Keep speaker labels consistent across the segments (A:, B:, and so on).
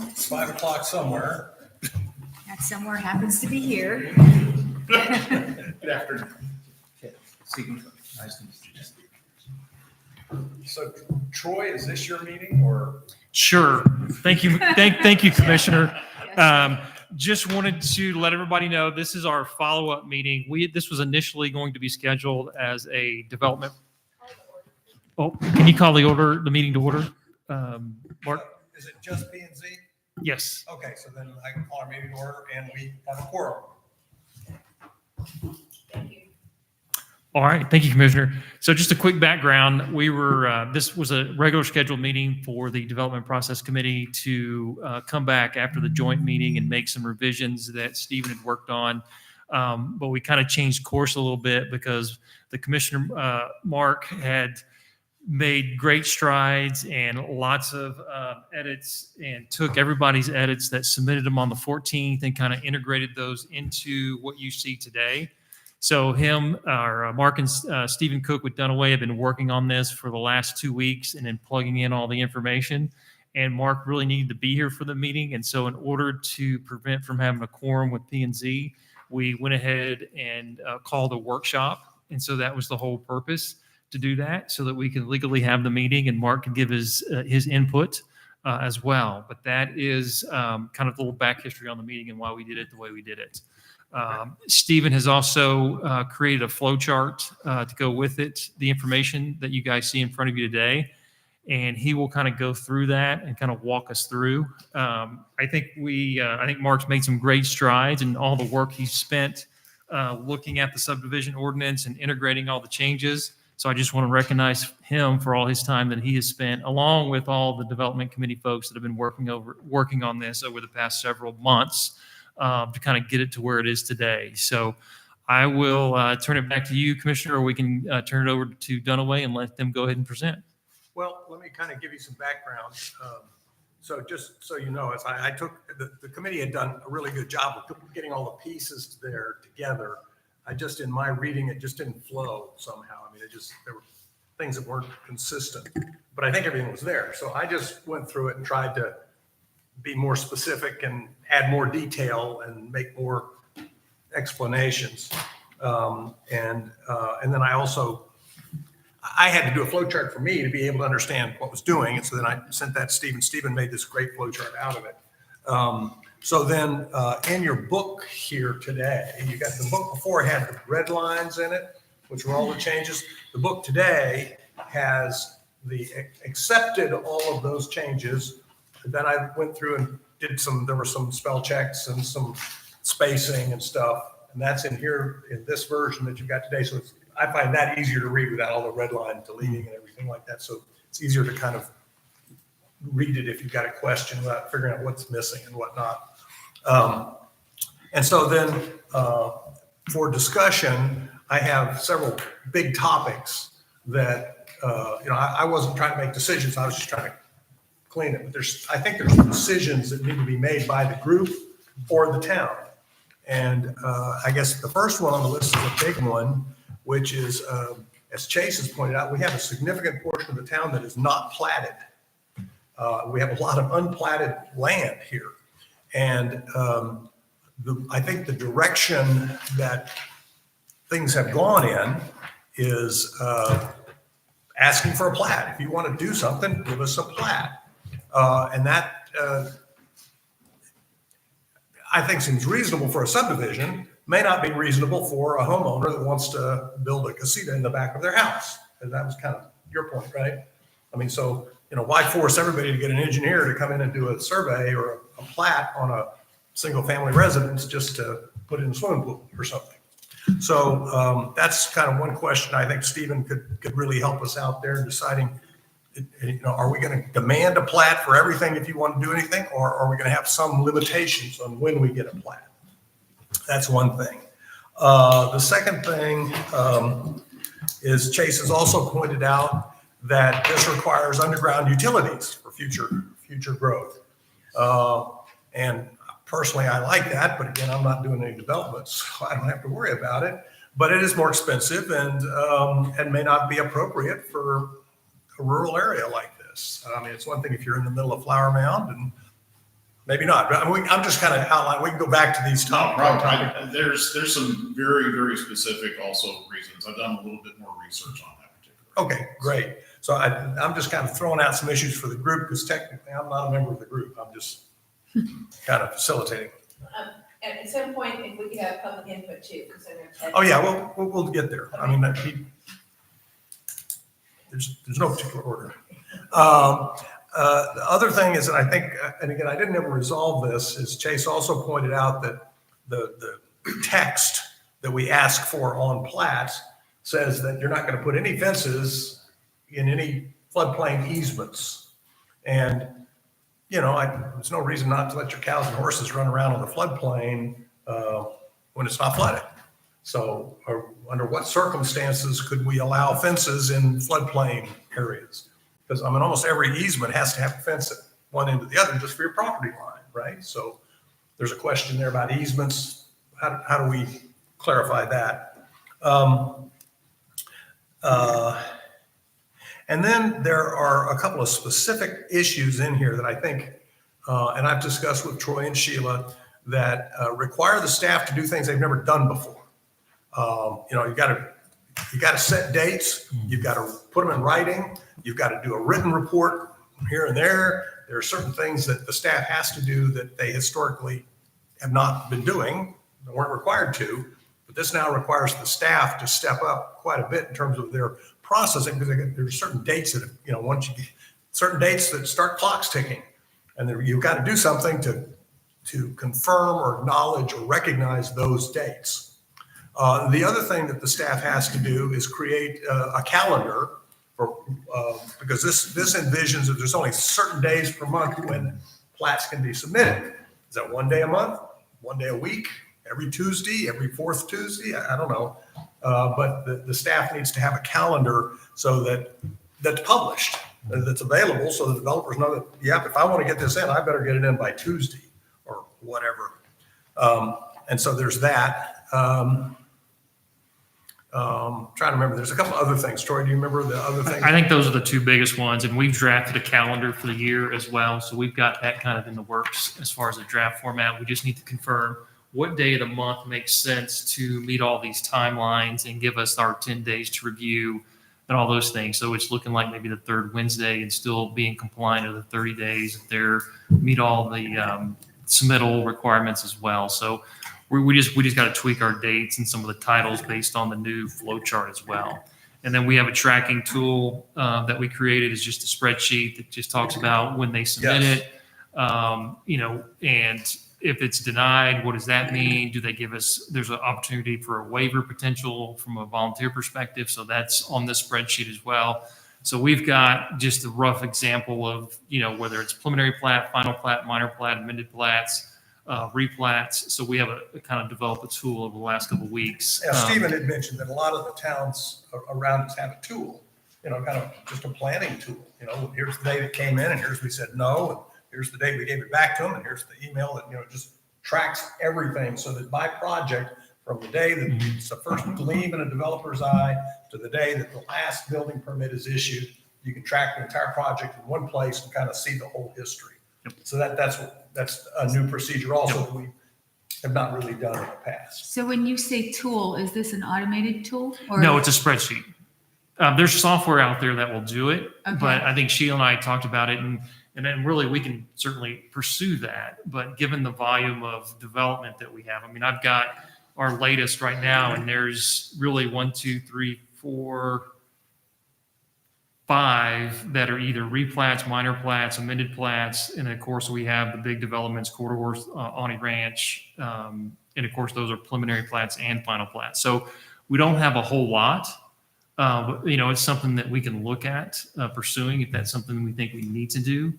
A: It's 5 o'clock somewhere.
B: That somewhere happens to be here.
A: Good afternoon.
C: Stephen, nice to meet you.
A: So Troy, is this your meeting or?
D: Sure. Thank you. Thank you, Commissioner. Just wanted to let everybody know this is our follow-up meeting. This was initially going to be scheduled as a development. Oh, can you call the meeting to order? Mark?
A: Is it just P and Z?
D: Yes.
A: Okay, so then I can call our meeting to order and we have a quorum.
D: All right. Thank you, Commissioner. So just a quick background. This was a regular scheduled meeting for the Development Process Committee to come back after the joint meeting and make some revisions that Stephen had worked on. But we kind of changed course a little bit because the Commissioner, Mark, had made great strides and lots of edits and took everybody's edits that submitted them on the 14th and kind of integrated those into what you see today. So Mark and Stephen Cook with Dunaway have been working on this for the last 2 weeks and then plugging in all the information. And Mark really needed to be here for the meeting. And so in order to prevent from having a quorum with P&Z, we went ahead and called a workshop. And so that was the whole purpose, to do that so that we can legally have the meeting and Mark can give his input as well. But that is kind of a little back history on the meeting and why we did it the way we did it. Stephen has also created a flow chart to go with it, the information that you guys see in front of you today, and he will kind of go through that and kind of walk us through. I think Mark's made some great strides in all the work he's spent looking at the subdivision ordinance and integrating all the changes. So I just want to recognize him for all his time that he has spent, along with all the development committee folks that have been working on this over the past several months. To kind of get it to where it is today. So I will turn it back to you, Commissioner, or we can turn it over to Dunaway and let them go ahead and present.
A: Well, let me kind of give you some background. So just so you know, as I took, the committee had done a really good job of getting all the pieces there together. In my reading, it just didn't flow somehow. I mean, there were things that weren't consistent, but I think everything was there. So I just went through it and tried to be more specific and add more detail and make more explanations. And then I had to do a flow chart for me to be able to understand what was doing. And so then I sent that to Stephen. Stephen made this great flow chart out of it. So then in your book here today, you got the book before had the red lines in it, which were all the changes. The book today has accepted all of those changes. Then I went through and there were some spell checks and some spacing and stuff. And that's in here in this version that you've got today. So I find that easier to read without all the red line deleting and everything like that. So it's easier to kind of read it if you've got a question without figuring out what's missing and whatnot. And so then for discussion, I have several big topics that, I wasn't trying to make decisions. I was just trying to clean it. But I think there's decisions that need to be made by the group or the town. And I guess the first one on the list is a big one, which is, as Chase has pointed out, we have a significant portion of the town that is not platted. We have a lot of unplatted land here. And I think the direction that things have gone in is asking for a plat. If you want to do something, give us a plat. And that, I think, seems reasonable for a subdivision, may not be reasonable for a homeowner that wants to build a casita in the back of their house. And that was kind of your point, right? I mean, so, why force everybody to get an engineer to come in and do a survey or a plat on a single family residence just to put in a swimming pool or something? So that's kind of one question I think Stephen could really help us out there in deciding, are we going to demand a plat for everything if you want to do anything, or are we going to have some limitations on when we get a plat? That's one thing. The second thing is Chase has also pointed out that this requires underground utilities for future growth. And personally, I like that, but again, I'm not doing any development, so I don't have to worry about it. But it is more expensive and may not be appropriate for a rural area like this. this. I mean, it's one thing if you're in the middle of Flower Mound and maybe not, but I'm just kind of outlining, we can go back to these
E: No
A: topics.
E: problem. There's some very, very specific also reasons. I've done a little bit more research on that particular.
A: Okay, great. So I'm just kind of throwing out some issues for the group because technically I'm not a member of the group. I'm just kind of facilitating.
F: And at some point, if we could have public input too, because I know.
A: Oh, yeah, we'll get there. I mean, there's no particular order. The other thing is that I think, and again, I didn't ever resolve this, is Chase also pointed out that the text that we ask for on plats says that you're not going to put any fences in any floodplain easements. And, you know, there's no reason not to let your cows and horses run around on the floodplain when it's not flooded. So under what circumstances could we allow fences in floodplain areas? Because I mean, almost every easement has to have a fence at one end or the other just for your property line, right? So there's a question there about easements. How do we clarify that? And then there are a couple of specific issues in here that I think, and I've discussed with Troy and Sheila, that require the staff to do things they've never done before. You know, you got to set dates. You've got to put them in writing. You've got to do a written report here and there. There are certain things that the staff has to do that they historically have not been doing, weren't required to. But this now requires the staff to step up quite a bit in terms of their processing, because there's certain dates that, you know, once you get certain dates that start clocks ticking, and you've got to do something to confirm or acknowledge or recognize those dates. The other thing that the staff has to do is create a calendar, because this envisions that there's only certain days per month when plats can be submitted. Is that one day a month, one day a week, every Tuesday, every fourth Tuesday? I don't know. But the staff needs to have a calendar so that's published, that's available, so the developers know that, yep, if I want to get this in, I better get it in by Tuesday or whatever. And so there's that. Trying to remember, there's a couple other things. Troy, do you remember the other things?
D: I think those are the two biggest ones, and we've drafted a calendar for the year as well. So we've got that kind of in the works as far as a draft format. We just need to confirm what day of the month makes sense to meet all these timelines and give us our 10 days to review and all those things. So it's looking like maybe the third Wednesday and still being compliant to the 30 days if they're meet all the submittal requirements as well. So we just got to tweak our dates and some of the titles based on the new flow chart as well. And then we have a tracking tool that we created. Is just a spreadsheet that just talks about when they submit it, you know, and if it's denied, what does that mean? Do they give us, there's an opportunity for a waiver potential from a volunteer perspective. So that's on this spreadsheet as well. So we've got just a rough example of, you know, whether it's preliminary plat, final plat, minor plat, amended plats, replats. So we have a kind of developed a tool over the last couple of weeks.
A: Yeah, Stephen had mentioned that a lot of the towns around us have a tool, you know, kind of just a planning tool. You know, here's the day that came in, and here's we said no, and here's the day we gave it back to them, and here's the email that, you know, just tracks everything so that by project, from the day that it's the first gleam in a developer's eye to the day that the last building permit is issued, you can track the entire project in one place and kind of see the whole history.
D: Yep.
A: So that's a new procedure also that we have not really done in the past.
B: So when you say tool, is this an automated tool? Or
D: No, it's a spreadsheet. There's software out there that will do it,
B: Okay.
D: but I think Sheila and I talked about it, and then really we can certainly pursue that. But given the volume of development that we have, I mean, I've got our latest right now, and there's really 1, 2, 3, 4, 5 that are either replats, minor plats, amended plats, and of course we have the big developments, Corridors, Awney Ranch, and of course those are preliminary plats and final plats. So we don't have a whole lot. But, you know, it's something that we can look at pursuing if that's something we think we need to do.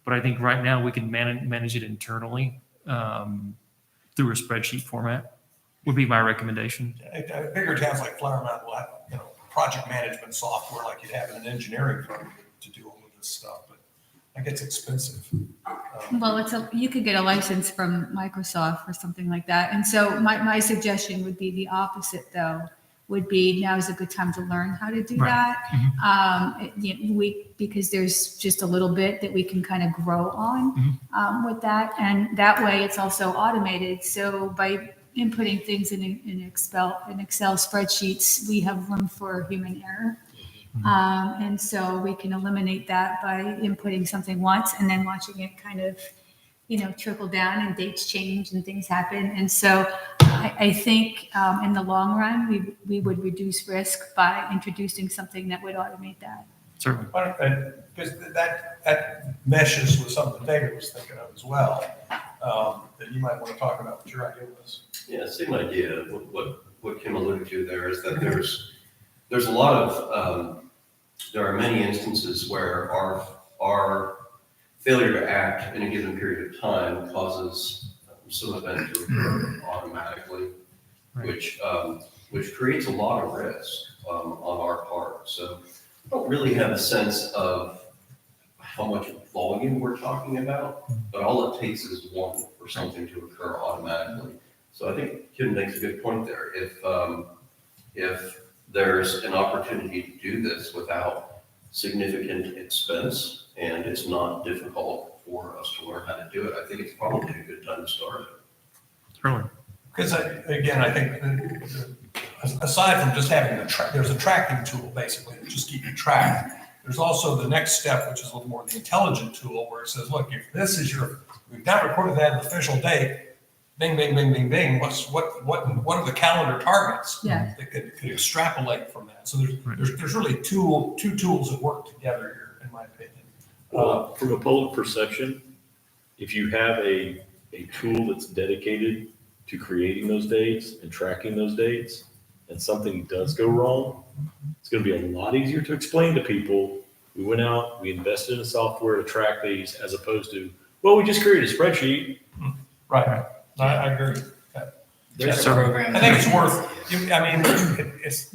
D: But I think right now we can manage it internally through a spreadsheet format would be my recommendation.
A: Bigger towns like Flower Mound will have, you know, project management software like you'd have in an engineering firm to do all of this stuff, but it gets expensive.
B: Well, you could get a license from Microsoft or something like that. And so my suggestion would be the opposite though, would be now's a good time to learn how to do
D: Right.
B: that. Because there's just a little bit that we can kind of grow on with that. And that way it's also automated. So by inputting things in Excel spreadsheets, we have room for human error. And so we can eliminate that by inputting something once and then watching it kind of, trickle down and dates change and things happen. And so I think in the long run, we would reduce risk by introducing something that would automate that.
D: Certainly.
A: Because that meshes with something David was thinking of as well, that you might want to talk about what your idea was.
G: Yeah, same idea. What Kim alluded to there is that there's a lot of, there are many instances where our failure to act in a given period of time causes some event to occur automatically, which creates a lot of risk on our part. So I don't really have a sense of how much volume we're talking about, but all it takes is one for something to occur automatically. So I think Kim makes a good point there. If there's an opportunity to do this without significant expense and it's not difficult for us to learn how to do it, I think it's probably a good time to start it.
D: Certainly.
A: Because again, I think aside from just having there's a tracking tool basically that just keep you track. There's also the next step, which is a little more the intelligent tool, where it says, look, if this is we've not recorded that official date, bing, bing, bing, bing, bing. What are the calendar targets
B: Yeah.
A: that could extrapolate from that? So there's really two tools that work together here, in my opinion.
H: Well, from a public perception, if you have a tool that's dedicated to creating those dates and tracking those dates, and something does go wrong, it's going to be a lot easier to explain to people. We went out, we invested in software to track these, as opposed to, well, we just created a spreadsheet.
A: Right. I agree.
C: There's a program.
A: I think it's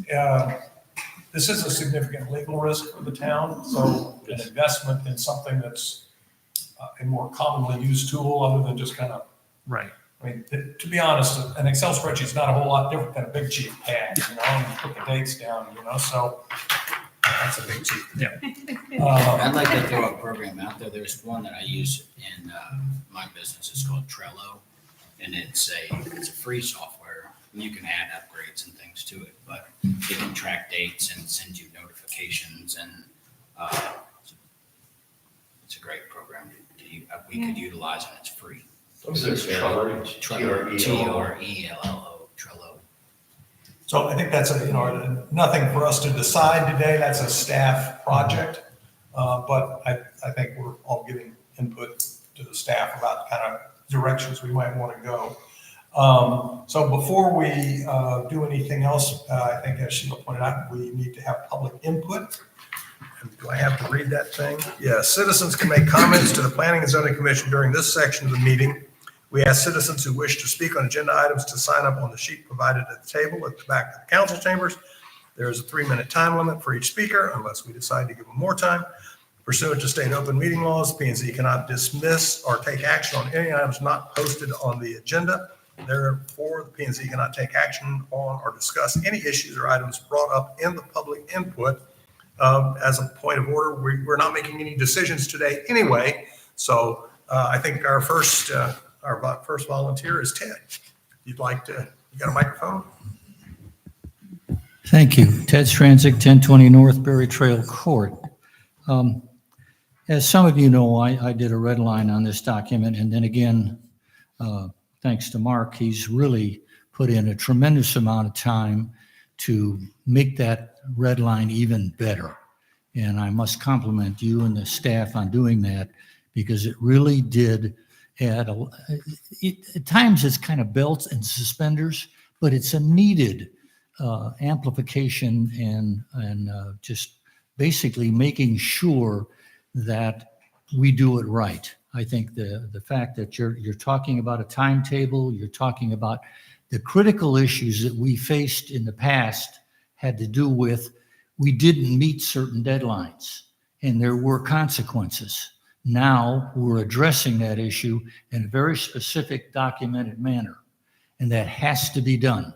A: this is a significant legal risk for the town. So an investment in something that's a more commonly used tool other than just kind of,
D: Right.
A: I mean, to be honest, an Excel spreadsheet is not a whole lot different than a big chief pad, and you put the dates down, so that's a big chief.
D: Yeah.
C: I'd like to throw a program out there. There's one that I use in my business. It's called Trello, and it's a free software. You can add upgrades and things to it, but it can track dates and send you notifications, and it's a great program we could utilize, and it's free.
G: Trello.
C: Trello. Trello.
A: So I think that's nothing for us to decide today. That's a staff project. But I think we're all giving input to the staff about kind of directions we might want to go. So before we do anything else, I think as Sheila pointed out, we need to have public input. And do I have to read that thing? Yes. Citizens can make comments to the Planning and Zoning Commission during this section of the meeting. We ask citizens who wish to speak on agenda items to sign up on the sheet provided at the table at the back of the council chambers. There is a 3-minute time limit for each speaker unless we decide to give them more time. Pursuant to state open meeting laws, P&Z cannot dismiss or take action on any items not posted on the agenda. Therefore, the P&Z cannot take action on or discuss any issues or items brought up in the public input. As a point of order, we're not making any decisions today anyway. So I think our first volunteer is Ted. You got a microphone?
I: Thank you. Ted Stranzik, 1020 North Berry Trail Court. As some of you know, I did a red line on this document, and then again, thanks to Mark, he's really put in a tremendous amount of time to make that red line even better. And I must compliment you and the staff on doing that, because it really did add at times it's kind of belts and suspenders, but it's a needed amplification and just basically making sure that we do it right. I think the fact that you're talking about a timetable, you're talking about the critical issues that we faced in the past had to do with we didn't meet certain deadlines and there were consequences. Now we're addressing that issue in a very specific documented manner, and that has to be done.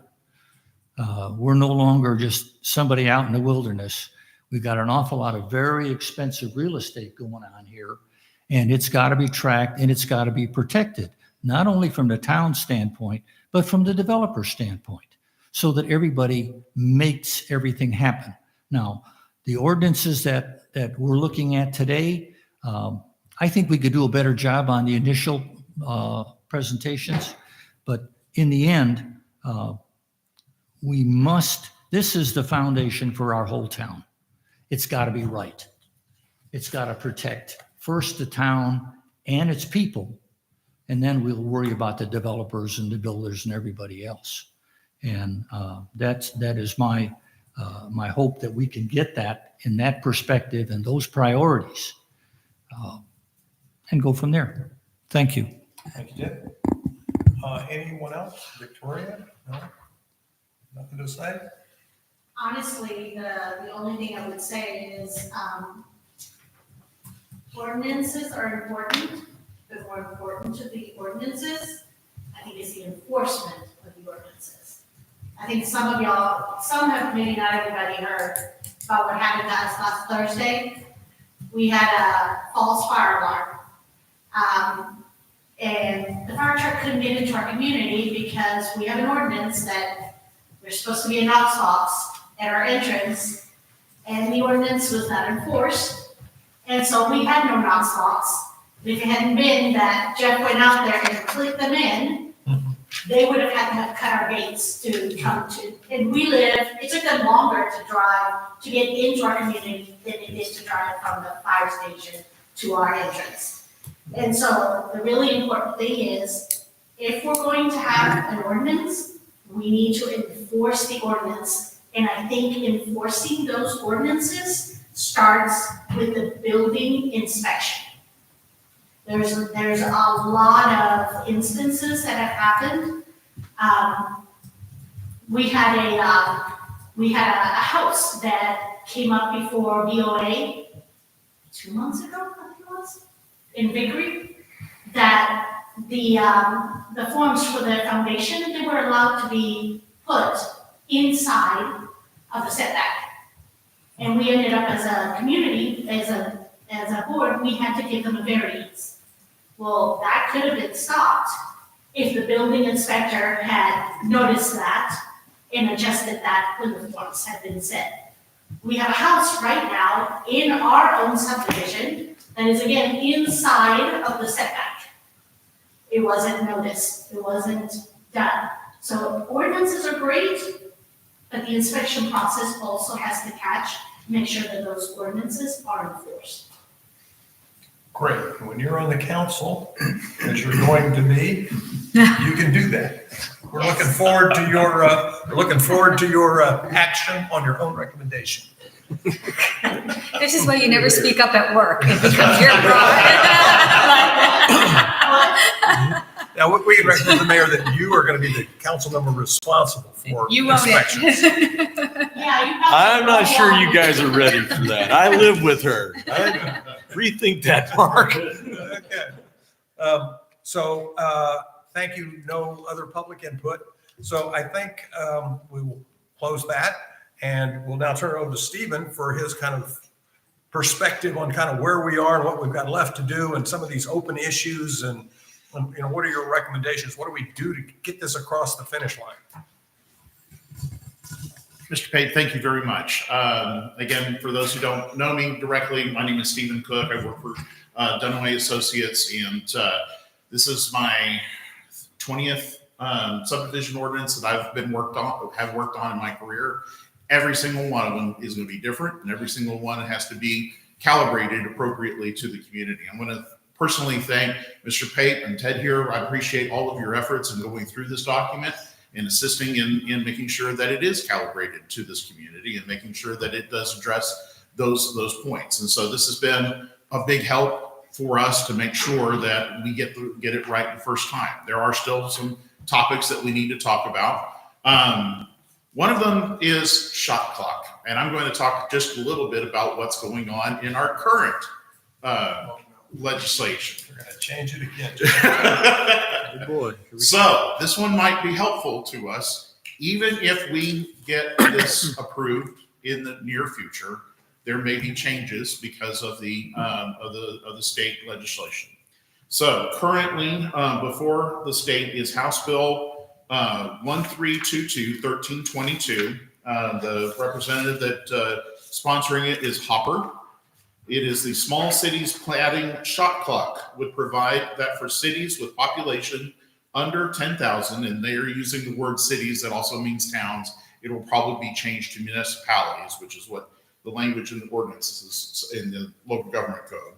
I: We're no longer just somebody out in the wilderness. We've got an awful lot of very expensive real estate going on here, and it's got to be tracked and it's got to be protected, not only from the town standpoint, but from the developer standpoint, so that everybody makes everything happen. Now, the ordinances that we're looking at today, I think we could do a better job on the initial presentations, but in the end, this is the foundation for our whole town. It's got to be right. It's got to protect first the town and its people, and then we'll worry about the developers and the builders and everybody else. And that is my hope, that we can get that in that perspective and those priorities, and go from there. Thank you.
A: Thank you, Dick. Anyone else? Victoria? No? Nothing to say?
J: Honestly, the only thing I would say is ordinances are important, but more important to the ordinances, I think, is the enforcement of the ordinances. I think some have, maybe not everybody heard about what happened to us last Thursday. We had a false fire alarm. And the fire truck couldn't get into our community because we have an ordinance that there's supposed to be a Knox box at our entrance, and the ordinance was not enforced. And so we had no Knox box. If it hadn't been that Jeff went out there and clicked them in, they would have had to have cut our gates to come to. And it took them longer to drive, to get into our community than it did to drive from the fire station to our entrance. And so the really important thing is, if we're going to have an ordinance, we need to enforce the ordinance. And I think enforcing those ordinances starts with the building inspection. There's a lot of instances that have happened. We had a house that came up before BOA 2 months ago, I think it was, in Vickery, that the forms for the foundation, they were allowed to be put inside of the setback. And we ended up as a community, as a board, we had to give them a variance. Well, that could have been stopped if the building inspector had noticed that and adjusted that when the forms had been set. We have a house right now in our own subdivision that is, again, inside of the setback. It wasn't noticed, it wasn't done. So ordinances are great, but the inspection process also has to make sure that those ordinances are enforced.
A: Great. When you're on the council, as you're going to be, you can do that. We're looking forward to your action on your own recommendation.
B: This is why you never speak up at work. It becomes your problem.
A: Now, we can recommend the mayor that you are going to be the council member responsible for
B: You own
A: inspections.
B: it.
H: I'm not sure you guys are ready for that. I live with her. Rethink that, Mark.
A: Okay. Thank you. No other public input. So I think we will close that, and we'll now turn it over to Stephen for his kind of perspective on kind of where we are and what we've got left to do and some of these open issues, and what are your recommendations? What do we do to get this across the finish line?
E: Mr. Pate, thank you very much. Again, for those who don't know me directly, my name is Stephen Cook. I work for Dunaway Associates, and this is my 20th subdivision ordinance that I've worked on in my career. Every single one of them is going to be different, and every single one has to be calibrated appropriately to the community. I'm going to personally thank Mr. Pate and Ted here. I appreciate all of your efforts in going through this document and assisting in making sure that it is calibrated to this community and making sure that it does address those points. And so this has been a big help for us to make sure that we get it right the first time. There are still some topics that we need to talk about. One of them is shot clock, and I'm going to talk just a little bit about what's going on in our current legislation.
A: We're going to change it again.
H: Good boy.
E: So this one might be helpful to us Even if we get this approved in the near future, there may be changes because of the state legislation. So currently, before the state is House Bill 1322, 1322. The representative that sponsoring it is Hopper. It is the small cities planning shot clock, would provide that for cities with population under 10,000, and they are using the word cities, that also means towns. It will probably be changed to municipalities, which is what the language in the ordinances in the local government code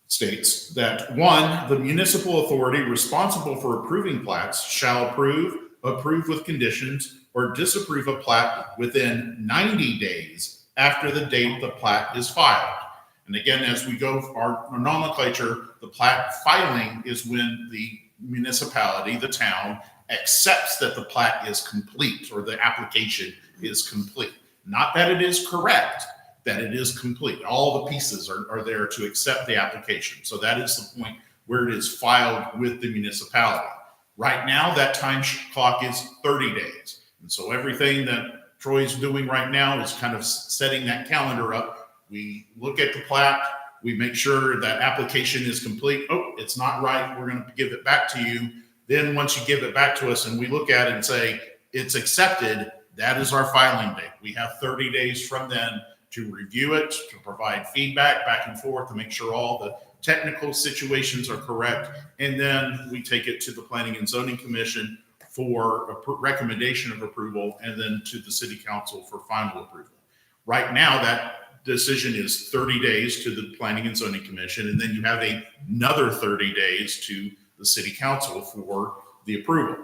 E: states. That one, the municipal authority responsible for approving plats shall approve with conditions, or disapprove a plat within 90 days after the date the plat is filed. And again, as we go our nomenclature, the plat filing is when the municipality, the town, accepts that the plat is complete, or the application is complete. Not that it is correct, that it is complete. All the pieces are there to accept the application. So that is the point where it is filed with the municipality. Right now, that time clock is 30 days. And so everything that Troy's doing right now is kind of setting that calendar up. We look at the plat, we make sure that application is complete. Oh, it's not right, we're going to give it back to you. Then once you give it back to us and we look at it and say it's accepted, that is our filing date. We have 30 days from then to review it, to provide feedback back and forth, to make sure all the technical situations are correct. And then we take it to the Planning and Zoning Commission for a recommendation of approval, and then to the City Council for final approval. Right now, that decision is 30 days to the Planning and Zoning Commission, and then you have another 30 days to the City Council for the approval.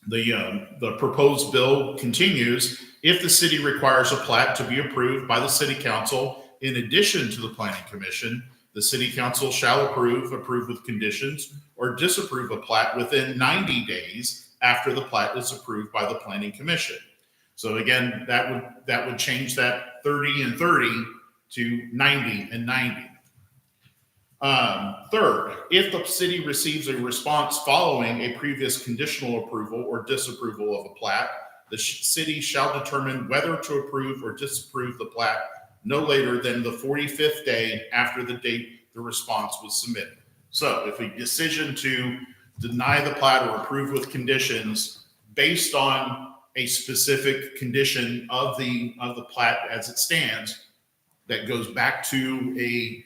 E: The proposed bill continues. If the city requires a plat to be approved by the City Council, in addition to the Planning Commission, the City Council shall approve with conditions, or disapprove a plat within 90 days after the plat is approved by the Planning Commission. So again, that would change that 30 and 30 to 90 and 90. Third, if the city receives a response following a previous conditional approval or disapproval of a plat, the city shall determine whether to approve or disapprove the plat no later than the 45th day after the date the response was submitted. So if a decision to deny the plat or approve with conditions based on a specific condition of the plat as it stands, that goes back to a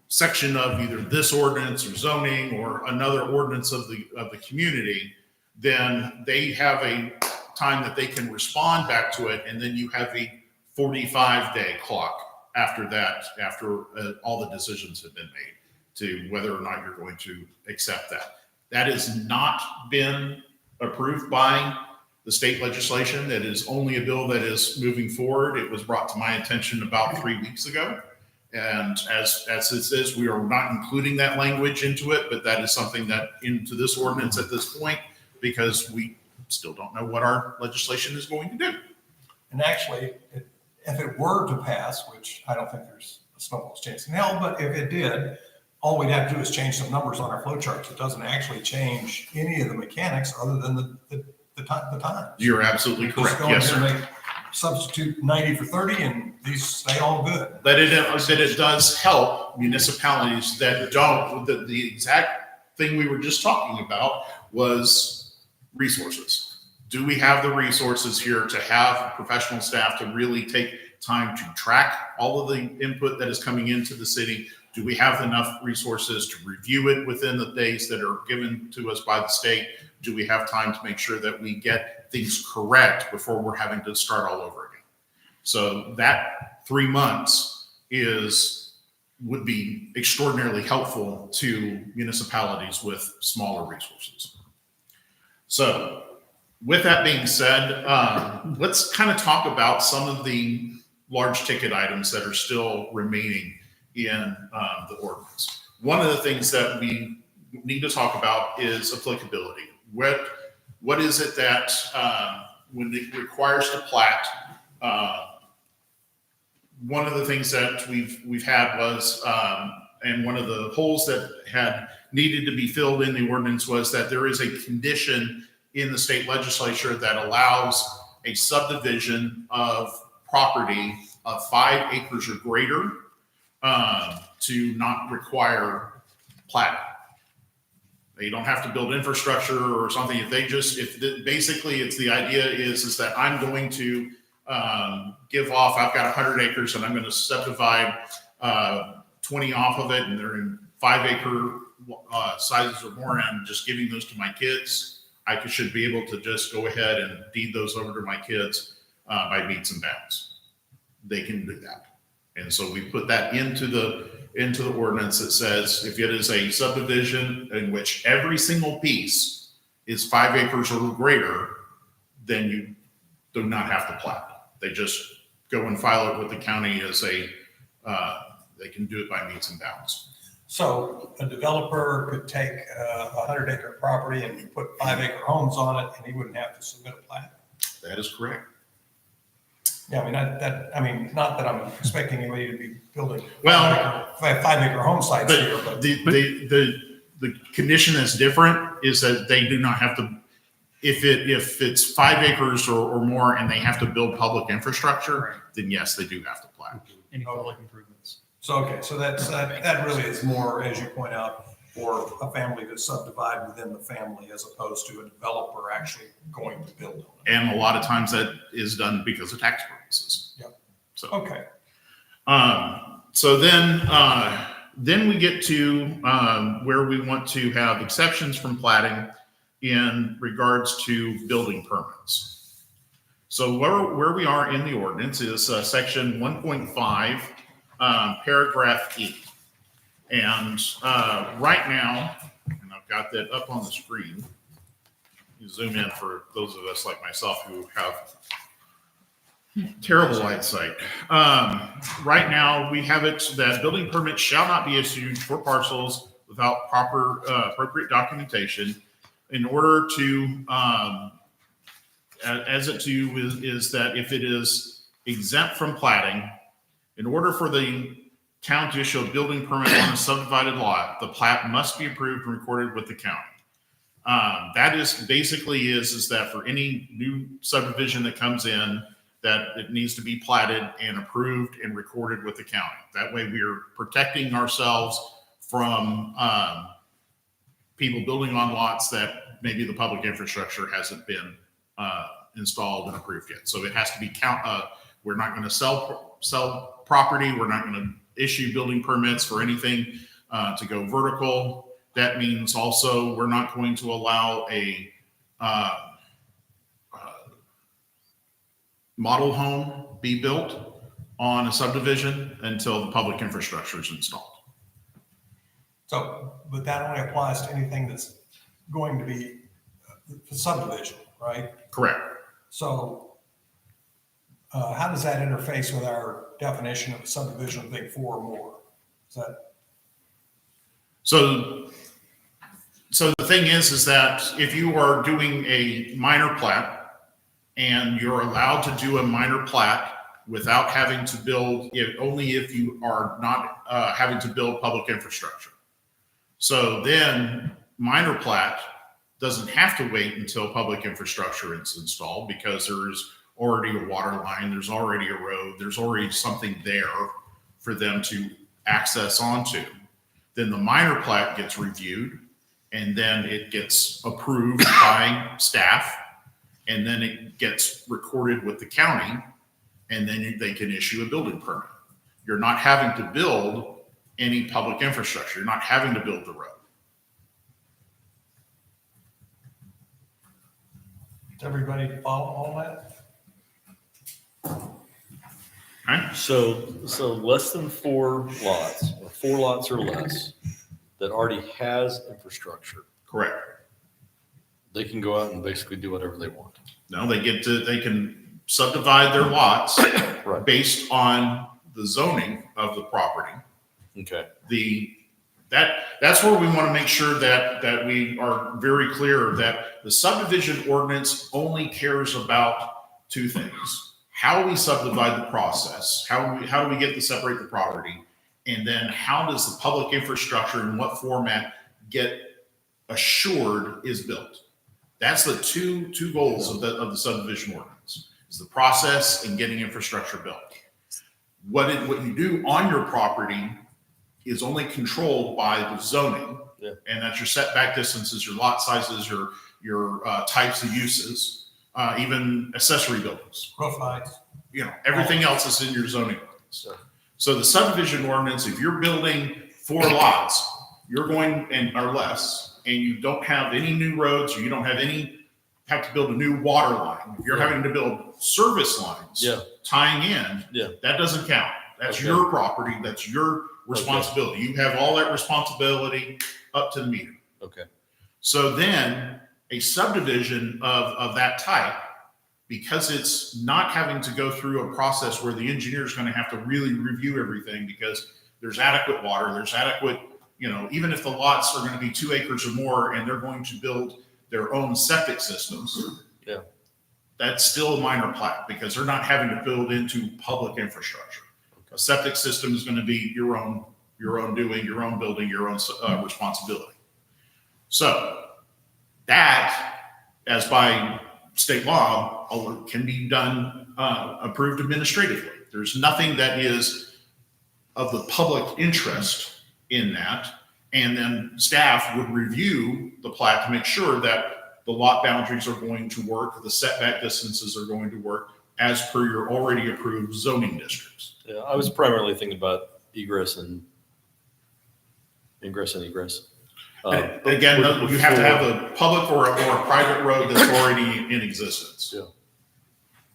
E: section of either this ordinance or zoning or another ordinance of the community, then they have a time that they can respond back to it, and then you have a 45-day clock after that, after all the decisions have been made to whether or not you're going to accept that. That has not been approved by the state legislation. That is only a bill that is moving forward. It was brought to my attention about 3 weeks ago. And as it says, we are not including that language into it, but that is something that into this ordinance at this point, because we still don't know what our legislation is going to do.
A: And actually, if it were to pass, which I don't think there's a snowball's chance in hell, but if it did, all we'd have to do is change some numbers on our flow charts. It doesn't actually change any of the mechanics other than the time.
E: You're absolutely correct.
A: Just go
E: Yes,
A: ahead
E: sir.
A: and substitute 90 for 30 and these stay all good.
E: That it does help municipalities that don't. The exact thing we were just talking about was resources. Do we have the resources here to have professional staff to really take time to track all of the input that is coming into the city? Do we have enough resources to review it within the days that are given to us by the state? Do we have time to make sure that we get things correct before we're having to start all over again? So that 3 months would be extraordinarily helpful to municipalities with smaller resources. So with that being said, let's kind of talk about some of the large ticket items that are still remaining in the ordinance. One of the things that we need to talk about is applicability. What is it that when it requires to plat? One of the things that we've had was, and one of the holes that had needed to be filled in the ordinance was that there is a condition in the state legislature that allows a subdivision of property of 5 acres or greater to not require plat. They don't have to build infrastructure or something. If they just, basically it's the idea is that I'm going to give off, I've got 100 acres and I'm going to subdivide 20 off of it, and they're in 5 acre sizes or more, and I'm just giving those to my kids. I should be able to just go ahead and deed those over to my kids by meets and bounds. They can do that. And so we put that into the ordinance that says if it is a subdivision in which every single piece is 5 acres or greater, then you do not have to plat. They just go and file it with the county as they can do it by meets and bounds.
A: So a developer could take a 100-acre property and put 5-acre homes on it, and he wouldn't have to submit a plat.
E: That is correct.
A: Yeah, I mean, not that I'm expecting anybody to be building
E: Well,
A: 5-acre home sites here,
E: but
A: but
E: the condition that's different is that they do not have to, if it's 5 acres or more and they have to build public infrastructure, then yes, they do have to plat.
D: Any public improvements.
A: so, okay, so that really is more, as you point out, for a family to subdivide within the family as opposed to a developer actually going to build on it.
E: And a lot of times that is done because of tax purposes.
A: Yep.
E: So,
A: Okay,
E: so then we get to where we want to have exceptions from platting in regards to building permits. So where we are in the ordinance is section 1.5, paragraph E. And right now, and I've got that up on the screen. You zoom in for those of us like myself who have terrible eyesight. Right now, we have it that building permits shall not be issued for parcels without proper appropriate documentation. In order to, as it to is that if it is exempt from platting, in order for the town to issue a building permit on a subdivided lot, the plat must be approved and recorded with the county. That is basically is that for any new subdivision that comes in, that it needs to be platted and approved and recorded with the county. That way we are protecting ourselves from people building on lots that maybe the public infrastructure hasn't been installed and approved yet. So it has to be we're not going to sell property. We're not going to issue building permits for anything to go vertical. That means also we're not going to allow a model home be built on a subdivision until the public infrastructure is installed.
A: so, but that only applies to anything that's going to be a subdivision, right?
E: Correct.
A: So how does that interface with our definition of a subdivision of big 4 or more? Is that,
E: So the thing is that if you are doing a minor plat and you're allowed to do a minor plat without having to build it, only if you are not having to build public infrastructure. So then minor plat doesn't have to wait until public infrastructure is installed because there's already a water line, there's already a road, there's already something there for them to access onto. Then the minor plat gets reviewed and then it gets approved by staff and then it gets recorded with the county and then they can issue a building permit. You're not having to build any public infrastructure. You're not having to build the road.
A: does everybody follow all that?
H: So less than 4 lots, or 4 lots or less, that already has infrastructure,
E: Correct.
H: they can go out and basically do whatever they want.
E: No, they can subdivide their lots
H: Right.
E: based on the zoning of the property.
H: Okay.
E: That's where we want to make sure that we are very clear that the subdivision ordinance only cares about 2 things. How we subdivide the process, how do we get to separate the property, and then how does the public infrastructure in what format get assured is built. That's the two goals of the subdivision ordinance. is the process in getting infrastructure built. What you do on your property is only controlled by the zoning.
H: Yeah.
E: And that's your setback distances, your lot sizes, your types of uses, even accessory buildings.
A: Roof heights.
E: Everything else is in your zoning ordinance. So the subdivision ordinance, if you're building 4 lots, you're going or less, and you don't have any new roads, or you don't have to build a new water line. If you're having to build service lines
H: Yeah.
E: tying in,
H: Yeah.
E: that doesn't count. That's
H: Okay.
E: your property. That's your responsibility. You have all that responsibility up to the meter.
H: Okay.
E: So then a subdivision of that type, because it's not having to go through a process where the engineer is going to have to really review everything because there's adequate water, there's adequate, even if the lots are going to be 2 acres or more and they're going to build their own septic systems.
H: Yeah.
E: That's still a minor plat because they're not having to build into public infrastructure. A septic system is going to be your own doing, your own building, your own responsibility. So that, as by state law, can be done, approved administratively. There's nothing that is of the public interest in that. And then staff would review the plat to make sure that the lot boundaries are going to work, the setback distances are going to work as per your already approved zoning districts.
H: Yeah, I was primarily thinking about ingress and egress.
E: And again, you have to have a public or a private road that's already in existence.
H: Yeah.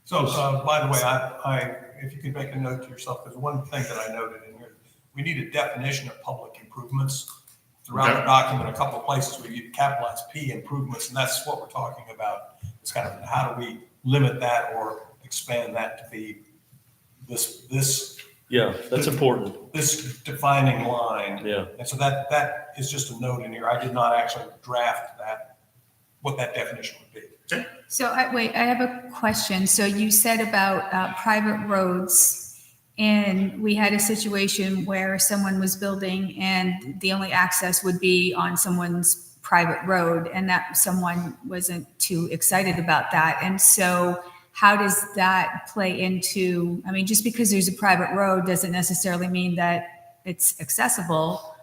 A: So, by the way, if you could make a note to yourself, because one thing that I noted in here, we need a definition of public improvements. Throughout the
E: Okay.
A: document, a couple of places we capitalize P, improvements, and that's what we're talking about. It's kind of how do we limit that or expand that to be this
H: Yeah, that's important.
A: this defining line.
H: Yeah.
A: And so that is just a note in here. I did not actually draft that, what that definition would be.
B: So I have a question. So you said about private roads, and we had a situation where someone was building and the only access would be on someone's private road, and that someone wasn't too excited about that. And so how does that play into, I mean, just because there's a private road doesn't necessarily mean that it's accessible.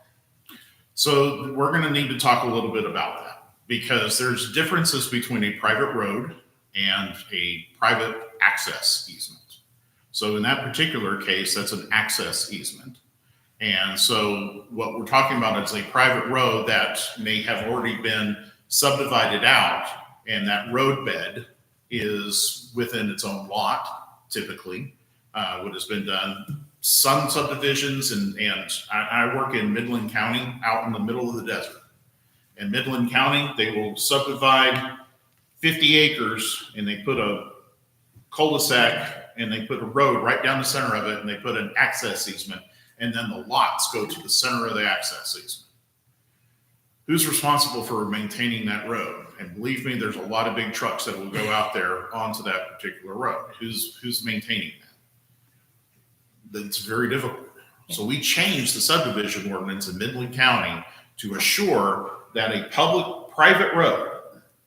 E: So we're going to need to talk a little bit about that because there's differences between a private road and a private access easement. So in that particular case, that's an access easement. And so what we're talking about is a private road that may have already been subdivided out, and that road bed is within its own lot, typically, what has been done. Some subdivisions, and I work in Midland County, out in the middle of the desert. In Midland County, they will subdivide 50 acres, and they put a cul-de-sac, and they put a road right down the center of it, and they put an access easement, and then the lots go to the center of the access easement. Who's responsible for maintaining that road? And believe me, there's a lot of big trucks that will go out there onto that particular road. Who's maintaining that? That's very difficult. So we changed the subdivision ordinance in Midland County to assure that a public-private road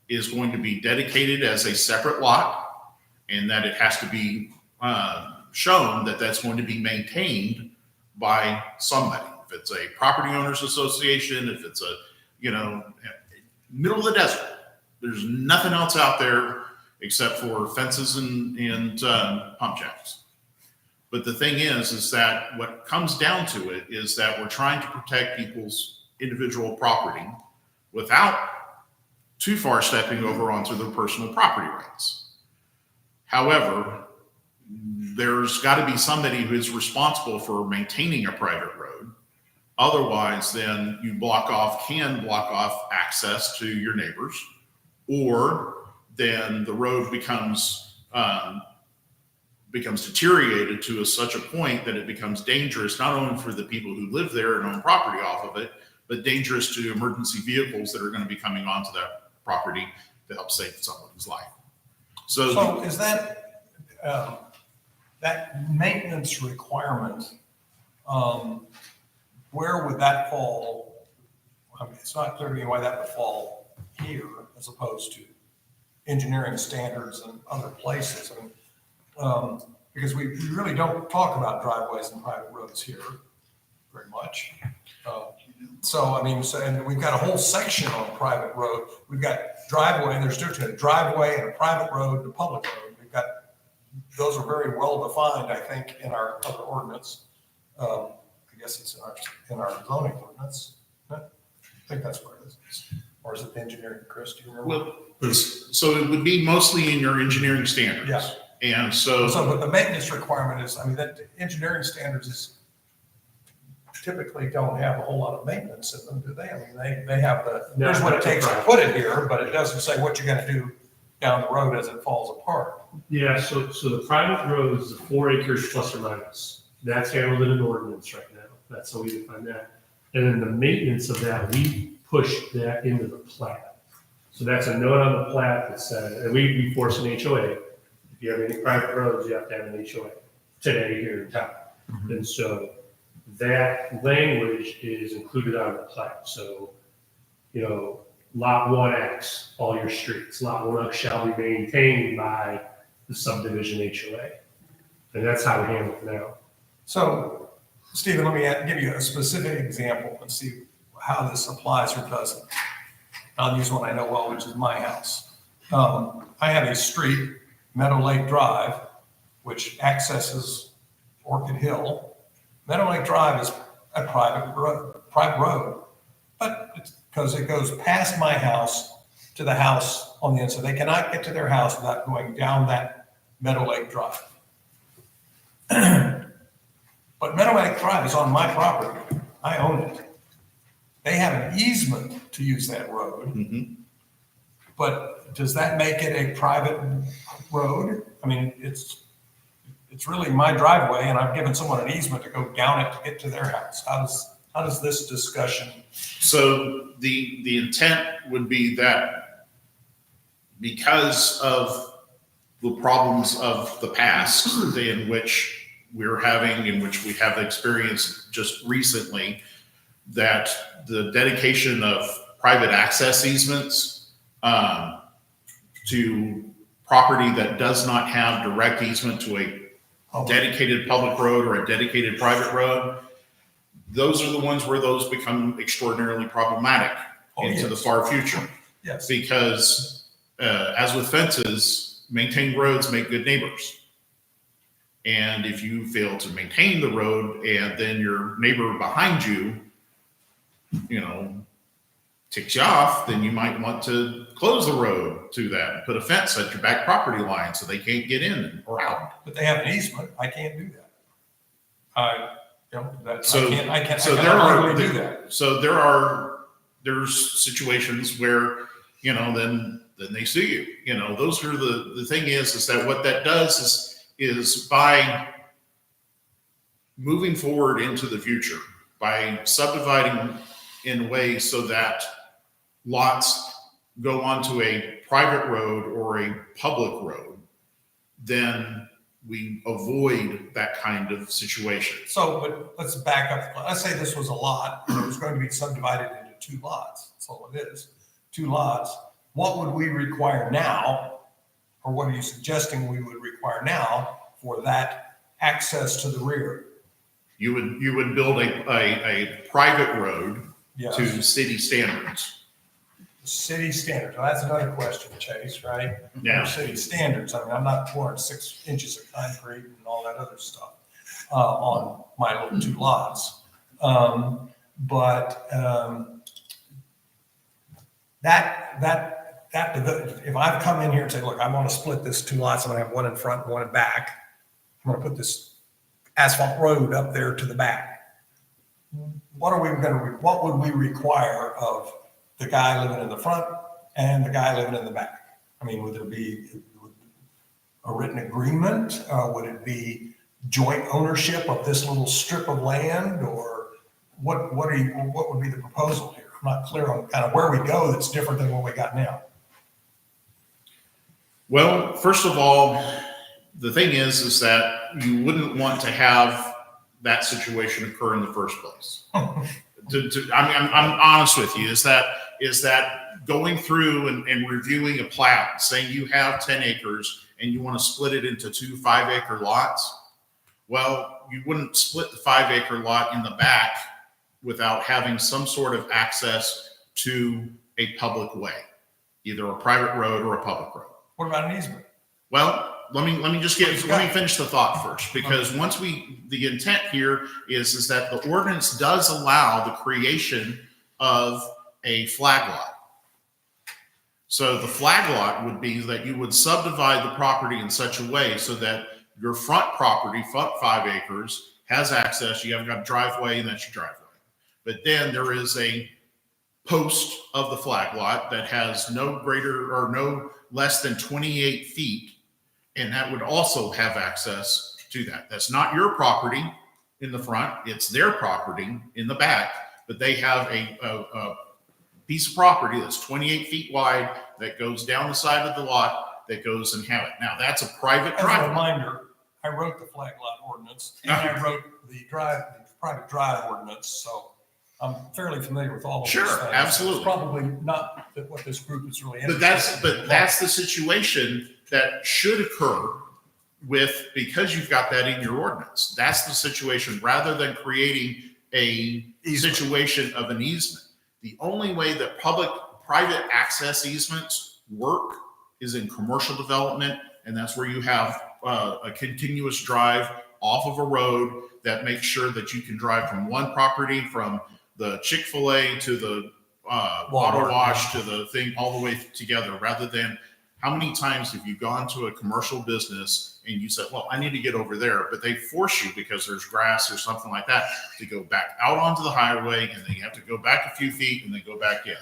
E: is going to be dedicated as a separate lot, and that it has to be shown that that's going to be maintained by somebody. If it's a property owners association, if it's a, middle of the desert, there's nothing else out there except for fences and pump jacks. But the thing is that what comes down to it is that we're trying to protect people's individual property without too far stepping over onto their personal property rights. However, there's got to be somebody who is responsible for maintaining a private road. Otherwise, then you can block off access to your neighbors, or then the road becomes deteriorated to such a point that it becomes dangerous, not only for the people who live there and own property off of it, but dangerous to emergency vehicles that are going to be coming onto that property to help save someone's life.
A: So is that, that maintenance requirement, where would that fall? I mean, it's not clear to me why that would fall here as opposed to engineering standards and other places. I mean, Because we really don't talk about driveways and private roads here very much. So, I mean, and we've got a whole section on private road. We've got driveway, and there's difference between a driveway and a private road and a public road. We've got, those are very well defined, I think, in our other ordinance. I guess it's in our zoning ordinance. I think that's where it is. Or is it engineering, Chris? Do you remember?
E: Well, so it would be mostly in your engineering standards.
A: Yeah.
E: And
A: So, but the maintenance requirement is, I mean, that engineering standards is typically don't have a whole lot of maintenance in them, do they? I mean, they have here's what it takes to put it here, but it doesn't say what you're gonna do down the road as it falls apart.
K: Yeah, so the private road is 4 acres plus or minus. That's handled in an ordinance right now. That's how we define that. And then the maintenance of that, we push that into the plat. So that's a note on the plat that says, and we force an HOA. If you have any private roads, you have to have an HOA today here in town. And so that language is included on the plat. So, you know, lot 1X, all your streets, lot 1X shall be maintained by the subdivision HOA. And that's how we handle it now.
A: So, Stephen, let me give you a specific example and see how this applies or doesn't. I'll use one I know well, which is my house. I have a street, Meadow Lake Drive, which accesses Orchid Hill. Meadow Lake Drive is a private road, but it's because it goes past my house to the house on the inside. They cannot get to their house without going down that Meadow Lake Drive. But Meadow Lake Drive is on my property. I own it. They have an easement to use that road. But does that make it a private road? I mean, it's really my driveway, and I've given someone an easement to go down it to get to their house. How does this discussion?
E: So the intent would be that because of the problems of the past in which we're having, in which we have experienced just recently, that the dedication of private access easements to property that does not have direct easement to a dedicated public road or a dedicated private road, those are the ones where those become extraordinarily problematic into the far future.
A: Yes.
E: Because as with fences, maintained roads make good neighbors. And if you fail to maintain the road and then your neighbor behind you, you know, ticks you off, then you might want to close the road to that and put a fence at your back property line so they can't get in or out.
A: But they have an easement. I can't do that.
E: So
A: I can't
E: there
A: do that.
E: So there's situations where, you know, then they sue you. You know, those are the thing is that what that does is by moving forward into the future, by subdividing in ways so that lots go onto a private road or a public road, then we avoid that kind of situation.
A: So, but let's back up. Let's say this was a lot and it was going to be subdivided into 2 lots. That's all it is. 2 lots. What would we require now? Or what are you suggesting we would require now for that access to the rear?
E: You would build a private road
A: Yes.
E: to city standards.
A: City standards. Well, that's another question, Chase, right?
E: Yeah.
A: City standards. I mean, I'm not pouring 6 inches of concrete and all that other stuff on my little 2 lots. If I've come in here and say, look, I want to split this 2 lots, I'm going to have one in front and one in back. I'm going to put this asphalt road up there to the back. What would we require of the guy living in the front and the guy living in the back? I mean, would there be a written agreement? Would it be joint ownership of this little strip of land, or what would be the proposal here? I'm not clear on kind of where we go that's different than what we got now.
E: Well, first of all, the thing is that you wouldn't want to have that situation occur in the first place. I'm honest with you, is that is that going through and reviewing a plat, saying you have 10 acres and you want to split it into 2 5-acre lots, well, you wouldn't split the 5-acre lot in the back without having some sort of access to a public way, either a private road or a public road.
A: What about an easement?
E: Well, let me finish the thought first, because the intent here is that the ordinance does allow the creation of a flag lot. So the flag lot would be that you would subdivide the property in such a way so that your front property, front 5 acres, has access. You have got a driveway, and that's your driveway. But then there is a post of the flag lot that has no greater or no less than 28 feet, and that would also have access to that. That's not your property in the front, it's their property in the back, but they have a piece of property that's 28 feet wide that goes down the side of the lot that goes and have it. Now, that's a private
A: As a
E: driveway.
A: reminder, I wrote the flag lot ordinance and I wrote the private drive ordinance, so I'm fairly familiar with all of those
E: Sure,
A: things.
E: absolutely.
A: It's probably not what this group is really
E: But
A: interested in.
E: that's the situation that should occur because you've got that in your ordinance. That's the situation, rather than creating a
A: Easement.
E: situation of an easement. The only way that private access easements work is in commercial development, and that's where you have a continuous drive off of a road that makes sure that you can drive from one property, from the Chick-fil-A to the auto wash to the thing, all the way together, rather than how many times have you gone to a commercial business and you said, well, I need to get over there, but they force you because there's grass or something like that to go back out onto the highway, and then you have to go back a few feet and then go back in.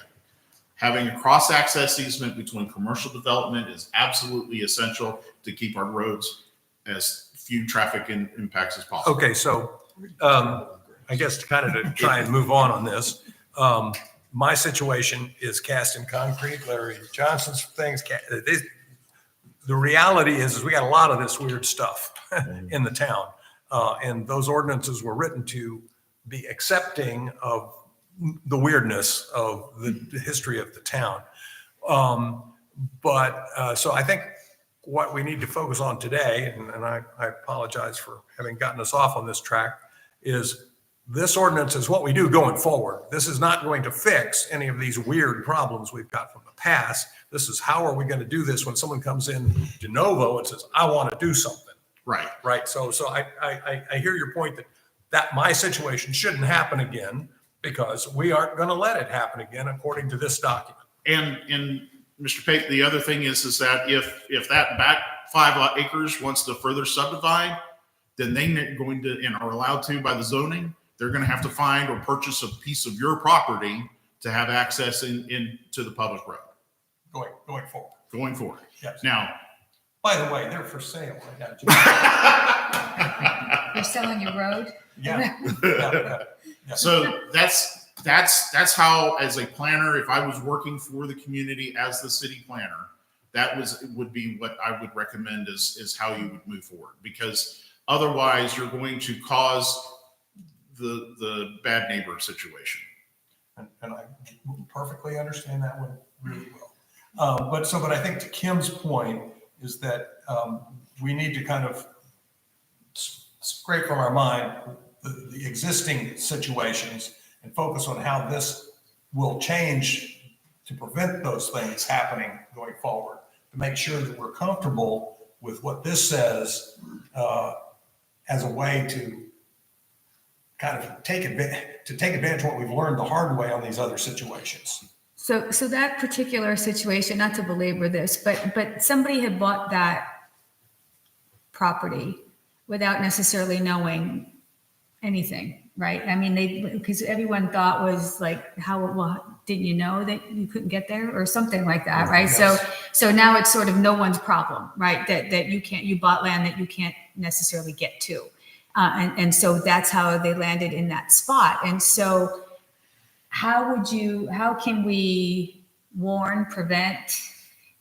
E: Having a cross-access easement between commercial development is absolutely essential to keep our roads as few traffic impacts as possible.
A: Okay, so I guess to try and move on this, my situation is cast in concrete. Larry Johnson's things. The reality is we got a lot of this weird stuff in the town, and those ordinances were written to be accepting of the weirdness of the history of the town. So I think what we need to focus on today, and I apologize for having gotten us off on this track, is this ordinance is what we do going forward. This is not going to fix any of these weird problems we've got from the past. This is how are we going to do this when someone comes in de novo and says, I want to do something.
E: Right.
A: Right. So I hear your point that my situation shouldn't happen again, because we aren't going to let it happen again according to this document.
E: And Mr. Pate, the other thing is that if that back 5 acres wants to further subdivide, then they're going to, and are allowed to by the zoning, they're going to have to find or purchase a piece of your property to have access into the public road
A: Going forward.
E: going forward.
A: Yes.
E: Now,
A: By the way, they're for sale right now.
B: You're selling your road?
A: Yeah.
E: so that's how, as a planner, if I was working for the community as the city planner, would be what I would recommend is how you would move forward, because otherwise you're going to cause the bad neighbor situation.
A: And I perfectly understand that one really well. But I think to Kim's point is that we need to kind of scrape from our mind the existing situations and focus on how this will change to prevent those things happening going forward, to make sure that we're comfortable with what this says as a way to kind of take advantage of what we've learned the hard way on these other situations.
B: So that particular situation, not to belabor this, but somebody had bought that property without necessarily knowing anything, right? I mean, because everyone thought was like, didn't you know that you couldn't get there or something like that, right?
A: Yes.
B: So now it's sort of no one's problem, right? That you bought land that you can't necessarily get to. And so that's how they landed in that spot. And so how can we warn, prevent,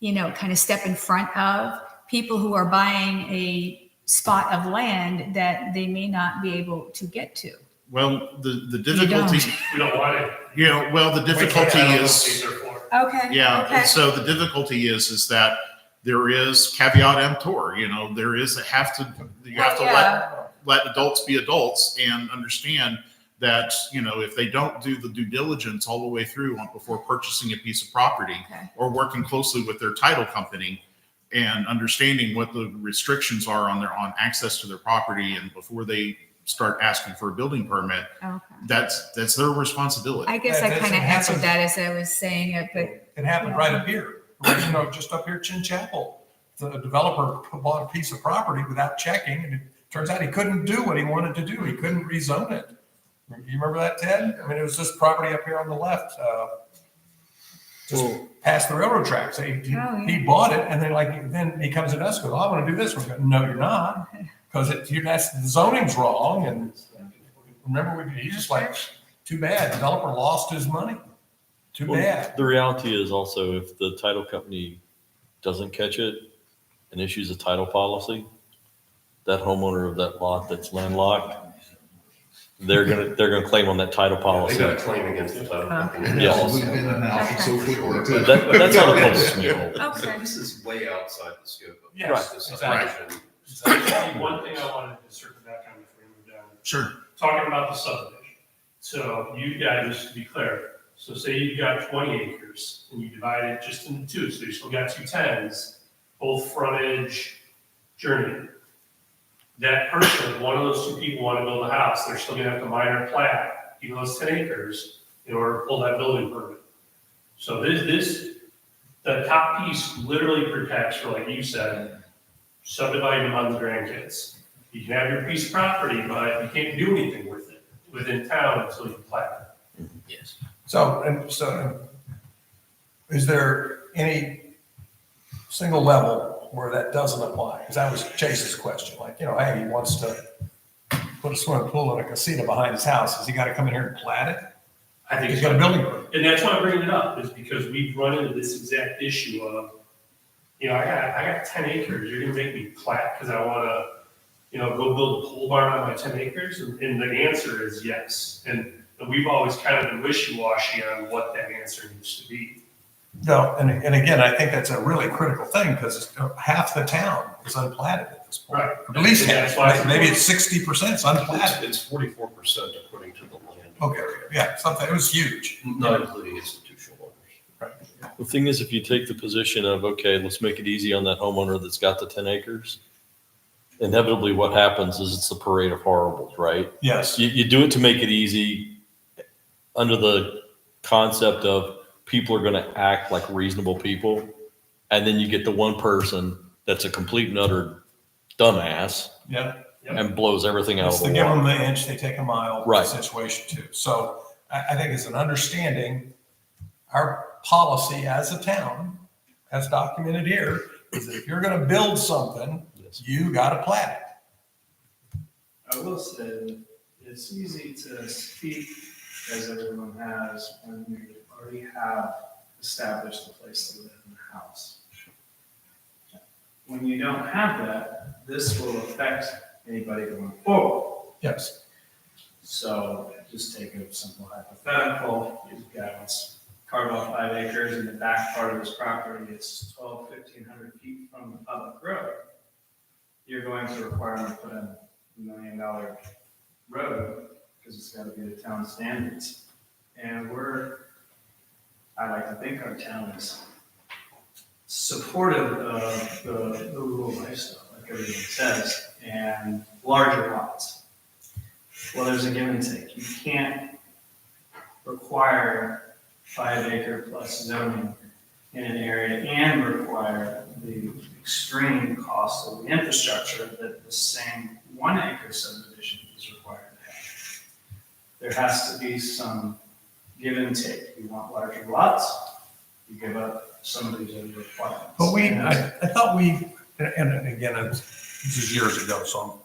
B: kind of step in front of people who are buying a spot of land that they may not be able to get to?
E: Well, the difficulty,
K: We don't want it.
E: the difficulty is,
B: Okay.
E: Yeah,
B: Okay.
E: and so the difficulty is that there is caveat emptor, you know, you have to let adults be adults and understand that, you know, if they don't do the due diligence all the way through before purchasing a piece of property
B: Okay.
E: or working closely with their title company and understanding what the restrictions are on access to their property and before they start asking for a building permit,
B: Okay.
E: that's their responsibility.
B: I guess I
A: That
B: kind of
A: doesn't
B: answered
A: happen.
B: that as I was saying it, but
A: It happened right up here, you know, just up here at Chin Chapel. The developer bought a piece of property without checking, and it turns out he couldn't do what he wanted to do. He couldn't rezone it. You remember that, Ted? I mean, it was this property up here on the left, just past the railroad tracks. He bought it, and then he comes to us and goes, "Oh, I want to do this." We're going, "No, you're not, because the zoning's wrong." And remember, he's just like, "Too bad, developer lost his money. Too
H: Well,
A: bad."
H: The reality is also if the title company doesn't catch it and issues a title policy, that homeowner of that lot that's landlocked, they're gonna claim on that title
G: They
H: policy.
G: got a claim against the title company.
H: Yeah.
G: Also.
H: But that's not a public swing hole.
B: Okay.
G: This is way outside the scope of
A: Yes,
G: this
A: exactly.
G: discussion.
K: One thing I wanted to circle back on before we move down.
E: Sure.
K: Talking about the subdivision. So you guys, just to be clear, so say you've got 20 acres and you divide it just into two, so you still got 2 10s, both frontage, journey. That person, if one of those 2 people want to build a house, they're still gonna have to minor plat, even though it's 10 acres, in order to pull that building permit. So the top piece literally protects for, like you said, subdividing among the grandkids. You can have your piece of property, but you can't do anything with it within town until you plat
C: Yes.
A: So is there any single level where that doesn't apply? Because that was Chase's question, like, you know, hey, he wants to put a swimming pool and a casino behind his house. Has he got to come in here and plat it?
K: it. I think
A: He's
K: it's
A: got a building permit.
K: And that's why I'm bringing it up, is because we've run into this exact issue of, you know, I got 10 acres, you're gonna make me plat because I wanna, you know, go build a pole barn on my 10 acres? And the answer is yes. And we've always kind of been wishy-washy on what that answer needs to be.
A: No, and again, I think that's a really critical thing because half the town is unplatted at this point.
K: Right.
A: At least
K: And that's why
A: half,
K: it's
A: maybe it's 60% is unplatted.
G: It's 44% according to the land.
A: Okay, yeah, something, it was huge.
G: Not including institutional owners.
H: The thing is, if you take the position of, okay, let's make it easy on that homeowner that's got the 10 acres, inevitably what happens is it's the parade of horribles, right?
A: Yes,
H: You do it to make it easy under the concept of people are going to act like reasonable people. And then you get the one person that's a complete and utter dumbass
A: yeah.
H: and blows everything out
A: It's
H: of
A: the
H: the
A: give them
H: water.
A: the inch, they take a mile
H: Right.
A: situation too. So I think it's an understanding, our policy as a town, as documented here, is that if you're gonna build something,
H: Yes.
A: you gotta plat
L: I will say that it's easy to speak, as everyone has, when you already have established a place to live in the house. When you don't have that, this will affect anybody going forward.
A: it. Yes.
L: So just take a simple hypothetical, you've got, carve off 5 acres in the back part of this property, it's 1,500 feet from the public road. You're going to require them to put in $1 million road, because it's gotta be the town standards. And I like to think our town is supportive of the rural lifestyle, like everyone says, and larger lots. Well, there's a give and take. You can't require 5 acre plus zoning in an area and require the extreme cost of the infrastructure that the same 1 acre subdivision is required to have. There has to be some give and take. You want larger lots, you give up some of these other requirements.
A: But I thought and again, this is years ago, so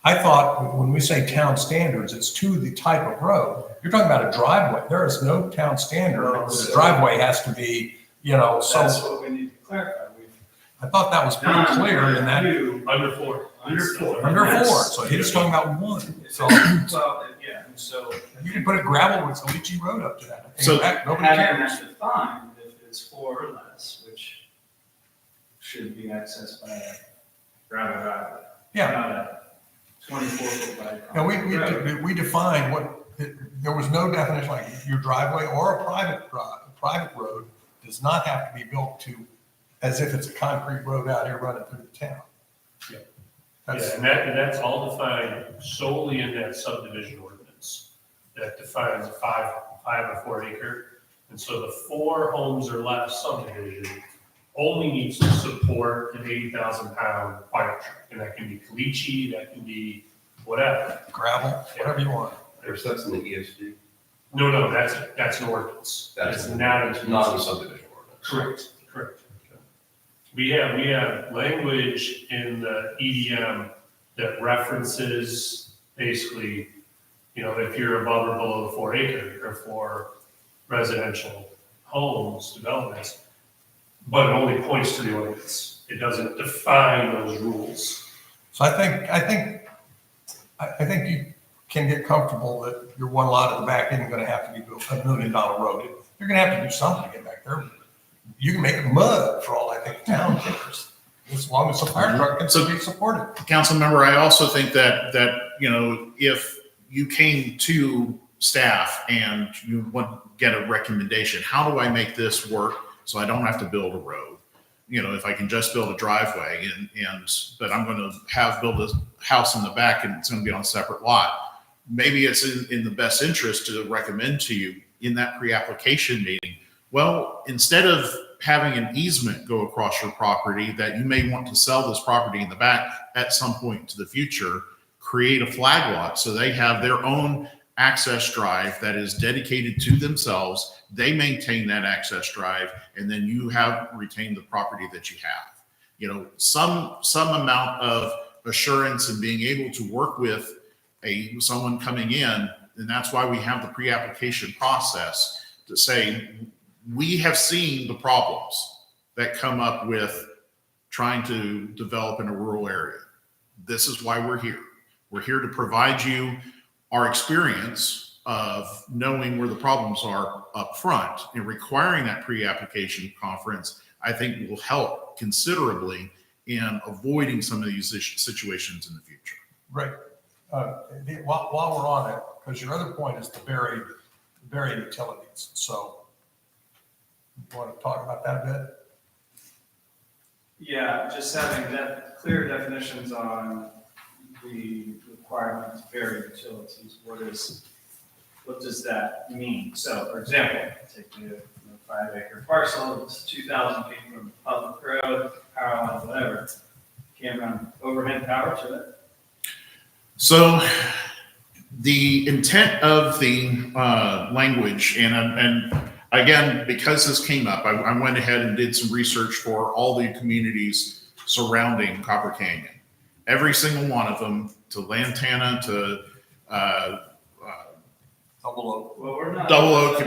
A: I thought when we say town standards, it's to the type of road. You're talking about a driveway. There is no town standard. The driveway has to be,
L: That's what we need to clarify.
A: I thought that was pretty clear in that.
K: Under 4.
A: Under 4, so he was talking about 1. So
L: Well, yeah, and so
A: you can put a gravel with a leachy road up to that.
E: So
A: Nobody
L: having
A: cares.
L: that defined, it's 4 or less, which should be accessed by a gravel driveway.
A: Yeah.
L: Not a 24-foot wide.
A: Now,
L: road.
A: we defined there was no definition, like your driveway or a private road does not have to be built as if it's a concrete road out here running through the town.
K: Yeah.
A: That's,
K: Yeah, and that's all defined solely in that subdivision ordinance. That defines a 5 or 4 acre. And so the 4 homes or less subdivision only needs to support an 80,000 pound fire truck. And that can be caliche, that can be whatever.
A: gravel, whatever you want.
G: There's, that's in the ESD.
K: No, that's an ordinance.
G: That's
K: not
G: Not a subdivision ordinance.
K: Correct. We have language in the EDM that references basically, if you're above or below the 4 acre or 4 residential homes, developments, but it only points to the ordinance. It doesn't define those rules.
A: So I think you can get comfortable that your one lot in the back isn't gonna have to be built $1 million road. You're gonna have to do something to get back there. You can make it mud for all I think the town cares, as long as the fire truck can still be supported.
E: Council member, I also think that if you came to staff and you want to get a recommendation, how do I make this work so I don't have to build a road? If I can just build a driveway but I'm going to build a house in the back and it's going to be on a separate lot. Maybe it's in the best interest to recommend to you in that pre-application meeting. Well, instead of having an easement go across your property that you may want to sell this property in the back at some point to the future, create a flag lot so they have their own access drive that is dedicated to themselves. They maintain that access drive, and then you have retained the property that you have. Some amount of assurance and being able to work with someone coming in, and that's why we have the pre-application process to say, we have seen the problems that come up with trying to develop in a rural area. This is why we're here. We're here to provide you our experience of knowing where the problems are up front, and requiring that pre-application conference, I think will help considerably in avoiding some of these situations in the future.
A: Right. While we're on it, because your other point is the buried utilities. So you want to talk about that a bit?
L: Yeah, just having clear definitions on the requirement to bury utilities. What does that mean? So, for example, take the 5 acre parcel, it's 2,000 feet from public road, power line, whatever. Can't run overhead power to it.
E: So the intent of the language, and again, because this came up, I went ahead and did some research for all the communities surrounding Copper Canyon. Every single one of them, to Lantana, to
A: Double Oak.
L: Well, we're not.
E: Double Oak,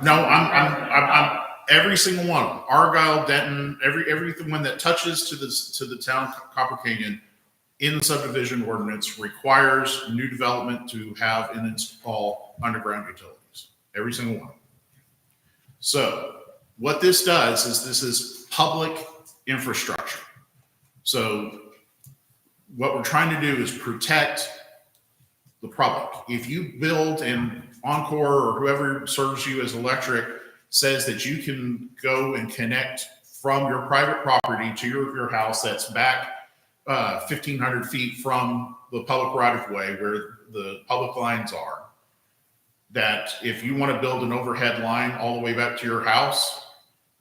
E: I'm every single one of them. Argyle, Denton, everyone that touches to the town Copper Canyon in the subdivision ordinance requires new development to have and install underground utilities. Every single one. So what this does is this is public infrastructure. So what we're trying to do is protect the public. If you build and Encore or whoever serves you as electric says that you can go and connect from your private property to your house that's back 1,500 feet from the public right of way where the public lines are, that if you want to build an overhead line all the way back to your house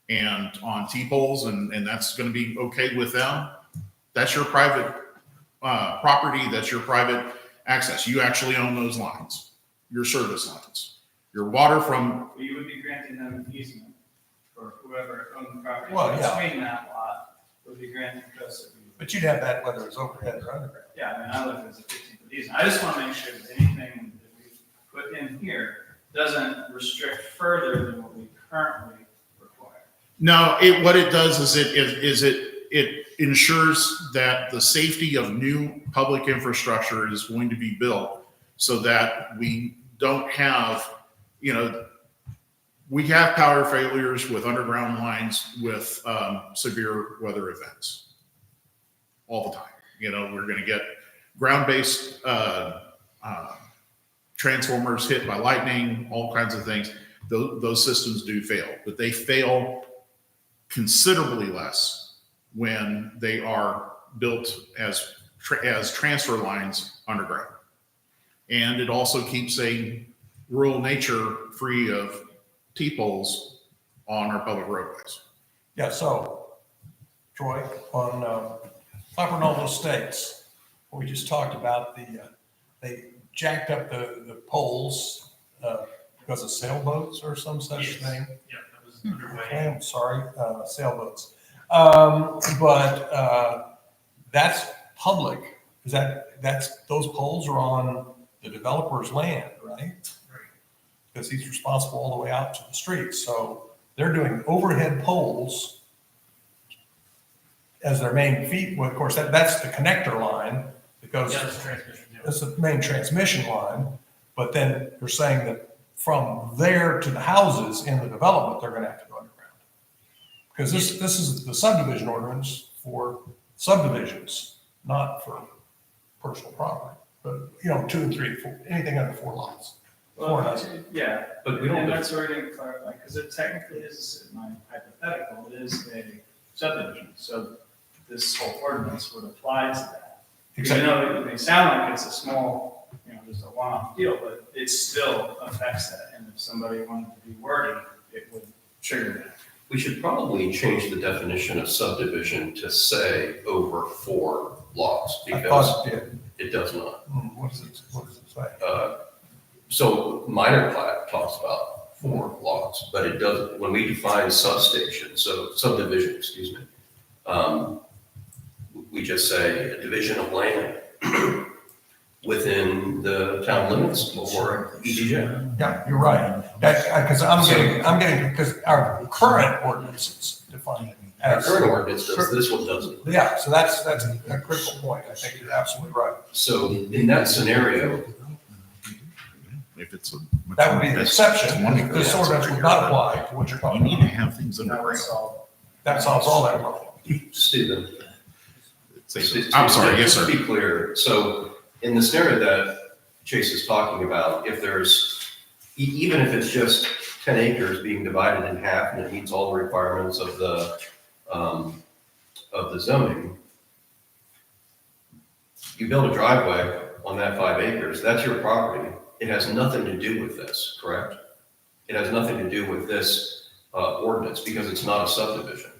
E: and on T-poles and that's going to be okay with them, that's your private property, that's your private access. You actually own those lines, your service lines. Your water from...
L: You would be granting them an easement for whoever owned the property.
A: Well, yeah.
L: Between that lot would be granting custody.
A: But you'd have that whether it's overhead or underground.
L: Yeah, I look at it as a 15-foot easement. I just want to make sure that anything that we put in here doesn't restrict further than what we currently require.
E: No, what it does is it ensures that the safety of new public infrastructure is going to be built so that we don't have, we have power failures with underground lines with severe weather events all the time. You know, we're going to get ground-based transformers hit by lightning, all kinds of things. Those systems do fail, but they fail considerably less when they are built as transfer lines underground. And it also keeps a rural nature free of T-poles on our public roadways.
A: Yeah, so, Troy, on Upper Noble Estates, we just talked about they jacked up the poles because of sailboats or some such thing.
K: Yeah, that was underway.
A: I'm sorry, sailboats. But that's public. Those poles are on the developer's land, right? Because he's responsible all the way out to the streets. So they're doing overhead poles as their main feed. Well, of course, that's the connector line because
K: Yeah, it's transmission. Yeah.
A: that's the main transmission line. But then they're saying that from there to the houses in the development, they're going to have to go underground. Because this is the subdivision ordinance for subdivisions, not for personal property. But, 2 and 3, 4, anything under 4 lots.
L: Well, yeah,
G: But we don't,
L: and that's where I didn't clarify, because it technically is, my hypothetical, it is a subdivision, so this whole ordinance would apply to that.
A: Exactly.
L: You know, it may sound like it's a small, just a one-off deal, but it still affects that, and if somebody wanted to be wordy, it would trigger that.
G: we should probably change the definition of subdivision to say over 4 lots,
A: I
G: because
A: thought it did.
G: it does not.
A: What does it say?
G: So minor plat talks about 4 lots, but it doesn't, when we define subdivision, excuse me, we just say a division of land within the town limits or EDJ.
A: Yeah, you're right. Because because our current ordinances define it
G: Our
A: as.
G: current ordinance does, this one doesn't.
A: Yeah, so that's a critical point. I think you're absolutely right.
G: So in that scenario,
E: If it's
A: That would be the exception. This ordinance would not apply to what you're
E: You
A: talking
E: need to
A: about.
E: have things
L: That would
E: underground.
L: solve.
A: That solves all that problem.
G: Stephen.
E: I'm sorry, yes,
G: Just
E: sir.
G: to be clear, so in the scenario that Chase is talking about, if there's, even if it's just 10 acres being divided in half and it meets all the requirements of the zoning, you build a driveway on that 5 acres, that's your property. It has nothing to do with this, correct? It has nothing to do with this ordinance because it's not a subdivision.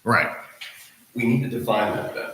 E: Right.
G: We need to define that then.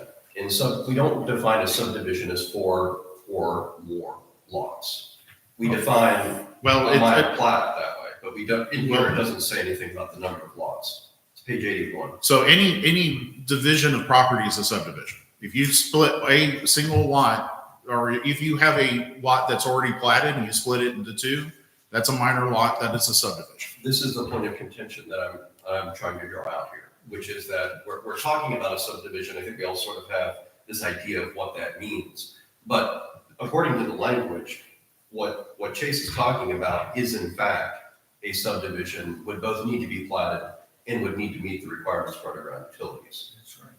G: We don't define a subdivision as 4 or more lots. We define
E: Well,
G: a minor plat that way, but we don't, in here, it doesn't say anything about the number of lots. It's page 81.
E: so any division of property is a subdivision. If you split a single lot, or if you have a lot that's already platted and you split it into 2, that's a minor lot, that is a subdivision.
G: This is the point of contention that I'm trying to draw out here, which is that we're talking about a subdivision. I think we all sort of have this idea of what that means. But according to the language, what Chase is talking about is in fact a subdivision, would both need to be platted and would need to meet the requirements for underground utilities.
L: That's right.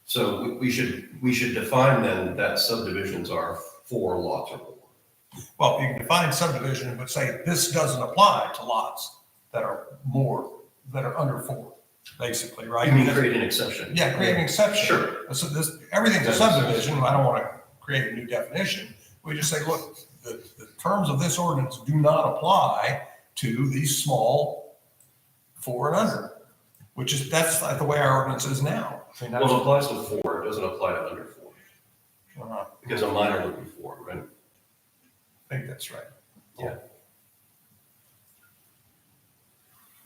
G: So we should define then that subdivisions are 4 lots or more.
A: Well, you can define subdivision, but say this doesn't apply to lots that are under 4, basically, right?
G: You mean create an exception?
A: Yeah, create an exception.
G: Sure.
A: So everything's a subdivision. I don't want to create a new definition. We just say, look, the terms of this ordinance do not apply to these small 4 and under, that's like the way our ordinance is now. I mean,
G: Well, it applies to 4, it doesn't apply to under 4,
A: I
G: because a minor would be 4, right?
A: think that's right.
G: Yeah.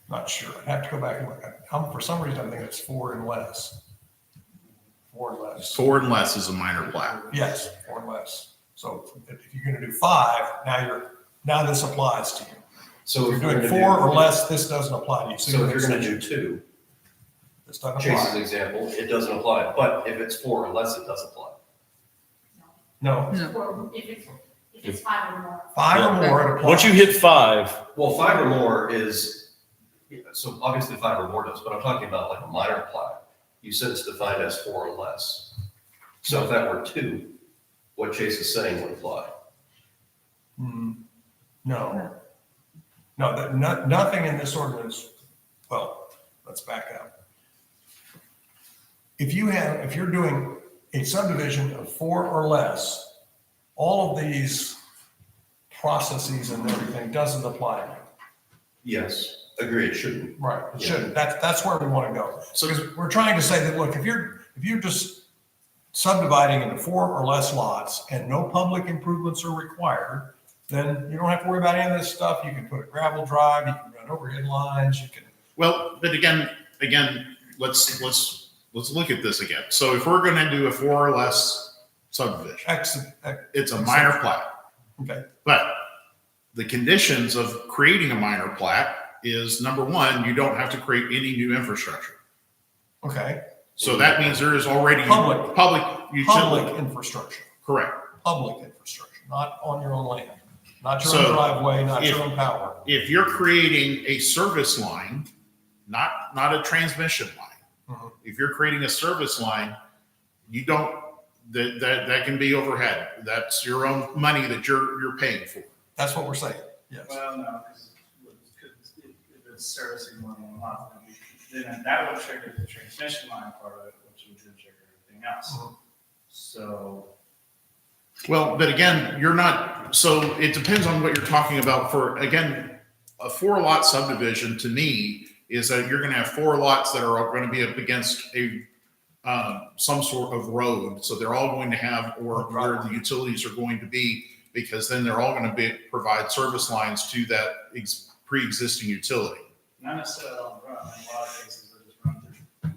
A: Not sure. I'd have to go back and look. For some reason, I think it's 4 and less. 4 and less.
E: 4 and less is a minor plat.
A: Yes, 4 and less. So if you're going to do 5, now this applies to you.
G: So
A: If
G: if
A: you're
G: you're
A: doing
G: going
A: 4
G: to
A: or less, this doesn't apply to you.
G: so if you're going to do 2,
A: This doesn't
G: Chase's
A: apply.
G: example, it doesn't apply. But if it's 4 or less, it does apply.
A: No,
J: Or if it's 5 or more.
A: 5 or more, it applies.
H: Once you hit 5,
G: Well, 5 or more is So obviously five or more does, but I'm talking about like a minor plat. You said it's defined as 4 or less. So if that were 2, what Chase is saying would apply.
A: No. No, nothing in this ordinance, well, let's back up. If you're doing a subdivision of 4 or less, all of these processes and everything doesn't apply.
G: Yes, agree, it shouldn't.
A: Right, it
G: Yeah.
A: shouldn't. That's where we want to go.
E: So-
A: Because we're trying to say that, look, if you're just subdividing into 4 or less lots and no public improvements are required, then you don't have to worry about any of this stuff. You can put a gravel drive, you can run overhead lines, you can.
E: Well, but again, let's look at this again. So if we're gonna do a 4 or less subdivision, it's a minor plat.
A: Okay.
E: But the conditions of creating a minor plat is, number one, you don't have to create any new infrastructure.
A: Okay.
E: So that means there is already
A: Public.
E: public utility.
A: Public infrastructure,
E: Correct.
A: public infrastructure, not on your own land, not your
E: So,
A: own driveway, not
E: if-
A: your own power.
E: If you're creating a service line, not a transmission line.
A: Mhm.
E: If you're creating a service line, you don't, that can be overhead. That's your own money that you're paying for.
A: That's what we're saying, yes.
L: Well, no, because if it's servicing more than one lot, then that would trigger the transmission line part of it, which would then trigger everything else.
A: Mhm.
L: So,
E: Well, but again, you're not, so it depends on what you're talking about for, again, a 4-lot subdivision to me is that you're gonna have 4 lots that are gonna be up against some sort of road. So they're all going to have, or where the utilities are going to be, because then they're all gonna provide service lines to that pre-existing utility.
L: not necessarily on the run, in a lot of cases, they're just run through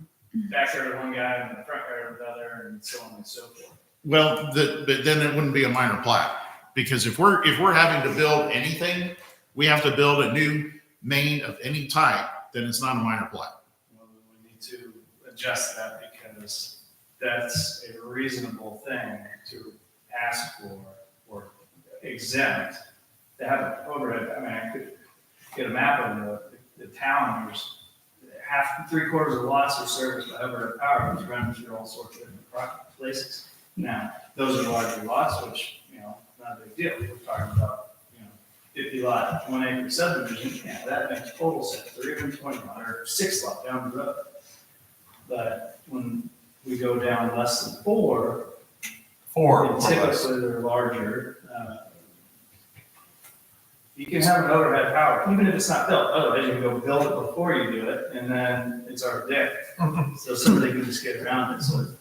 L: backyard of one guy and the front yard of the other, and so on and so forth.
E: Well, but then it wouldn't be a minor plat, because if we're having to build anything, we have to build a new main of any type, then it's not a minor plat.
L: Well, we need to adjust that because that's a reasonable thing to ask for or exempt. To have an overhead, I mean, I could get a map of the town, there's 3/4 of the lots are serviced by overhead power, which runs through all sorts of different places. Now, those are larger lots, which, not a big deal. We're talking about, 50 lot, 1 acre subdivision, yeah, that makes total sense, or even 20 lot or 6 lot down the road. But when we go down less than 4,
A: 4 or less.
L: typically they're larger. You can have an overhead power, even if it's not built, otherwise you can go build it before you do it, and then it's already there. So somebody can just get around it, so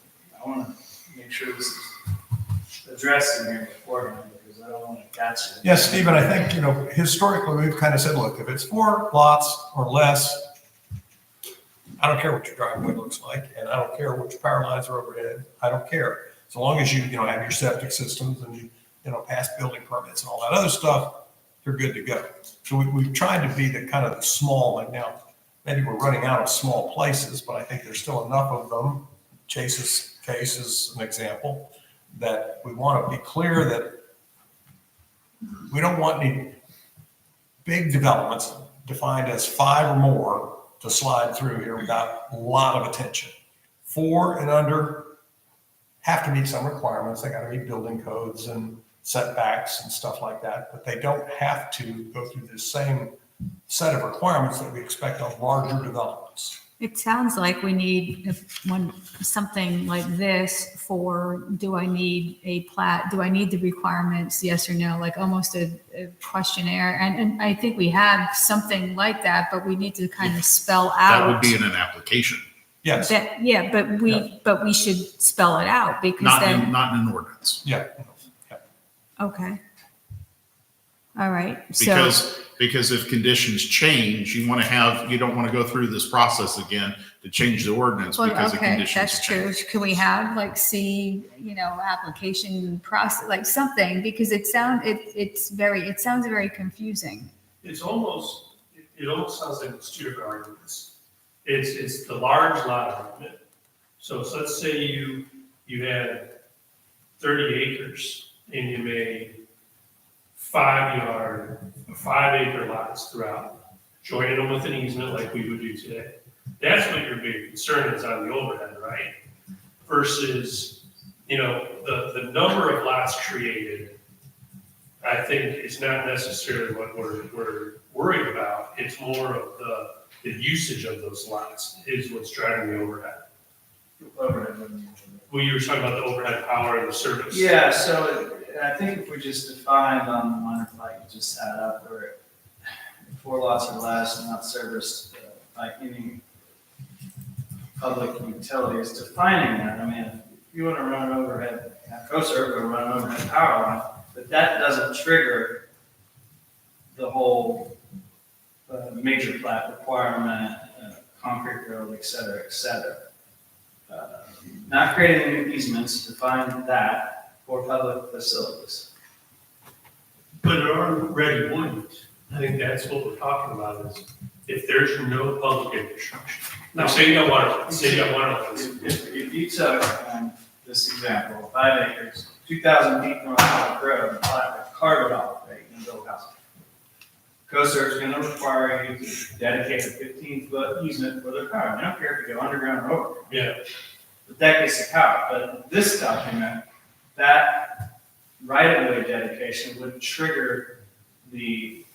L: I wanna make sure this is addressed in here beforehand, because I don't wanna catch it.
A: Yes, Stephen, I think, historically, we've kind of said, look, if it's 4 lots or less, I don't care what your driveway looks like, and I don't care which power lines are overhead, I don't care. So long as you, have your septic systems and you pass building permits and all that other stuff, you're good to go. So we've tried to be the kind of the small, like now, maybe we're running out of small places, but I think there's still enough of them. Chase's case is an example, that we want to be clear that we don't want any big developments defined as 5 or more to slide through here without a lot of attention. 4 and under have to meet some requirements. They got to meet building codes and setbacks and stuff like that, but they don't have to go through the same set of requirements that we expect on larger developments.
B: It sounds like we need something like this for, do I need a plat? Do I need the requirements? Yes or no? Like almost a questionnaire. And I think we have something like that, but we need to kind of spell out.
E: That would be in an application,
A: Yes.
B: Yeah, but we should spell it out because
E: not
B: then.
E: in an ordinance.
A: Yeah.
B: Okay. All right. So,
E: Because if conditions change, you don't want to go through this process again to change the ordinance
B: well,
E: because the
B: okay,
E: conditions
B: that's true.
E: change.
B: Can we have application process, like something, because it sounds very confusing.
K: it almost sounds like it's 2 different arguments. It's the large lot argument. So let's say you had 30 acres and you made 5 acre lots throughout. joining them with an easement like we would do today. That's what your big concern is on the overhead, right? Versus, the number of lots created, I think is not necessarily what we're worried about. It's more of the usage of those lots is what's driving the overhead. Well, you were talking about the overhead power and the service.
L: Yeah, so I think if we just defined on the minor plat you just had up, where 4 lots or less and not serviced by any public utilities, defining that, I mean, if you want to run an overhead, CoServe will run an overhead power line, but that doesn't trigger the whole major plat requirement, concrete road, et cetera, et cetera. Not creating new easements, define that for public facilities.
K: But it already wouldn't. I think that's what we're talking about is if there's no public infrastructure. Now, say you got water,
L: If you took this example, 5 acres, 2,000 feet from a public road, and carve it off, right, you can build a house. CoServe is going to require you to dedicate a 15-foot easement for their power. I don't care if you go underground or over.
K: Yeah.
L: But that gets the power. But this document, that right-of-way dedication would trigger the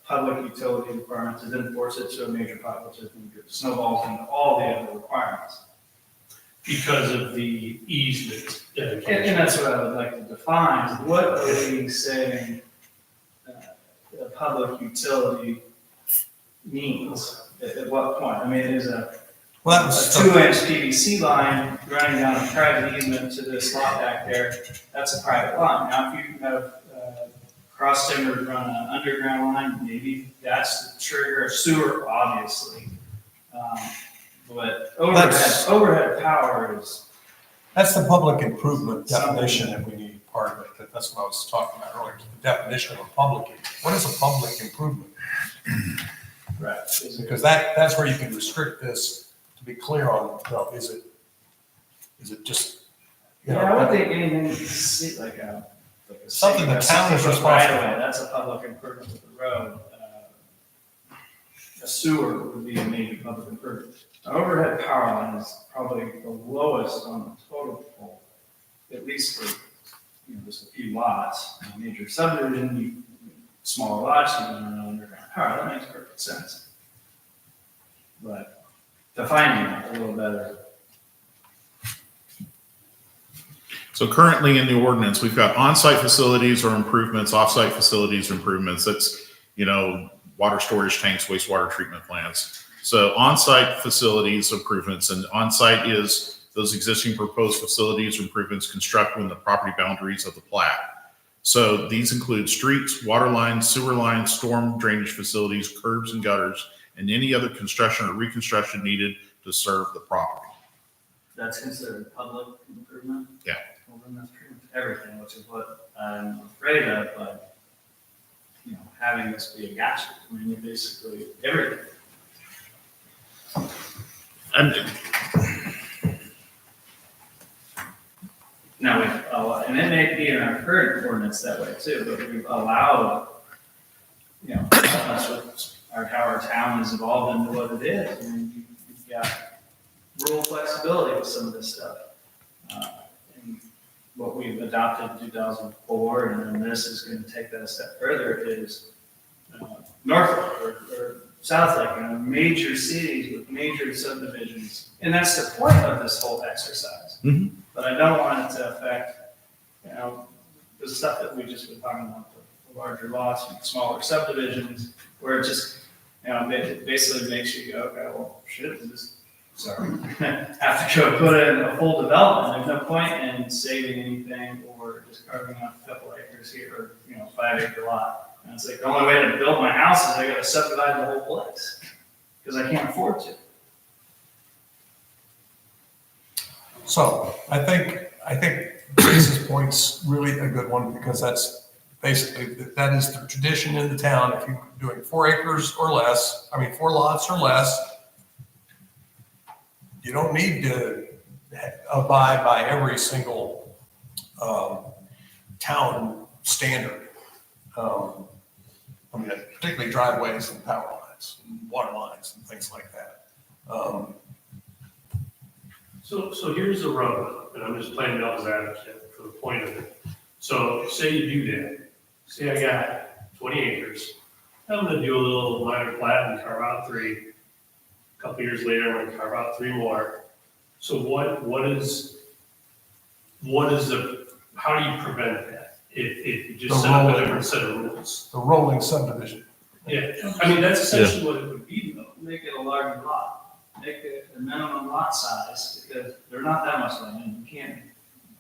L: public utility requirement to then force it to a major pipe, which is snowballs into all the other requirements.
K: Because of the easement dedication.
L: And that's what I would like to define. What are we saying a public utility means? At what point? I mean, is a 2-inch PVC line running down a private easement to this lot back there, that's a private line. Now, if you have cross timber run an underground line, maybe that's the trigger. Sewer, obviously. But overhead power is.
A: That's the public improvement definition that we need part of it. That's what I was talking about earlier, the definition of a public. What is a public improvement?
L: Right.
A: Because that's where you can restrict this to be clear on, is it just,
L: I would think anything like a.
A: Something the town is responsible
L: right away, that's a public improvement with the road. A sewer would be a major public improvement. An overhead power line is probably the lowest on the total pole, at least for, just a few lots. A major subdivision, smaller lots, you run an underground power, that makes perfect sense. But defining it a little better.
E: So currently in the ordinance, we've got on-site facilities or improvements, off-site facilities or improvements. That's, water storage tanks, wastewater treatment plants. So on-site facilities improvements, and on-site is those existing proposed facilities or improvements constructed within the property boundaries of the plat. So these include streets, water lines, sewer lines, storm drainage facilities, curbs and gutters, and any other construction or reconstruction needed to serve the property.
L: That's considered public improvement?
E: Yeah.
L: Well, then that's pretty much everything, which is what I'm afraid of, but, having this be a gotcha, I mean, you basically, everything. Now, and it may be in our current ordinance that way too, but we've allowed, that's what how our town has evolved into what it is. I mean, you've got rural flexibility with some of this stuff. And what we've adopted in 2004, and then this is going to take that a step further, is Norfolk or Southlake, major cities with major subdivisions. And that's the point of this whole exercise.
E: Mhm.
L: But I don't want it to affect, the stuff that we just been talking about, the larger lots and smaller subdivisions, where it just, it basically makes you go, okay, well, shit, have to go put in a full development. There's no point in saving anything or just carving out a couple acres here or, 5-acre lot. And it's like, the only way to build my house is I gotta subdivide the whole place because I can't afford to.
A: So I think Grace's point's really a good one because that's basically, that is the tradition in the town. If you're doing 4 acres or less, 4 lots or less, you don't need to abide by every single town standard. Particularly driveways and power lines. lines, and water lines and things like that.
K: So here's the rub, and I'm just playing devil's advocate for the point of it. So say you do that, say I got 20 acres, I'm gonna do a little minor plat and carve out 3. A couple years later, I'm gonna carve out 3 more. So what is how do you prevent that? If you just
A: The
K: set up a
A: rolling.
K: different set of rules?
A: The rolling subdivision.
K: Yeah, I mean, that's essentially what it would be though.
L: Make it a larger lot, make it a minimum lot size, because they're not that much land, you can't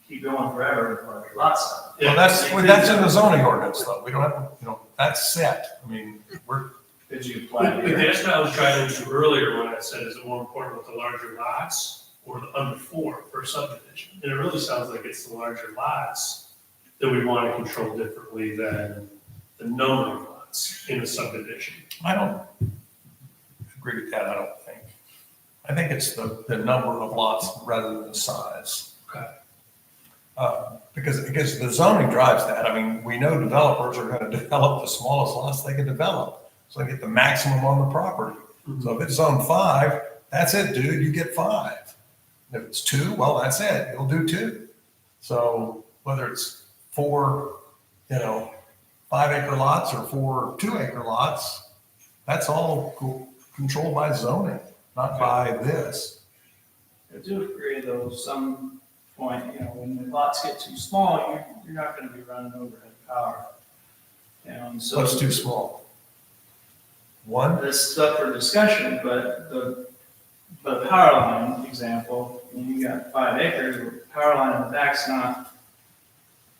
L: keep going forever with larger lot size.
A: Well, that's in the zoning ordinance though. We don't have, that's set. I mean,
L: Did you
K: But
L: apply?
K: that's what I was trying to do earlier when I said, is it more important with the larger lots or the under 4 for subdivision? And it really sounds like it's the larger lots that we want to control differently than the number of lots in a subdivision.
A: I don't agree with that, I don't think. I think it's the number of lots rather than the size.
K: Okay.
A: Because the zoning drives that. I mean, we know developers are gonna develop the smallest lots they can develop, so they get the maximum on the property. So if it's zone 5, that's it, dude, you get 5. If it's 2, well, that's it, you'll do 2. So whether it's 4, 5-acre lots or 4 2-acre lots, that's all controlled by zoning, not by this.
L: I do agree though, some point, when the lots get too small, you're not gonna be running overhead power. And so.
A: What's too small? 1?
L: This stuff for discussion, but the power line example, when you got 5 acres, the power line in the back's not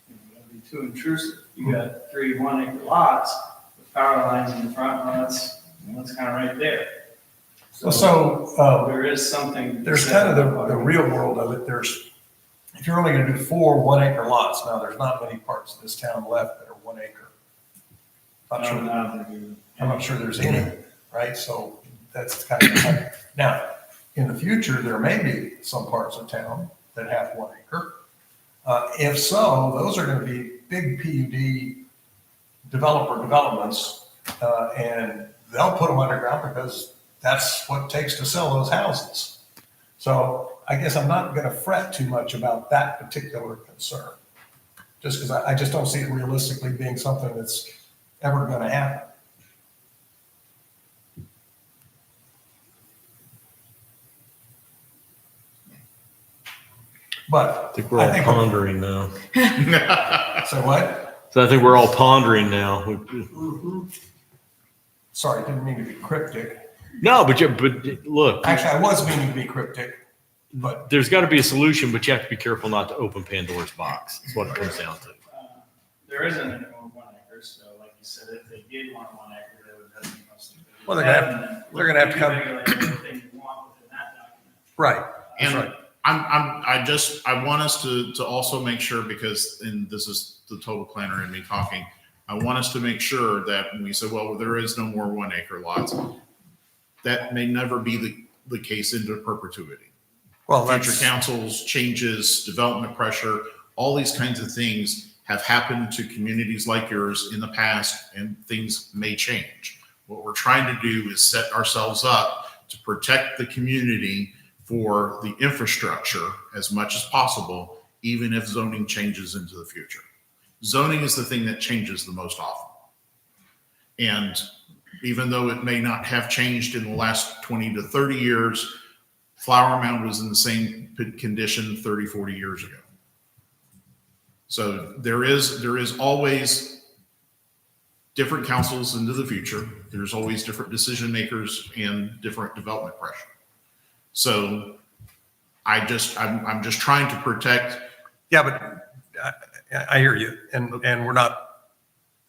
L: gonna be too intrusive. You got 3 1-acre lots, the power lines in the front, that's kind of right there.
A: So
L: There is something.
A: there's kind of the real world of it. If you're only gonna do 4 1-acre lots, now there's not many parts of this town left that are 1 acre. I'm not sure there's any, right? So that's kind of, now, in the future, there may be some parts of town that have 1 acre. If so, those are gonna be big PUD developments, and they'll put them underground because that's what it takes to sell those houses. So I guess I'm not gonna fret too much about that particular concern, just because I just don't see it realistically being something that's ever gonna happen. But
H: I think we're all pondering now.
A: So what?
H: So I think we're all pondering now.
A: Sorry, didn't mean to be cryptic.
H: No, but look,
A: Actually, I was meaning to be cryptic, but
H: there's got to be a solution, but you have to be careful not to open Pandora's box. That's what it comes down to.
L: There isn't any more 1 acre, so like you said, if they did want 1 acre, they would have to be most.
A: Well, they're gonna have to come-
L: Regulate everything you want within that document.
A: right, that's
E: And
A: right.
E: I want us to also make sure, because, and this is the total planner in me talking, I want us to make sure that when we say, well, there is no more 1-acre lots, that may never be the case into perpetuity.
A: Well,
E: Future councils, changes, development pressure, all these kinds of things have happened to communities like yours in the past, and things may change. What we're trying to do is set ourselves up to protect the community for the infrastructure as much as possible, even if zoning changes into the future. Zoning is the thing that changes the most often. And even though it may not have changed in the last 20 to 30 years, Flower Mound was in the same condition 30, 40 years ago. So there is always different councils into the future. There's always different decision makers and different development pressure. So I'm just trying to protect.
A: Yeah, but I hear you, and we're not,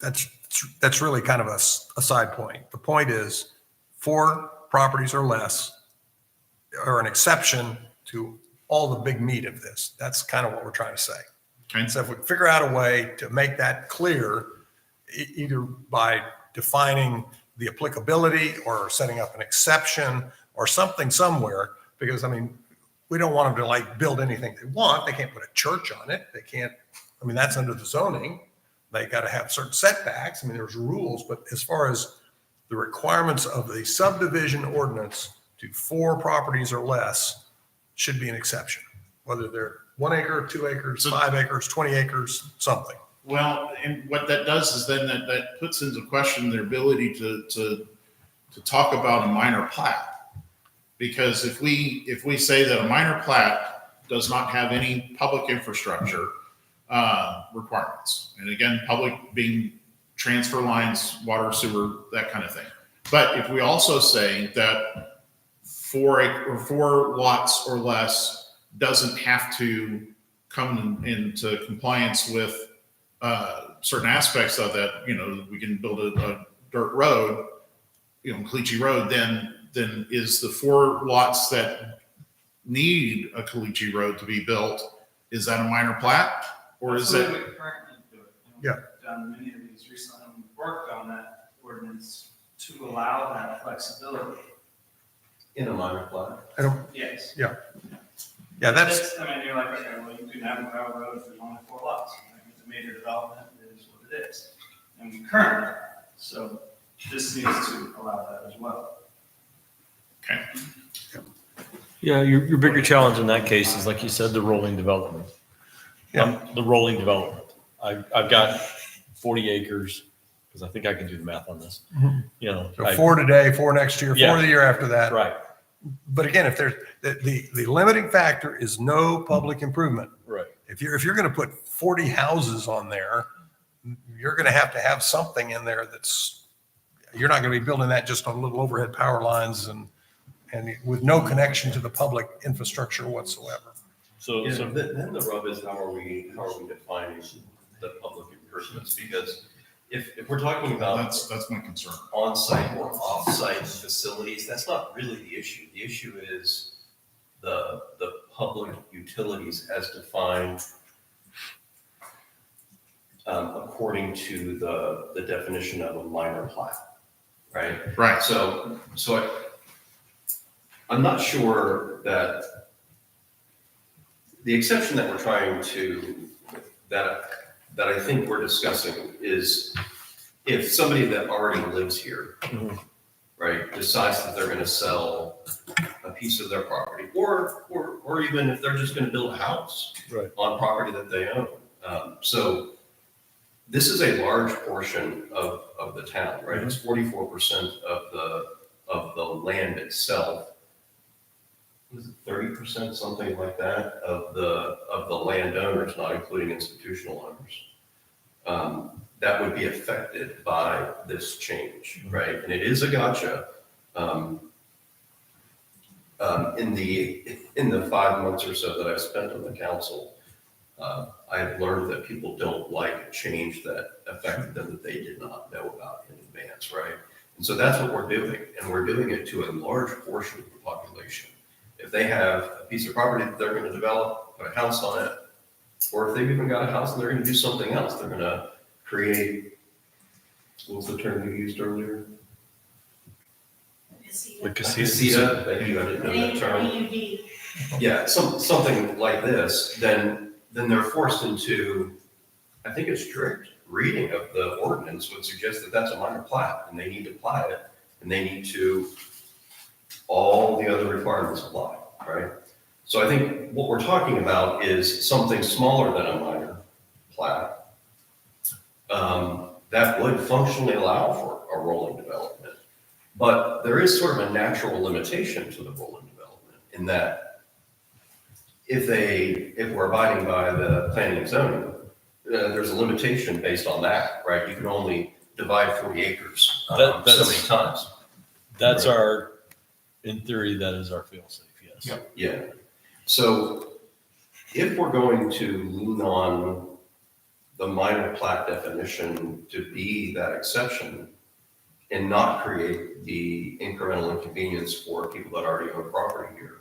A: that's really kind of a side point. The point is 4 properties or less are an exception to all the big meat of this. That's kind of what we're trying to say.
E: Okay.
A: So if we figure out a way to make that clear, either by defining the applicability or setting up an exception or something somewhere, because I mean, we don't want them to build anything they want. They can't put a church on it. They can't, I mean, that's under the zoning. They got to have certain setbacks. I mean, there's rules, but as far as the the requirements of the subdivision ordinance to 4 properties or less should be an exception, whether they're 1 acre, 2 acres, 5 acres, 20 acres, something.
E: Well, and what that does is then that puts into question their ability to talk about a minor plat. Because if we say that a minor plat does not have any public infrastructure requirements, and again, public being transfer lines, water, sewer, that kind of thing. But if we also say that 4 lots or less doesn't have to come into compliance with certain aspects of that, we can build a dirt road, Caliche Road, then is the 4 lots that need a Caliche Road to be built, is that a minor plat? Or is
L: That's
E: it?
L: the way we currently do it.
A: Yeah.
L: We've done many of these recently, and we've worked on that ordinance to allow that flexibility.
G: In a minor plat.
L: Yes.
A: Yeah, that's,
L: I mean, you're like, okay, well, you can have a gravel road if there's only 4 lots. It's a major development, it is what it is. And we currently have that. So this needs to allow that as well.
E: Okay.
H: Yeah, your bigger challenge in that case is, like you said, the rolling development. The rolling development. I've got 40 acres, because I think I can do the math on this.
A: so 4 today, 4 next year, 4
H: Yeah.
A: the year after that.
H: Right,
A: But again, if there's, the limiting factor is no public improvement.
H: right.
A: If you're going to put 40 houses on there, you're going to have something in there you're not going to be building that just on little overhead power lines and with no connection to the public infrastructure whatsoever.
H: So,
G: Yeah, then the rub is how are we defining the public improvements? Because if we're talking about
E: That's my concern.
G: on-site or off-site facilities, that's not really the issue. The issue is the public utilities as defined according to the definition of a minor plat, right?
E: Right.
G: So I'm not sure that the exception that we're trying to, that I think we're discussing is if somebody that already lives here, right, decides that they're going to sell a piece of their property, or even if they're just going to build a house
H: Right.
G: on property that they own. So this is a large portion of the town, right? It's 44% of the land itself. Was it 30%, something like that, of the landowners, not including institutional owners, that would be affected by this change, right? And it is a gotcha. In the 5 months or so that I've spent on the council, I've learned that people don't like a change that affected them that they did not know about in advance, right? And so that's what we're doing, and we're doing it to a large portion of the population. If they have a piece of property that they're going to develop, put a house on it, or if they've even got a house and they're going to do something else, they're going to create, what was the term you used earlier?
H: The
G: Casita. Thank you, I didn't know that term. Yeah, something like this, then they're forced into, I think a strict reading of the ordinance would suggest that that's a minor plat, and they need to plat it, and they need to, all the other requirements apply, right? So I think what we're talking about is something smaller than a minor plat that would functionally allow for a rolling development. But there is sort of a natural limitation to the rolling development in that if we're abiding by the planning and zoning, there's a limitation based on that, right? You can only divide 40 acres so many times.
H: That's
G: Right.
H: in theory, that is our fail-safe, yes.
G: Yeah. So if we're going to lean on the minor plat definition to be that exception and not create the incremental inconvenience for people that already own property here,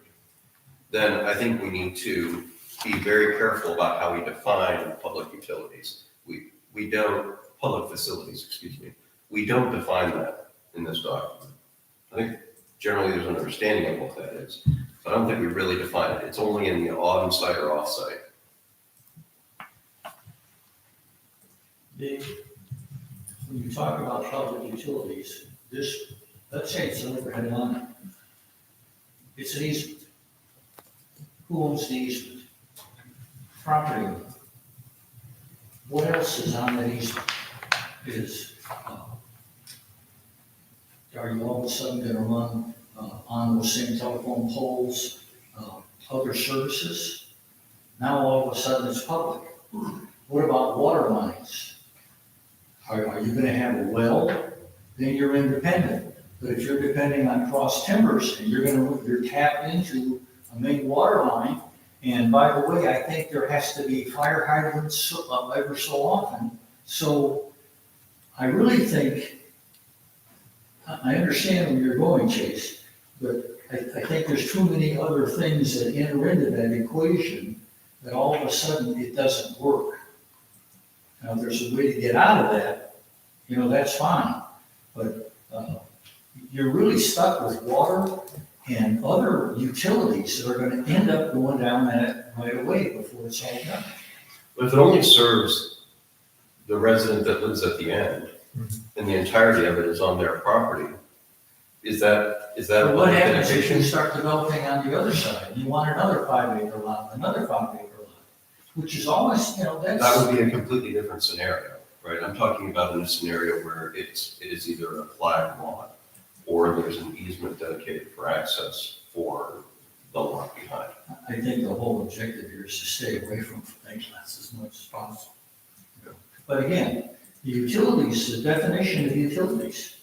G: then I think we need to be very careful about how we define public utilities. We don't, public facilities, excuse me. We don't define that in this document. I think generally there's an understanding of what that is, but I don't think we really define it. It's only in the on-site or off-site.
I: Dave, when you talk about public utilities, this, let's say it's an overhead line. It's an easement. Who owns the easement? Property owner. What else is on that easement? Are you all of a sudden gonna run, on those same telephone poles, other services? Now all of a sudden it's public. What about water lines? Are you gonna have a well? Then you're independent. But if you're depending on cross timbers and you're tapped into a main water line, and by the way, I think there has to be fire hydrants ever so often. So I really think, I understand where you're going, Chase, but I think there's too many other things that enter into that equation that all of a sudden it doesn't work. Now, if there's a way to get out of that, that's fine. But you're really stuck with water and other utilities that are going to end up going down that right away before it's all done.
G: But if it only serves the resident that lives at the end, and the entirety of it is on their property, is that
I: But what happens if
G: dedication?
I: you start developing on the other side? You want another 5-acre lot, another 5-acre lot, which is almost,
G: That
I: that's,
G: would be a completely different scenario, right? I'm talking about in a scenario where it is either a flag lot or there's an easement dedicated for access for the lot behind.
I: I think the whole objective here is to stay away from flag lots as much as possible. But again, the utilities, the definition of utilities.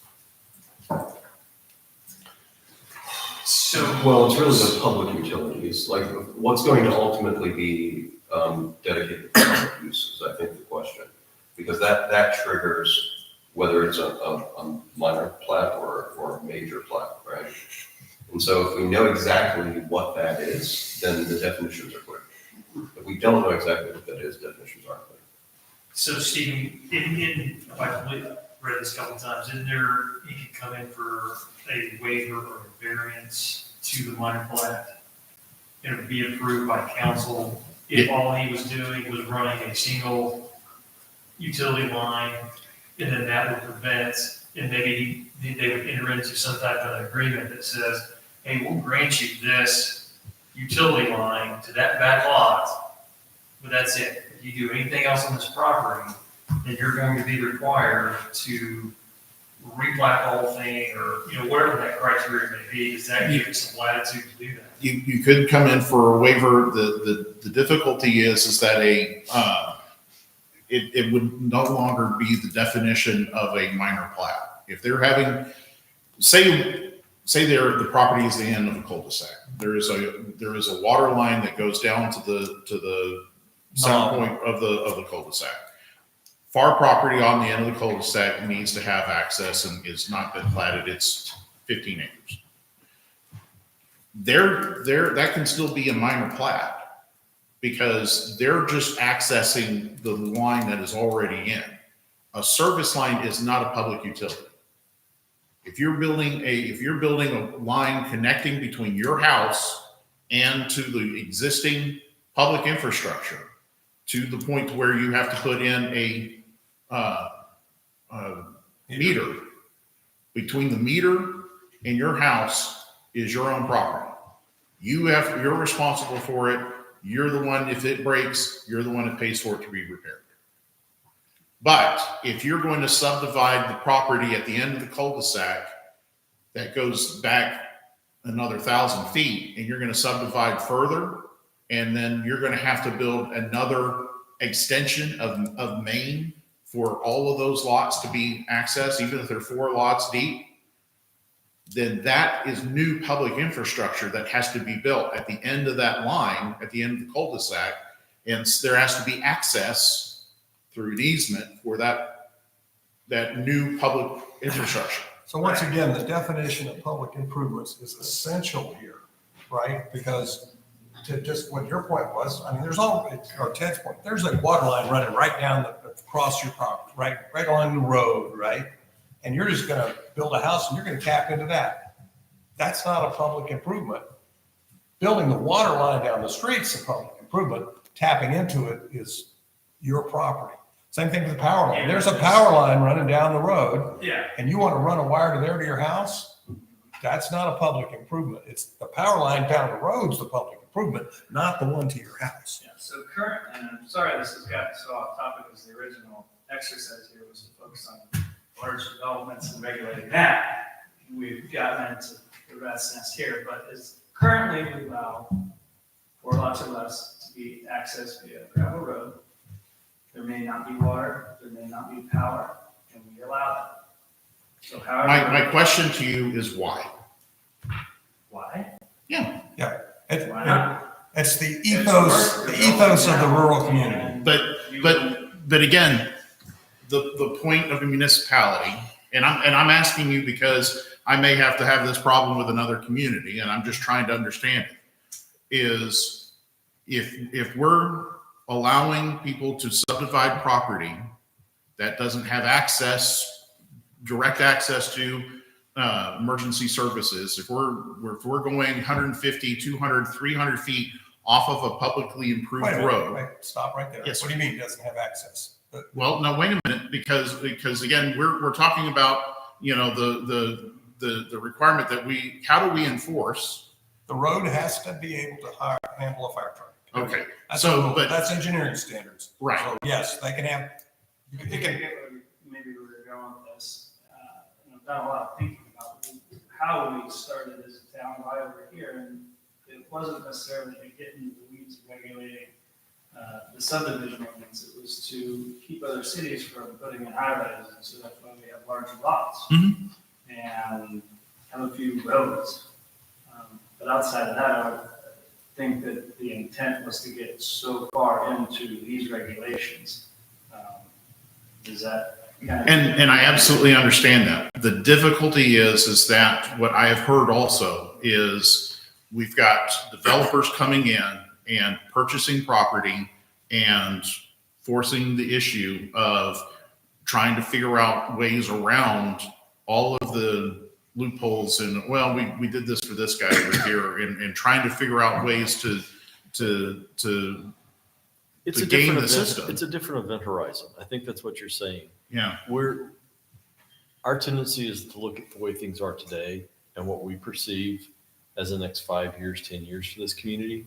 L: So,
G: Well, it's really the public utilities, like what's going to ultimately be dedicated to public uses, I think the question. Because that triggers whether it's a minor plat or a major plat, right? And so if we know exactly what that is, then the definitions are clear. If we don't know exactly what that is, definitions aren't clear.
K: So Stephen, if I read this a couple of times, isn't there, you can come in for a waiver or a variance to the minor plat? It would be approved by council if all he was doing was running a single utility line, and then that would prevent, and maybe they would enter into some type of agreement that says, hey, we'll grant you this utility line to that back lot, but that's it. If you do anything else on this property, then you're going to be required to replat the whole thing, or, whatever that criteria may be. Does that give you some latitude to do that?
E: You could come in for a waiver. The difficulty is that it would no longer be the definition of a minor plat. If they're having, say the property is the end of a cul-de-sac. There is a water line that goes down to the center point of the cul-de-sac. Far property on the end of the cul-de-sac needs to have access and is not been platted. It's 15 acres. That can still be a minor plat because they're just accessing the line that is already in. A service line is not a public utility. If you're building a line connecting between your house and to the existing public infrastructure to the point where you have to put in a meter, between the meter and your house is your own property. You're responsible for it. You're the one, if it breaks, you're the one that pays for it to be repaired. But if you're going to subdivide the property at the end of the cul-de-sac that goes back another 1,000 feet, and you're going to subdivide further, and then you're going to have to build another extension of main for all of those lots to be accessed, even if they're 4 lots deep, then that is new public infrastructure that has to be built at the end of that line, at the end of the cul-de-sac, and there has to be access through an easement for that new public infrastructure.
A: So once again, the definition of public improvements is essential here, right? Because to just what your point was, I mean, or Ted's point, there's a water line running right down across your property, right along the road, right? And you're just gonna build a house and you're gonna tap into that. That's not a public improvement. Building the water line down the street's a public improvement. Tapping into it is your property. Same thing with the power line. There's a power line running down the road
L: Yeah.
A: and you want to run a wire to there to your house. That's not a public improvement. It's the power line down the road's the public improvement, not the one to your house.
L: Yeah, so current, and I'm sorry this has gotten so off topic, because the original exercise here was to focus on large developments and regulating that. We've gotten into the rat's nest here, but is currently we allow 4 lots or less to be accessed via gravel road. There may not be water, there may not be power, and we allow that. So however.
E: My question to you is why?
L: Why?
A: It's,
L: Why not?
A: it's the ethos of the rural community.
E: But again, the point of a municipality, and I'm asking you because I may have to have this problem with another community, and I'm just trying to understand it, is if we're allowing people to subdivide property that doesn't have direct access to emergency services, if we're going 150, 200, 300 feet off of a publicly improved
A: Wait a minute,
E: road.
A: wait, stop right there.
E: Yes,
A: What do you mean it doesn't have access?
E: Well, no, wait a minute, because again, we're talking about, the requirement that how do we enforce?
A: The road has to be able to handle a fire truck.
E: Okay,
A: That's
E: so, but,
A: that's engineering standards.
E: right,
A: So yes, they can have,
L: I think I get where maybe we were going with this. I've done a lot of thinking about how we started as a town, why we're here, and it wasn't necessarily to get into the weeds of regulating the subdivision ordinance. It was to keep other cities from putting in high-rises, and so that's why we have larger lots and have a few roads. But outside of that, I would think that the intent was to get so far into these regulations. Is that kind of?
E: and I absolutely understand that. The difficulty is that what I have heard also is we've got developers coming in and purchasing property and forcing the issue of trying to figure out ways around all of the loopholes and, well, we did this for this guy over here, and trying to figure out ways to
H: It's
E: to
H: a
E: game
H: different
E: the
H: event.
E: system.
H: It's a different event horizon. I think that's what you're saying.
E: Yeah.
H: Our tendency is to look at the way things are today and what we perceive as the next 5 years, 10 years for this community.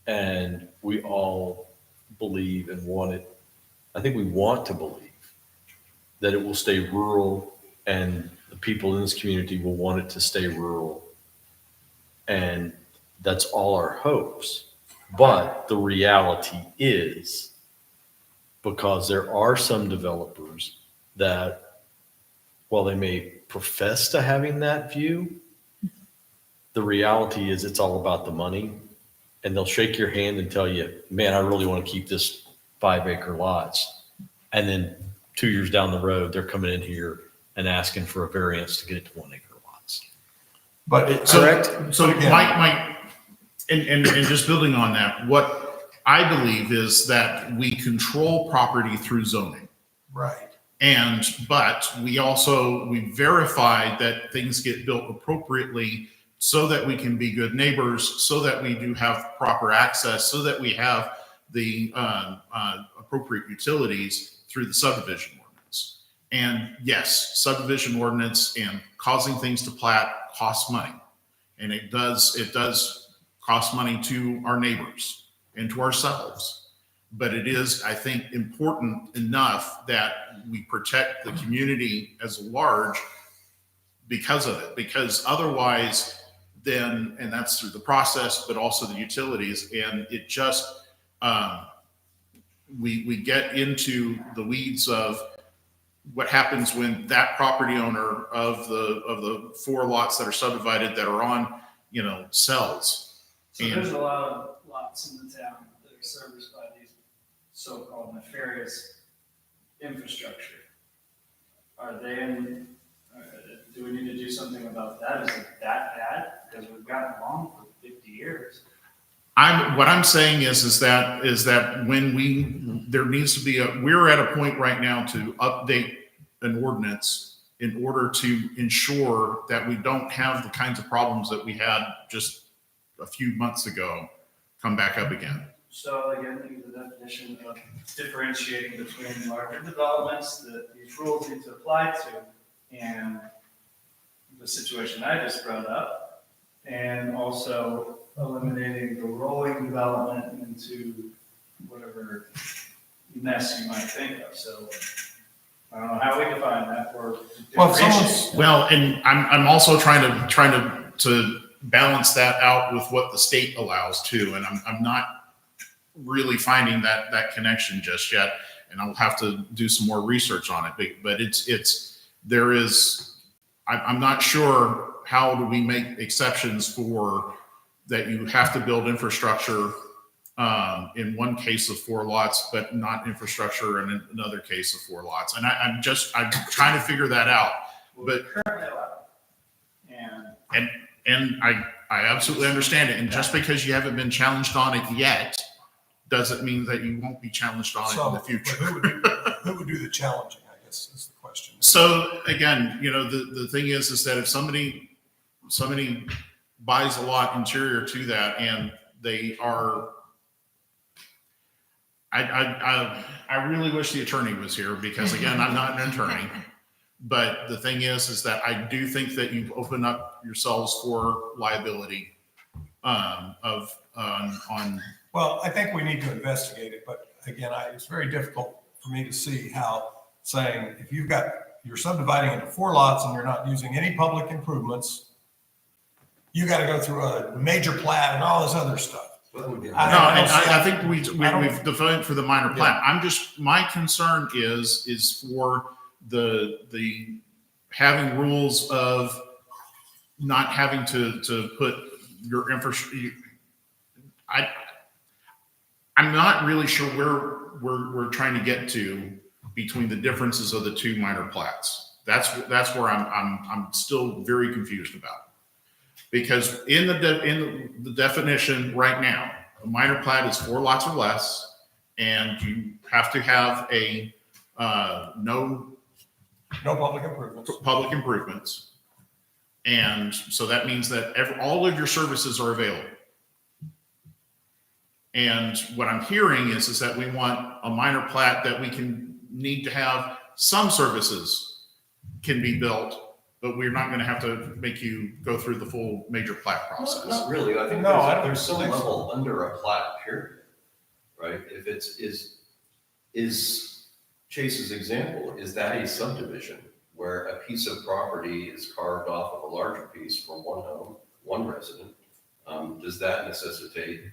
H: And we all believe and want it. I think we want to believe that it will stay rural and the people in this community will want it to stay rural. And that's all our hopes. But the reality is, because there are some developers that, while they may profess to having that view, the reality is it's all about the money. And they'll shake your hand and tell you, man, I really want to keep this 5-acre lots. And then 2 years down the road, they're coming in here and asking for a variance to get it to 1-acre lots.
A: but
E: So my and just building on that, what I believe is that we control property through zoning.
A: right.
E: But we verify that things get built appropriately so that we can be good neighbors, so that we do have proper access, so that we have the appropriate utilities through the subdivision ordinance. And yes, subdivision ordinance and causing things to plat costs money. And it does cost money to our neighbors and to ourselves. But it is, I think, important enough that we protect the community as large because of it. Because otherwise, then, and that's through the process, but also the utilities, and it just, we get into the weeds of what happens when that property owner of the 4 lots that are subdivided that are on, sells.
L: So there's a lot of lots in the town that are serviced by these so-called nefarious infrastructure. Are they in, do we need to do something about that? Is it that bad? Because we've gotten along for 50 years.
E: What I'm saying is that when there needs to be we're at a point right now to update an ordinance in order to ensure that we don't have the kinds of problems that we had just a few months ago come back up again.
L: So again, use the definition of differentiating between larger developments that these rules need to apply to, and the situation I just brought up, and also eliminating the rolling development into whatever mess you might think of. So I don't know how we define that or.
A: Well, if someone's,
E: Well, and I'm also trying to balance that out with what the state allows too, and I'm not really finding that connection just yet, and I'll have to do some more research on it. But I'm not sure how do we make exceptions for that you have to build infrastructure in one case of 4 lots, but not infrastructure in another case of 4 lots. And I'm trying to figure that out. But
L: Currently allowed.
E: and I absolutely understand it. And just because you haven't been challenged on it yet, doesn't mean that you won't be challenged on it in the future.
A: who would do the challenging, I guess, is the question.
E: So again, the thing is that if somebody buys a lot interior to that and they are, I really wish the attorney was here because again, I'm not an attorney. But the thing is that I do think that you've opened up yourselves for liability on.
A: Well, I think we need to investigate it, but again, it's very difficult for me to see how saying, if you're subdividing into 4 lots and you're not using any public improvements, you got to go through a major plat and all this other stuff.
E: I think we've defined for the minor plat. My concern is for the having rules of not having to put your infrastructure. I'm not really sure where we're trying to get to between the differences of the 2 minor plats. That's where I'm still very confused about. Because in the definition right now, a minor plat is 4 lots or less, and you have to have a no public improvements. And so that means that all of your services are available. And what I'm hearing is that we want a minor plat that we need to have some services can be built, but we're not going to have to make you go through the full major plat process.
G: Not really. I think there's some level under a plat, period. Right? If is Chase's example, is that a subdivision where a piece of property is carved off of a larger piece for one home, one resident? Does that necessitate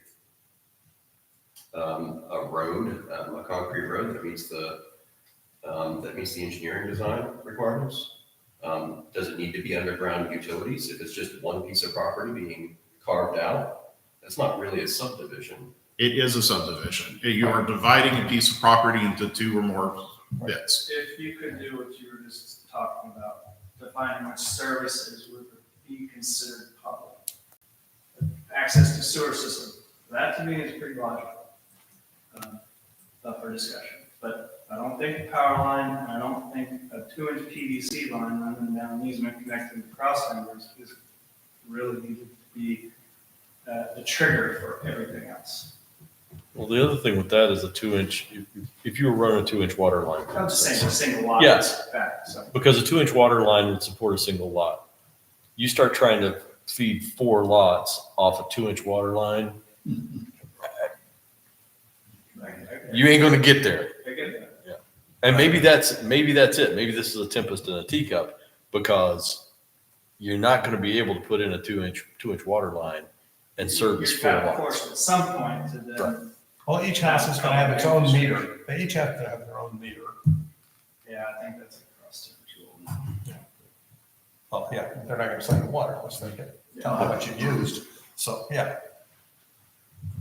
G: a road, a concrete road that meets the engineering design requirements? Does it need to be underground utilities? If it's just one piece of property being carved out, that's not really a subdivision.
E: It is a subdivision. You are dividing a piece of property into 2 or more bits.
L: If you could do what you were just talking about, defining which services would be considered public. Access to sewer system, that to me is pretty logical. Up for discussion, but I don't think a power line, I don't think a 2-inch PVC line running down an easement connecting the cross members is really needed to be the trigger for everything else.
H: Well, the other thing with that is a 2-inch, if you were running a 2-inch water line.
L: I'm just saying a single lot.
H: Yes.
L: Back, so.
H: Because a 2-inch water line would support a single lot. You start trying to feed 4 lots off a 2-inch water line, you ain't gonna get there.
L: I get that.
H: Yeah. And maybe that's it. Maybe this is a tempest in a teacup because you're not gonna be able to put in a 2-inch water line and service 4
L: Of
H: lots.
L: course, at some point to then.
H: Right.
A: Well, each house is going to have its own meter. They each have to have their own meter.
L: Yeah, I think that's a cross rule.
A: Well, yeah, they're not going to send the water unless they can tell how much you used. So, yeah.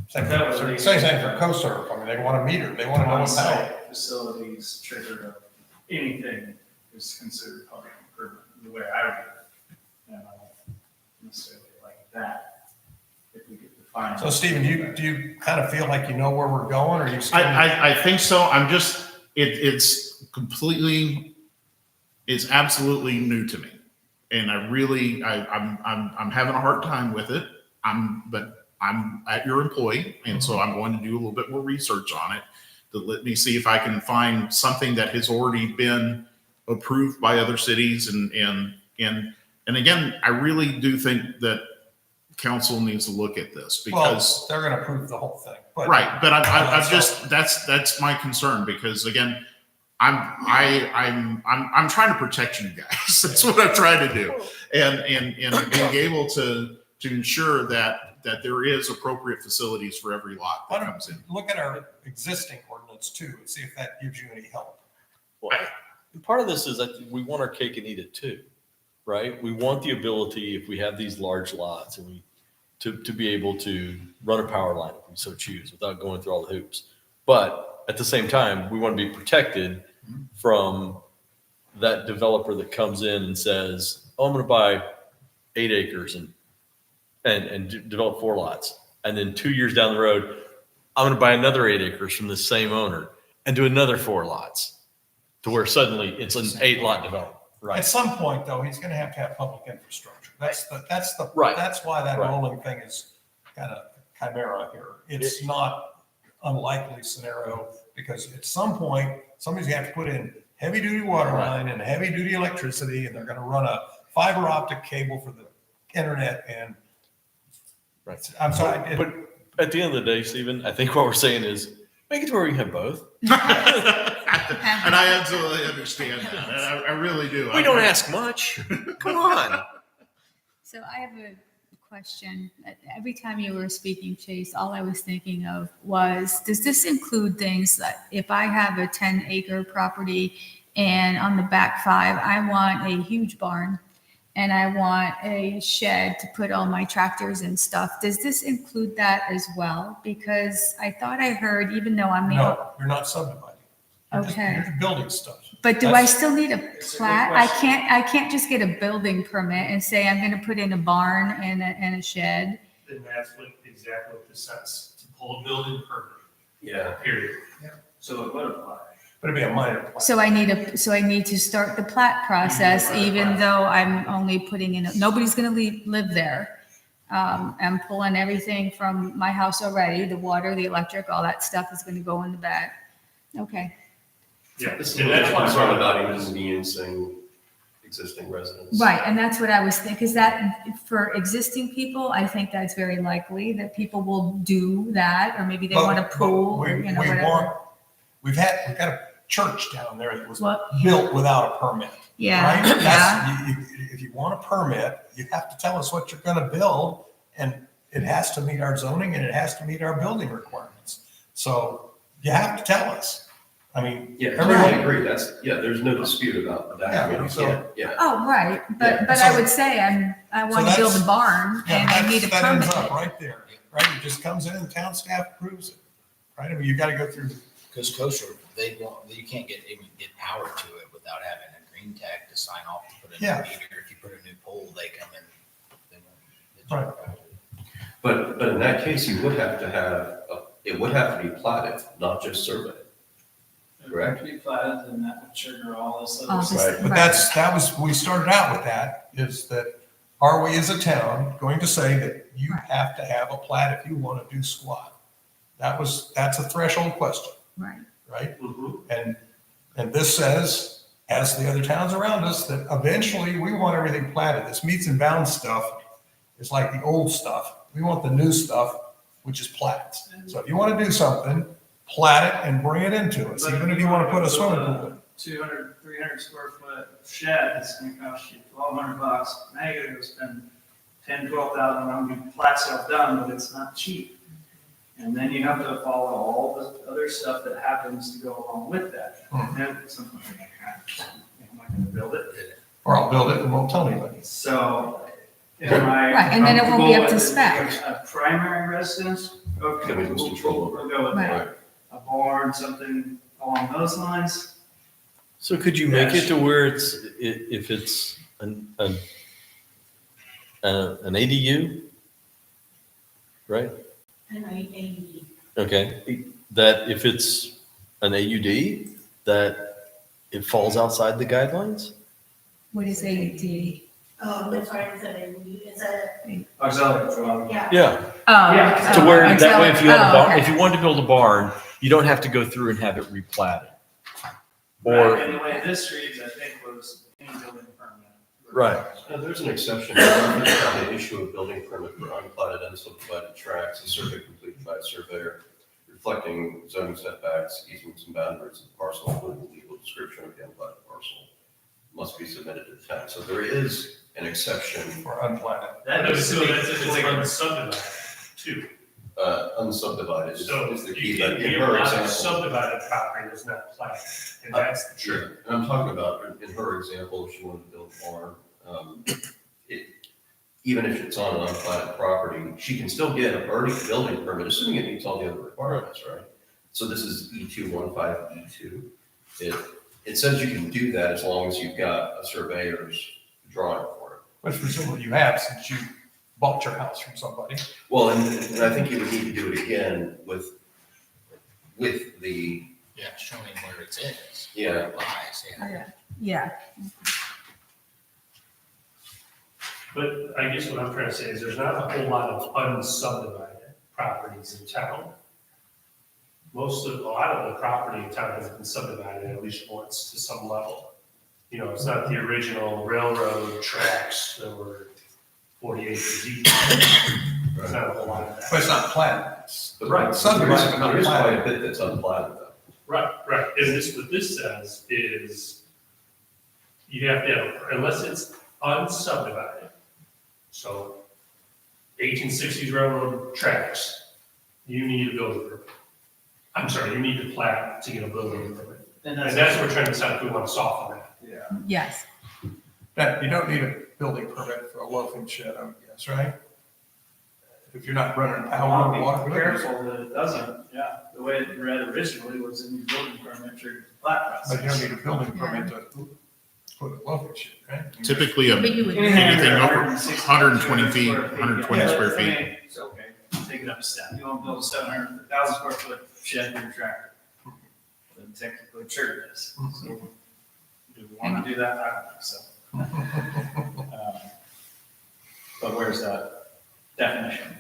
A: Same thing for CoServe. I mean, they want a meter. They want to know how.
L: On-site facilities trigger of anything is considered public improvement, the way I read it. And I don't necessarily like that. If we could define.
A: So, Stephen, do you kind of feel like you know where we're going, or you still?
E: I think so. I'm just, it's absolutely new to me. And I'm having a hard time with it. But I'm at your employee, and so I'm going to do a little bit more research on it to let me see if I can find something that has already been approved by other cities. And again, I really do think that council needs to look at this because.
A: Well, they're going to approve the whole thing. But
E: Right, but I'm just, that's my concern, because again, I'm trying to protect you guys. That's what I'm trying to do. And being able to ensure that there is appropriate facilities for every lot
A: Why
E: that
A: don't
E: comes in.
A: look at our existing ordinance too, and see if that gives you any help.
H: Well, part of this is that we want our cake and eat it too, right? We want the ability, if we have these large lots, and to be able to run a power line if we so choose without going through all the hoops. But at the same time, we want to be protected from that developer that comes in and says, oh, I'm going to buy 8 acres and develop 4 lots. And then 2 years down the road, I'm going to buy another 8 acres from the same owner and do another 4 lots, to where suddenly it's an 8-lot development.
A: At
H: Right.
A: some point, though, he's going to have public infrastructure. That's
H: Right.
A: That's why that
H: Right.
A: rolling thing is kind of chimera here. It's not unlikely scenario, because at some point, somebody's going to have to put in heavy duty water line and heavy duty electricity, and they're going to run a fiber optic cable for the internet. And
H: Right.
A: I'm sorry.
H: But at the end of the day, Stephen, I think what we're saying is make it to where we can have both.
E: And I absolutely understand that. And I really do.
H: We don't ask much. Come on.
B: So I have a question. Every time you were speaking, Chase, all I was thinking of was, does this include things that if I have a 10-acre property and on the back 5, I want a huge barn and I want a shed to put all my tractors and stuff, does this include that as well? Because I thought I heard, even though I'm
A: No, you're not subdividing.
B: Okay.
A: You're just building stuff.
B: But do I
A: That's-
B: still need a
L: It's a good
B: plat? I
L: question.
B: can't just get a building permit and say I'm gonna put in a barn and a shed.
K: And that's what exactly what this says, to pull a building permit,
G: Yeah.
K: period.
L: So it would apply.
A: But it'd be a minor plat.
B: So I need to start the plat process, even though I'm only putting in, nobody's gonna live there. I'm pulling everything from my house already, the water, the electric, all that stuff is gonna go in the back. Okay,
K: Yeah,
G: This is
K: and
G: what
K: that's
G: I'm
K: why I'm
G: concerned
K: talking
G: about
K: about
G: inconveniencing existing residents.
B: right, and that's what I was thinking, because that, for existing people, I think that's very likely that people will do that, or maybe they want a
A: But
B: pool, or,
A: we
B: you know,
A: want-
B: whatever.
A: We've got a church down there that was
B: What?
A: built without a permit.
B: Yeah,
A: Right?
B: yeah.
A: If you want a permit, you have to tell us what you're gonna build, and it has to meet our zoning and it has to meet our building requirements. So you have to tell us. I mean,
G: Yeah,
A: everyone-
G: I agree. There's no dispute about that.
A: Yeah,
G: I mean, you
A: so-
G: can't- Yeah.
B: Oh, right,
G: Yeah.
B: but I
A: So-
B: would say I want to
A: that's-
B: build a barn
A: yeah,
B: and I need a
A: that ends
B: permit.
A: up right there, right? It just comes in and town staff approves it, right? I mean, you gotta go through,
C: Because kosher, you can't even get power to it without having a green tag to sign off to put in
A: Yeah.
C: a meter. If you put a new pole, they come in. They won't-
A: Right.
G: But in that case, you would have to have, it would have to be platted, not just surveyed. Correct.
L: It would be platted, and that would trigger all this
B: All
L: other
B: this-
L: stuff.
A: but that was, we started out with that, is that are we as a town going to say that you have to have a plat if you want to do squat? That's a threshold question.
B: Right,
A: Right?
G: Mm-hmm.
A: And this says, as the other towns around us, that eventually we want everything platted. This meets and bounds stuff is like the old stuff. We want the new stuff, which is plats. So if you want to do something, plat it and bring it into us, even if you want to put a swimming pool in.
L: 200, 300 square foot shed, it's gonna cost you $1,200. Now you're gonna go spend 10, 12,000 on getting plat stuff done, but it's not cheap. And then you have to follow all the other stuff that happens to go along with that.
A: Hmm.
L: And something like that, I'm not gonna build it.
A: Or I'll build it and won't tell anybody.
L: So, am I
B: Right, and then it won't be up to
L: comfortable with
B: spec.
L: A primary residence? Okay,
G: Then we lose control over it.
L: we'll go with
B: Right.
L: that. A barn, something along those lines.
H: So could you make
L: Yes.
H: it to where if it's an ADU, right?
J: And I,
H: Okay, that if it's an AUD, that it falls outside the guidelines?
B: what is AED?
J: that's right, it's a,
L: Auxiliary dwelling.
J: yeah.
H: Yeah,
F: Yeah.
H: To where
B: Oh,
H: that way, if you had a
B: oh,
H: barn,
B: okay.
H: if you wanted to build a barn, you don't have to go through and have it replatted.
L: Right,
H: Or,
L: and the way this reads, I think, was any building permit.
H: right.
G: There's an exception. The issue of building permit for unplatted and subdivided tracts, a survey completed by a surveyor reflecting zoning setbacks, easements, and boundaries of the parcel, including legal description of the unplatted parcel, must be submitted to the town. So there is an exception
A: For unplatted.
K: That is, so that's if it's unsubdivided too.
G: unsubdivided
K: So
G: is the
K: you
G: key.
K: can
G: But in
K: give
G: her
K: a
G: example,
K: subdivided property that's not platted, and that's the trick.
G: sure. And I'm talking about in her example, if she wanted to build a barn, it, even if it's on an unplatted property, she can still get a building permit, assuming it meets all the other requirements, right? So this is E215E2. It says you can do that as long as you've got a surveyor's drawing for it.
A: Which presumably you have since you bought your house from somebody.
G: Well, and I think you would need to do it again with the,
C: Yeah, showing where it is.
G: yeah,
C: Where it lies, yeah.
B: Yeah.
K: But I guess what I'm trying to say is there's not a whole lot of unsubdivided properties in town. A lot of the property in town has been subdivided at least once to some level. You know, it's not the original railroad tracks that were 40 acres each. There's not a whole lot of
A: But
K: that.
A: it's not platted.
G: but
A: Right, subdivided, but not
G: there is quite
A: platted.
G: a bit that's unplatted though.
K: Right. And what this says is you have to have, unless it's unsubdivided, so 1860s railroad tracks, you need a building permit. I'm sorry, you need to plat to get a building permit.
L: And
K: And that's what we're trying to decide if we want to soften that.
L: Yeah.
B: Yes.
A: That, you don't need a building permit for a loafing shed, I would guess, right? If you're not running
L: I
A: power
L: want
A: or
L: to
A: water.
L: be careful that it doesn't, yeah. The way it read originally was in the building permit triggered the plat process.
A: But you don't need a building permit to put a loafing shed, right?
E: Typically,
B: But you would.
E: anything over
L: 160
E: 120 feet,
L: square
E: 120
L: Yeah,
E: square
L: I
E: feet.
L: mean, it's okay, take it up a step. You want to build a 700,000 square foot shed for your tractor. Then technically trigger this. So, do we want to do that? I don't think so. But where's that definition?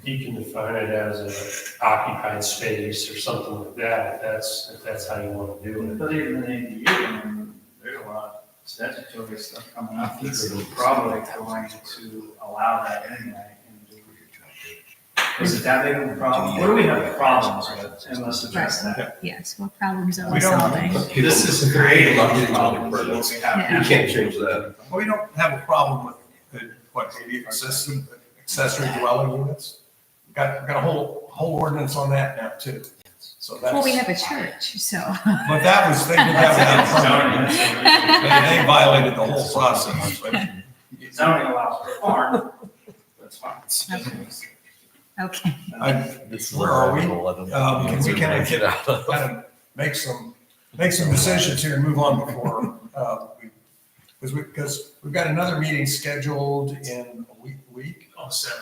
K: You can define it as a occupied space or something like that, if that's how you want to do it.
L: But even in ADU, I mean, there's a lot of statutory stuff coming up that's probably going to allow that anyway. Is it that big of a problem? What do we have problems with, and let's address that.
B: Yes, what problems are
A: We
B: we
A: don't-
B: solving?
L: This is creating
G: Not getting
L: problems
G: building
L: that
G: permits.
L: we have.
B: Yeah.
G: You can't change that.
A: Well, we don't have a problem with, what, maybe accessory dwelling units? We've got a whole ordinance on that now too. So that's.
B: Well, we have a church, so.
A: But that was, they did that without a permit. They violated the whole process, but
L: Zoning allows for a farm, that's fine.
B: Okay.
A: where are we? Can we kind of make some decisions here and move on before, because we've got another meeting scheduled in a week,
K: On the 7th,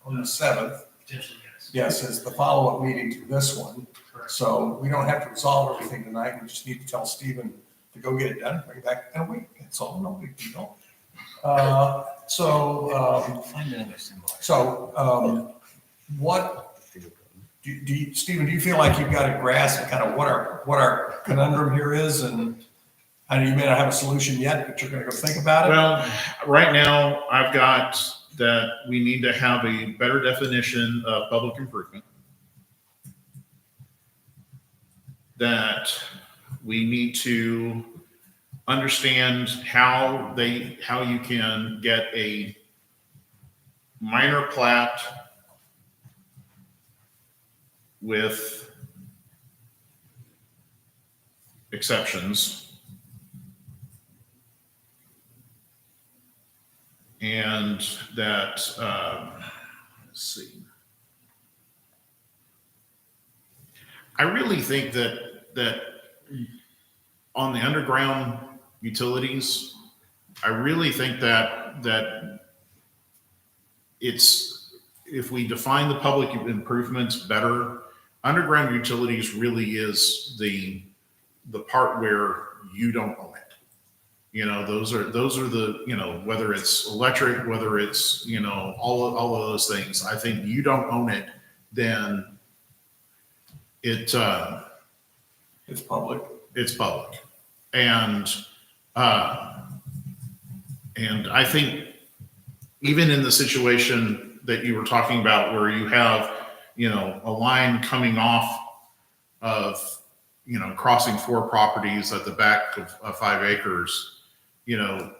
A: on the 7th.
K: potentially, yes.
A: Yes, as the follow-up meeting to this one.
K: Correct.
A: So we don't have to resolve everything tonight. We just need to tell Stephen to go get it done, bring it back in a week. That's all, no big deal. What, do you, Stephen, do you feel like you've got a grasp of kind of what our conundrum here is? And I know you may not have a solution yet, but you're gonna go think about it?
E: Well, right now, I've got that we need to have a better definition of public improvement. That we need to understand how you can get a minor plat with exceptions. And that, let's see. I really think that on the underground utilities, I really think that it's, if we define the public improvements better, underground utilities really is the part where you don't own it. You know, those are the, you know, whether it's electric, whether it's, you know, all of those things. I think you don't own it, then it's
A: public.
E: it's public. And I think even in the situation that you were talking about where you have, you know, a line coming off of, you know, crossing 4 properties at the back of 5 acres, you know,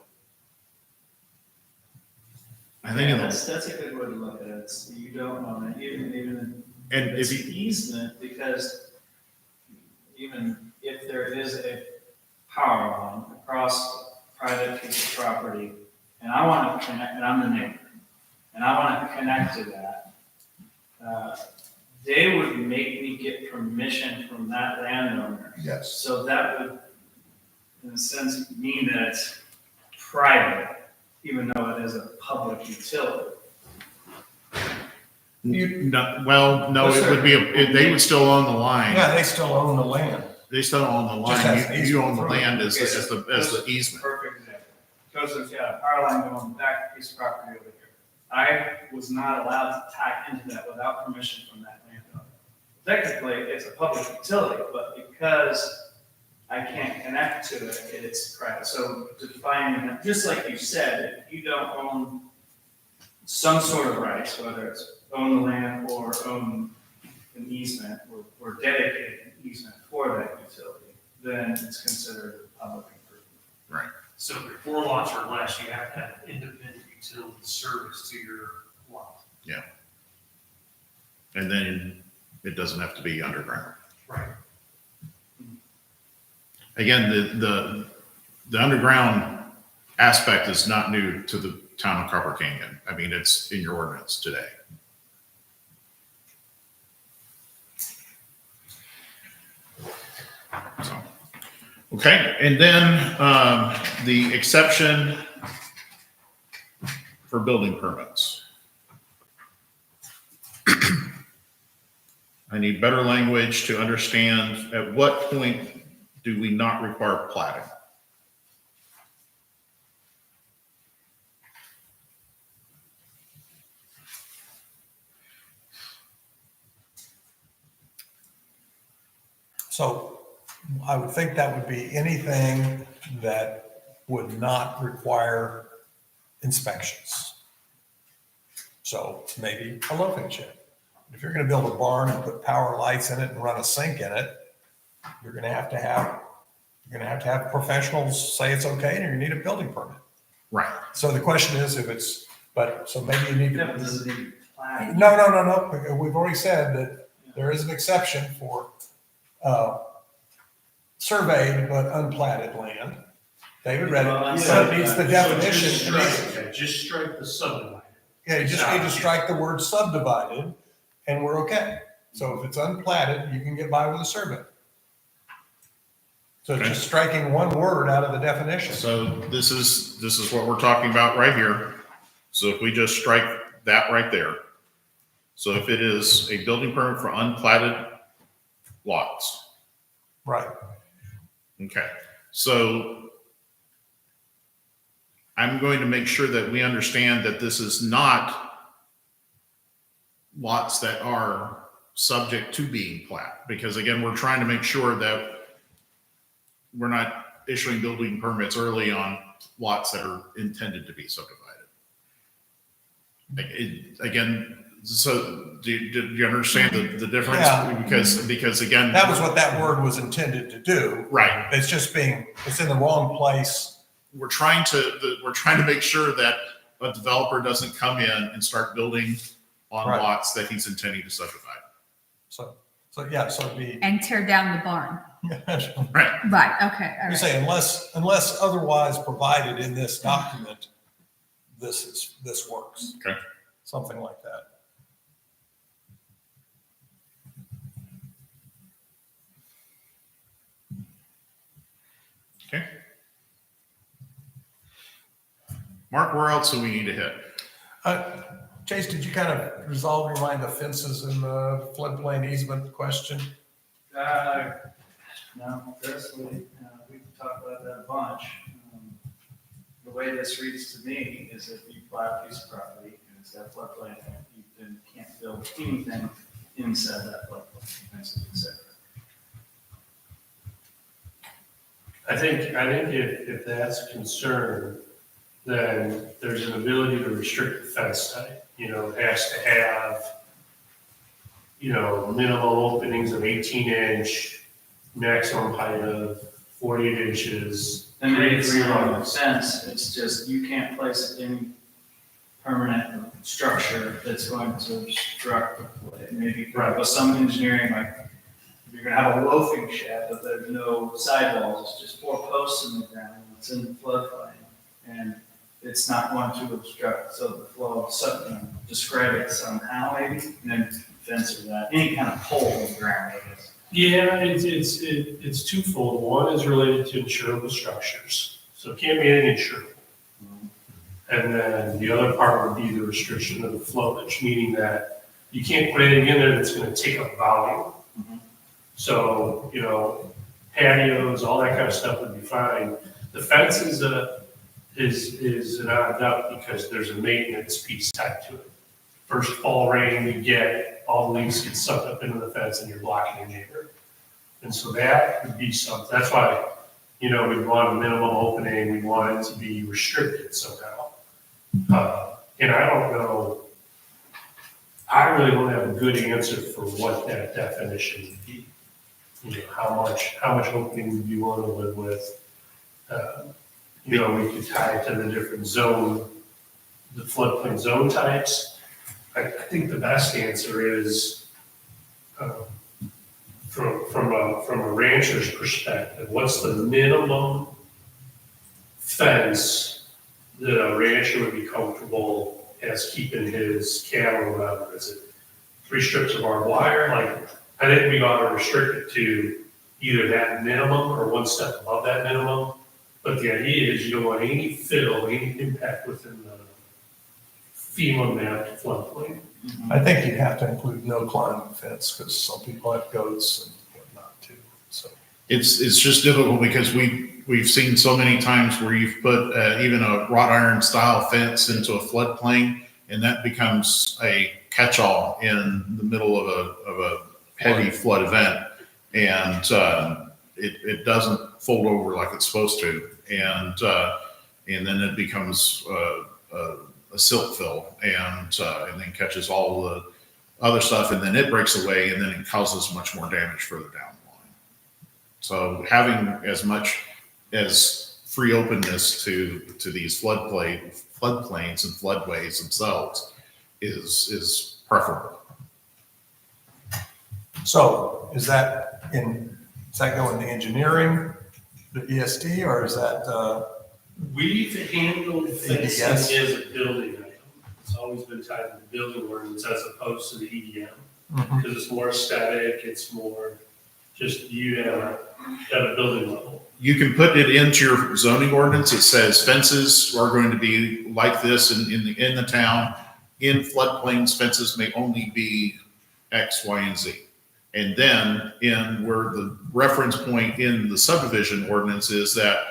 E: I think,
L: That's a good way to look at it. It's, you don't own it, even
E: and
L: it's
E: if
L: an
E: you,
L: easement, because even if there is a power line across a private piece of property, and I want to connect, and I'm the neighbor, and I want to connect to that, they would make me get permission from that landowner.
A: Yes.
L: So that would, in a sense, mean that it's private, even though it is a public utility.
E: no, it would be, they would still own the line.
A: Yeah, they still own the land.
E: They still own the
A: Just has
E: line.
A: an
E: You own
A: easement
E: the
A: through it.
E: land as the easement.
L: Perfect example. Because there's, yeah, a power line going back piece of property over here. I was not allowed to tie into that without permission from that landowner. Technically, it's a public utility, but because I can't connect to it, it's private. So defining that, just like you said, if you don't own some sort of rights, whether it's own the land or own an easement or dedicate an easement for that utility, then it's considered a public improvement.
K: So if 4 lots or less, you have to have independent utility service to your lot.
E: And then it doesn't have to be underground.
K: Right.
E: Again, the underground aspect is not new to the town of Copper Canyon. I mean, it's in your ordinance today. So, okay, and then the exception for building permits. I need better language to understand at what point do we not require platting?
A: So I would think that would be anything that would not require inspections. So maybe a loafing shed. If you're going to build a barn and put power lights in it and run a sink in it, you're going to have to have professionals say it's okay, and you're going to need a building permit.
E: Right.
A: So the question is if it's, so maybe you need
L: Yeah, but
A: to.
L: does it need to be platted?
A: No. We've already said that there is an exception for surveyed but unplatted land. David read it, so it needs the definition.
K: Just strike the subdivided.
A: Yeah, you just need to strike the word subdivided, and we're okay. So if it's unplatted, you can get by with a survey. So it's just striking one word out of the definition.
E: So this is what we're talking about right here. So if we just strike that right there. So if it is a building permit for unplatted lots.
A: Right.
E: Okay. So I'm going to make sure that we understand that this is not lots that are subject to being plat. Because again, we're trying to make sure that we're not issuing building permits early on lots that are intended to be subdivided. Again, so do you understand the difference?
A: Yeah.
E: Because again.
A: That was what that word was intended to do.
E: Right.
A: It's in the wrong place.
E: We're trying to make sure that a developer doesn't come in and start building on
A: Right.
E: lots that he's intending to subdivide.
A: So it'd be,
B: And tear down the barn.
E: Right.
B: Right, okay, all
A: you
B: right.
A: say unless otherwise provided in this document, this works.
E: Okay.
A: Something like that.
E: Okay. Mark, where else do we need to hit?
A: Chase, did you kind of resolve your mind the fences and the floodplain easement question?
L: No, personally, we can talk about that a bunch. the way this reads to me is if you buy a piece of property and it's got a floodplain, you then can't build anything inside that floodplain, fences, et cetera.
K: I think if that's a concern, then there's an ability to restrict the fence type. It has to have, minimum openings of 18-inch, maximum height of 48 inches.
L: And maybe it's not a fence, it's just you can't place any permanent structure that's going to obstruct the way. Maybe with some engineering, like you're gonna have a loafing shed, but there's no sidewalls, it's just 4 posts in the ground, it's in the floodplain. And it's not going to obstruct, so the flow of something, describe it somehow maybe, and then fence or that, any kind of hole in the ground, I guess.
K: Yeah, it's twofold. One is related to insurable structures, so it can't be anything insurable. And then the other part would be the restriction of the flowage, meaning that you can't put anything in there that's gonna take up volume. So, patios, all that kind of stuff would be fine. The fence is an odd out because there's a maintenance piece tied to it. First fall rain you get, all the leaves get sucked up into the fence and you're blocking your neighbor. And so that would be something, that's why, we want a minimum opening, we want it to be restricted somehow. And I don't know, I really don't have a good answer for what that definition would be. How much opening would you want to live with? We could tie it to the different the floodplain zone types. I think the best answer is, from a rancher's perspective, what's the minimum fence that a rancher would be comfortable as keeping his cattle or whatever? Is it 3 strips of barbed wire? I think we ought to restrict it to either that minimum or 1 step above that minimum. But the idea is you don't want any fill, any impact within the FEMA mapped floodplain.
A: I think you'd have to include no climbing fence because some people have goats and whatnot too, so.
E: It's just difficult because we've seen so many times where you've put even a wrought iron style fence into a floodplain, and that becomes a catch-all in the middle of a heavy flood event, and it doesn't fold over like it's supposed to, and then it becomes a silt fill, and then catches all the other stuff, and then it breaks away, and then it causes much more damage further down the line. So having as much as free openness to these floodplains and floodways themselves is preferable.
A: So is that going to engineering, the ESD, or is that,
K: We've handled fencing
A: ADS?
K: as a building item. It's always been tied to the building ordinance as opposed to the EDM. Because it's more aesthetic, it's more just you at a building level.
E: You can put it into your zoning ordinance. It says fences are going to be like this in the town. In floodplains, fences may only be X, Y, and Z. And then in where the reference point in the subdivision ordinance is that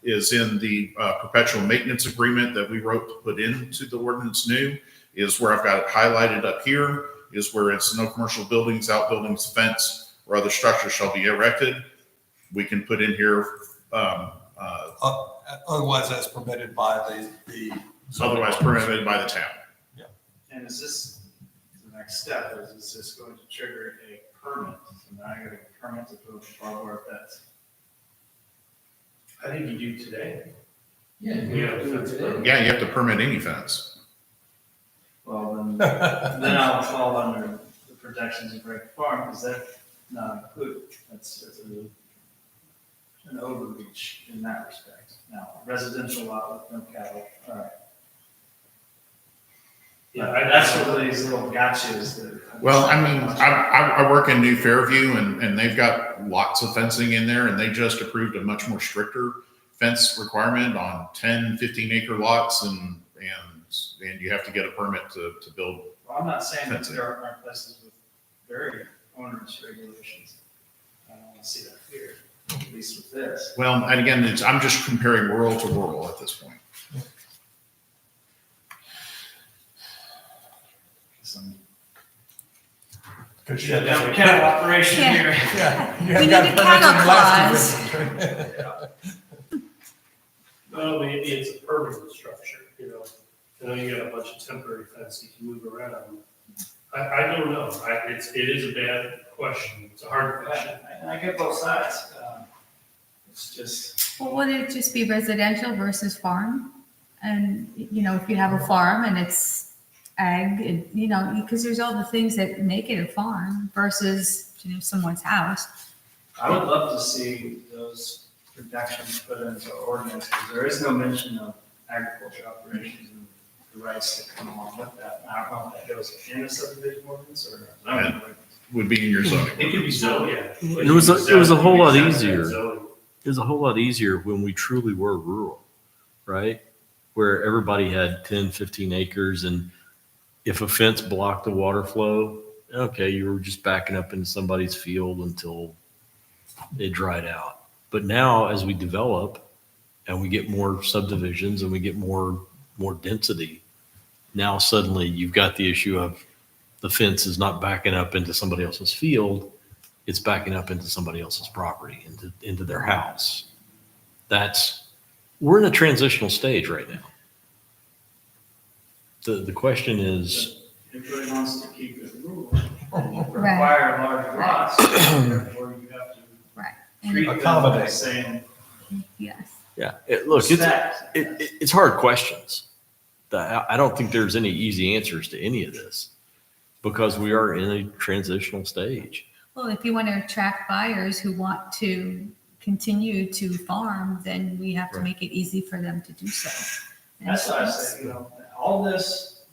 E: is in the perpetual maintenance agreement that we wrote to put into the ordinance new, is where I've got it highlighted up here, is where it's no commercial buildings, outbuildings, fence, or other structure shall be erected. We can put in here,
A: otherwise that's permitted by the.
E: otherwise permitted by the town.
L: And is this the next step, or is this going to trigger a permit? So now I got a permit to put a barbed wire fence.
K: I think you do today.
C: Yeah.
E: Yeah, you have to permit any fence.
L: Well, then I'll fall under the protections of Break Farm, because that's not included. That's an overreach in that respect. Now, residential lot with no cattle, all right.
K: Yeah,
L: That's what these little gotchas that.
E: Well, I mean, I work in New Fairview, and they've got lots of fencing in there, and they just approved a much more stricter fence requirement on 10, 15 acre lots, and you have to get a permit to build.
L: Well, I'm not saying that
E: fencing.
L: there aren't places with very onerous regulations. I don't want to see that here. at least with this.
E: Well, and again, I'm just comparing rural to rural at this point.
L: Some
A: Because
L: shut down the kennel operation
B: Yeah.
L: here.
A: Yeah. you
B: We
A: have
B: need
A: got
B: a
A: permits
B: kennel
A: and licenses, right?
K: Well, maybe it's a permanent structure, you know. I know you got a bunch of temporary fence you can move around. I don't know. It is a bad question. It's a hard question.
L: And I get both sides. It's just,
B: Well, would it just be residential versus farm? And, you know, if you have a farm and it's ag, and, you know, because there's all the things that make it a farm versus, you know, someone's house.
L: I would love to see those protections put into ordinance, because there is no mention of agriculture operations and the rights that come along with that. I don't know if that goes in the subdivision ordinance or zoning ordinance.
E: Would be in your zoning.
K: It could be so, yeah.
H: It was a whole lot easier.
K: Zoning.
H: It was a whole lot easier when we truly were rural, right? Where everybody had 10, 15 acres, and if a fence blocked the water flow, okay, you were just backing up into somebody's field until it dried out. But now as we develop and we get more subdivisions and we get more density, now suddenly you've got the issue of the fence is not backing up into somebody else's field. It's backing up into somebody else's property, into their house. We're in a transitional stage right now. The question is,
L: Everybody wants to keep it rural and require large lots, therefore you have to
B: Right.
L: treat them
A: Accommodate.
L: the same.
B: Yes.
H: yeah, it's hard questions. I don't think there's any easy answers to any of this because we are in a transitional stage.
B: Well, if you want to attract buyers who want to continue to farm, then we have to make it easy for them to do so. And
L: That's why I say, you know, all this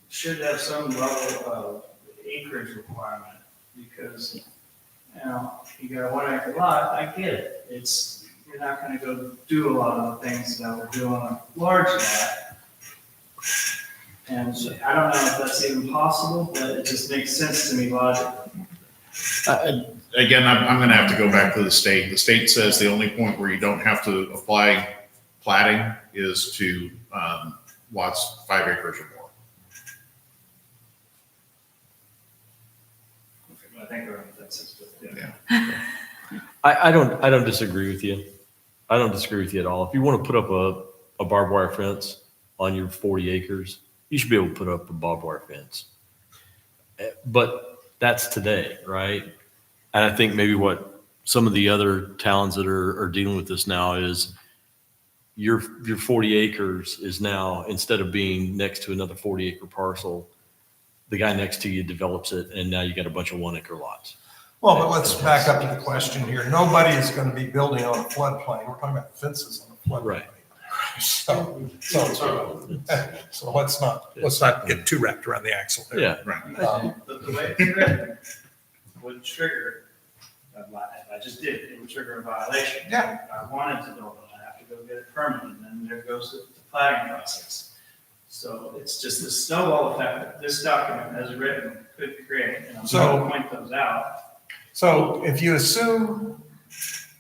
L: should have some level of acreage requirement, because, you know, you got a 1 acre lot, I get it. You're not gonna go do a lot of the things that we're doing on a large lot. And I don't know if that's even possible, but it just makes sense to me logically.
E: Again, I'm going to have to go back to the state. The state says the only point where you don't have to apply plating is to lots 5 acres or more.
L: I think we're on fences, but yeah.
E: Yeah.
H: I don't disagree with you. I don't disagree with you at all. If you want to put up a barbed wire fence on your 40 acres, you should be able to put up a barbed wire fence. But that's today, right? And I think maybe what some of the other towns that are dealing with this now is your 40 acres is now, instead of being next to another 40 acre parcel, the guy next to you develops it, and now you got a bunch of 1 acre lots.
A: Well, but let's back up to the question here. Nobody is going to be building on a floodplain. We're talking about fences on a floodplain.
H: Right.
A: So let's not get too wrapped around the axle there.
H: Yeah.
E: Right.
L: The way it's written would trigger, if I just did, it would trigger a violation.
A: Yeah.
L: If I wanted to build it, I have to go get it permitted, and then there goes the planning process. So it's just the snowball effect that this document as written could create, and I'm going to point those out.
A: So if you assume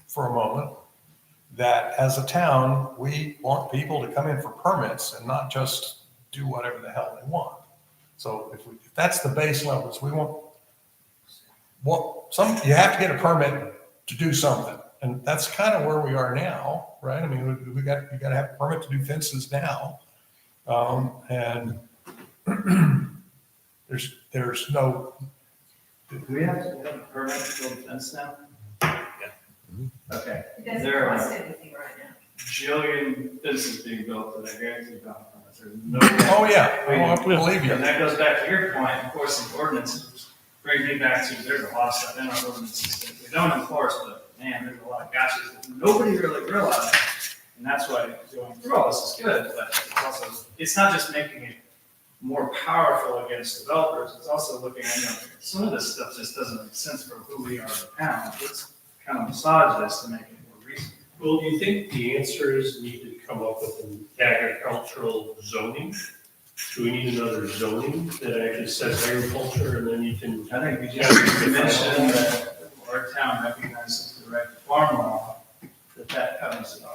A: for a moment that as a town, we want people to come in for permits and not just do whatever the hell they want. So if that's the base levels, we want, you have to get a permit to do something. And that's kind of where we are now, right? I mean, you got to have a permit to do fences now. And there's no.
L: Do we have to have a permit to build a fence now? Okay.
F: It doesn't
L: There
F: cost
L: are
F: anything right now.
L: jillion fences being built that I guarantee you don't permits. There's no.
A: Oh, yeah. I believe you.
L: And that goes back to your point, enforcing ordinances, brings me back to, there's a lot of stuff in our ordinances that we don't enforce, but man, there's a lot of gotchas that nobody really realized. And that's why going through all this is good, but it's also, it's not just making it more powerful against developers, it's also looking at, some of this stuff just doesn't make sense for who we are as a town. Let's kind of massage this to make it more reasonable.
K: Well, do you think the answer is need to come up with an agricultural zoning? Do we need another zoning that actually says agriculture, and then you can?
L: I think we just mentioned that our town recognizes the the right to farm law, that covers it all.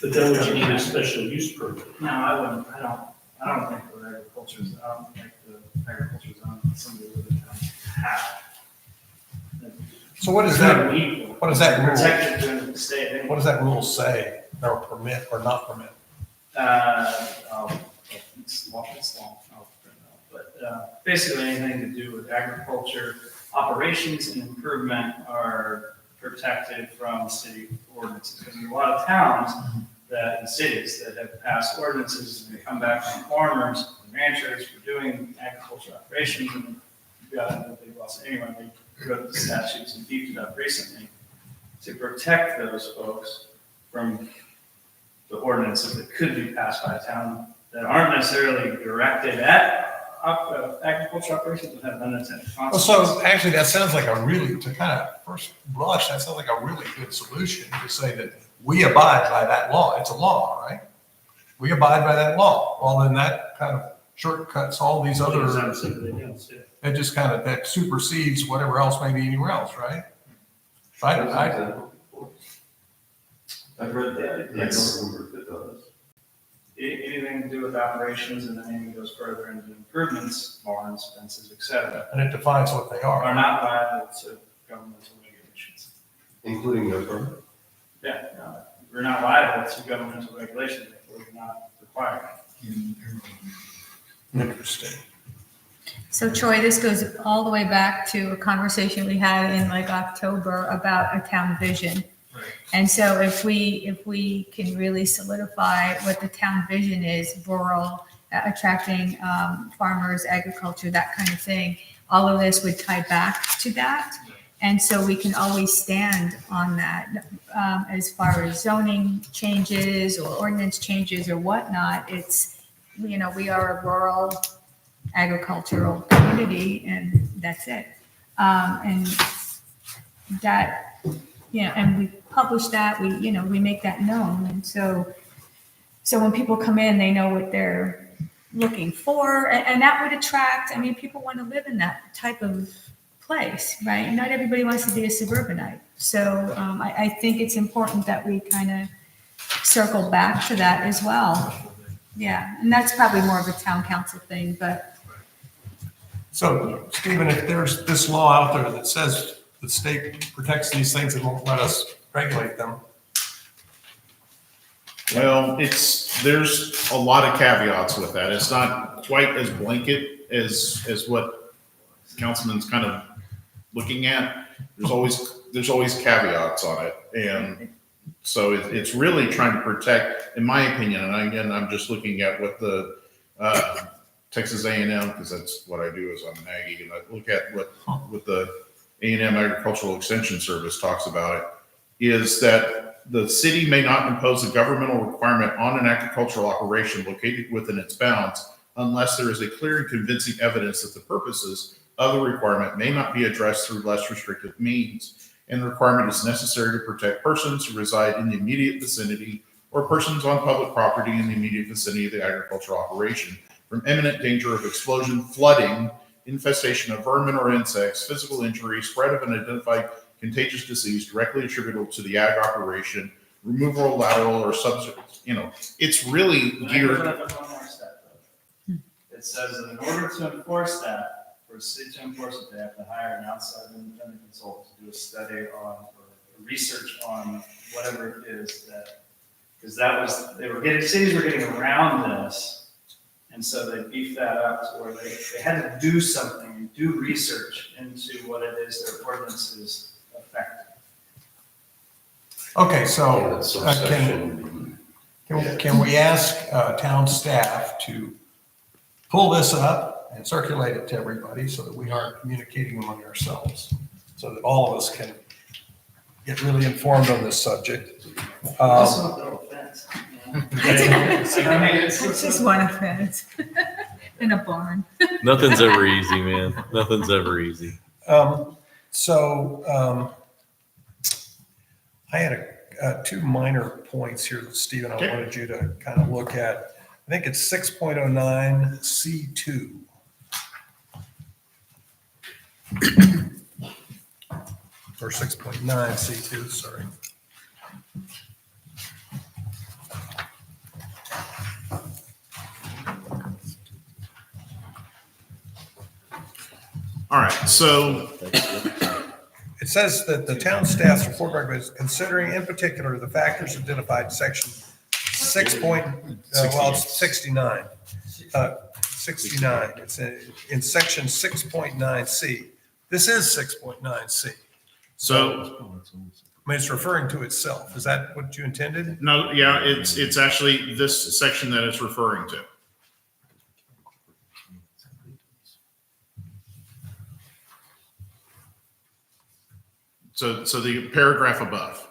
K: But then would you need a special use permit?
L: No, I wouldn't, I don't think the agriculture's, I don't think the agriculture zone, some of the other towns have.
A: So what is
L: It's not
A: that,
L: illegal.
A: what is that rule?
L: Protected during the state anyway.
A: what does that rule say, or permit or not permit?
L: It's long, I'll print it out. But basically, anything to do with agriculture, operations and improvement are protected from city ordinances. Because there's a lot of towns that, and cities that have passed ordinances, and they come back from farmers and ranchers for doing agricultural operations, and you've got a big loss. Anyway, they wrote the statutes and beefed it up recently to protect those folks from the ordinances that could be passed by a town that aren't necessarily directed at agricultural operations, but have unintended
A: Well,
L: consequences.
A: so actually, that sounds like a really, to kind of first blush, that sounds like a really good solution to say that we abide by that law. It's a law, right? We abide by that law. Well, then that kind of shortcuts all these other,
K: Represents everything else, yeah.
A: that just kind of, that supersedes whatever else may be anywhere else, right?
G: I've read that, I don't
L: Yes.
G: remember if it does.
L: Anything to do with operations, and then anything goes further into improvements, barns, fences, et cetera,
A: And it defines what they
L: are
A: are.
L: not liable to governmental regulations.
G: Including no permit?
L: Yeah, no, we're not liable to governmental regulations, therefore we're not required.
A: Interesting.
B: So Troy, this goes all the way back to a conversation we had in like October about a town vision.
L: Right.
B: And so if we can really solidify what the town vision is, rural, attracting farmers, agriculture, that kind of thing, all of this would tie back to that. And so we can always stand on that as far as zoning changes or ordinance changes or whatnot. It's, you know, we are a rural agricultural community and that's it. And that, you know, and we publish that, we make that known. And so when people come in, they know what they're looking for, and that would attract, I mean, people want to live in that type of place, right? Not everybody wants to be a suburbanite. So I think it's important that we kind of circle back to that as well. Yeah, and that's probably more of a town council thing, but
A: So, Stephen, if there's this law out there that says the state protects these things and won't let us regulate them,
E: Well, there's a lot of caveats with that. It's not quite as blanket as what Councilman's kind of looking at. There's always caveats on it. And so it's really trying to protect, in my opinion, and again, I'm just looking at what the Texas A&M, because that's what I do is I'm an Aggie, and I look at what the A&M Agricultural Extension Service talks about it, is that the city may not impose a governmental requirement on an agricultural operation located within its bounds unless there is a clear and convincing evidence that the purposes of the requirement may not be addressed through less restrictive means, and the requirement is necessary to protect persons who reside in the immediate vicinity or persons on public property in the immediate vicinity of the agricultural operation from imminent danger of explosion, flooding, infestation of vermin or insects, physical injury, spread of an identified contagious disease directly attributable to the ag operation, removal of lateral or subject, it's really geared.
L: One more step, though. It says that in order to enforce that, for a city to enforce it, they have to hire an outside independent consultant to do a study on, or research on whatever it is that, because cities were getting around this. And so they beefed that up to where they had to do something, and do research into what it is their ordinances affect.
A: okay,
G: Yeah,
A: so
G: that's
A: can we ask town staff to pull this up and circulate it to everybody so that we aren't communicating among ourselves, so that all of us can get really informed on this subject?
L: That's not no offense.
B: it's just one offense in a barn.
H: Nothing's ever easy, man. Nothing's ever easy.
A: I had two minor points here, Stephen, I wanted you to kind of look at. I think it's 6.09 C2. or 6.9C2, sorry.
E: All right, so
A: It says that the town staff's report recommends considering in particular the factors identified in section 69. 69, it's in section 6.9C. This is 6.9C.
E: so
A: I mean, it's referring to itself. Is that what you intended?
E: no, yeah, it's actually this section that it's referring to. So the paragraph above.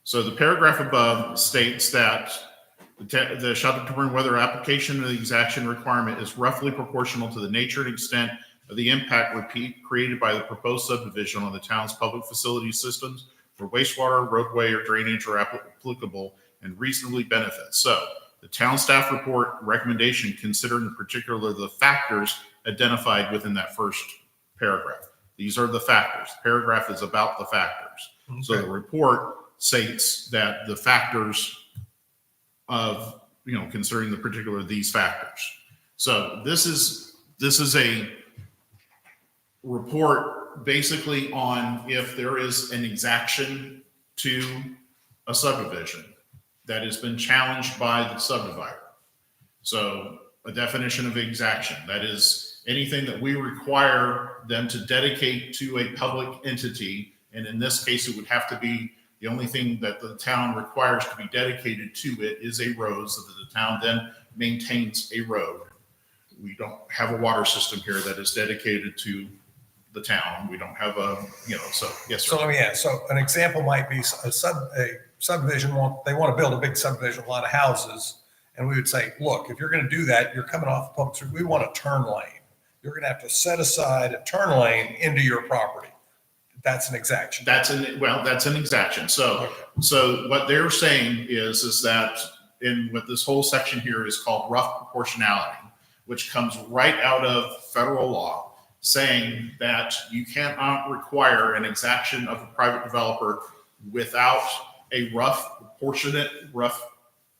E: So the paragraph above states that the shall determine whether application of the exaction requirement is roughly proportional to the nature and extent of the impact created by the proposed subdivision on the town's public facility systems for wastewater, roadway, or drainage are applicable and reasonably benefit. So the town staff report recommendation considered in particular the factors identified within that first paragraph. These are the factors. The paragraph is about the factors. So the report states that the factors of, considering the particular these factors. So this is a report basically on if there is an exaction to a subdivision that has been challenged by the subdivider. So a definition of exaction, that is anything that we require them to dedicate to a public entity. And in this case, it would have to be the only thing that the town requires to be dedicated to it is a road, so that the town then maintains a road. We don't have a water system here that is dedicated to the town. We don't have a, so yes,
A: So
E: sir.
A: let me ask, so an example might be a subdivision, they want to build a big subdivision, a lot of houses. And we would say, look, if you're going to do that, you're coming off the public street, we want a turn lane. You're going to have to set aside a turn lane into your property. That's an exaction.
E: That's an exaction. So what they're saying is that in what this whole section here is called rough proportionality, which comes right out of federal law, saying that you cannot require an exaction of a private developer without a proportionate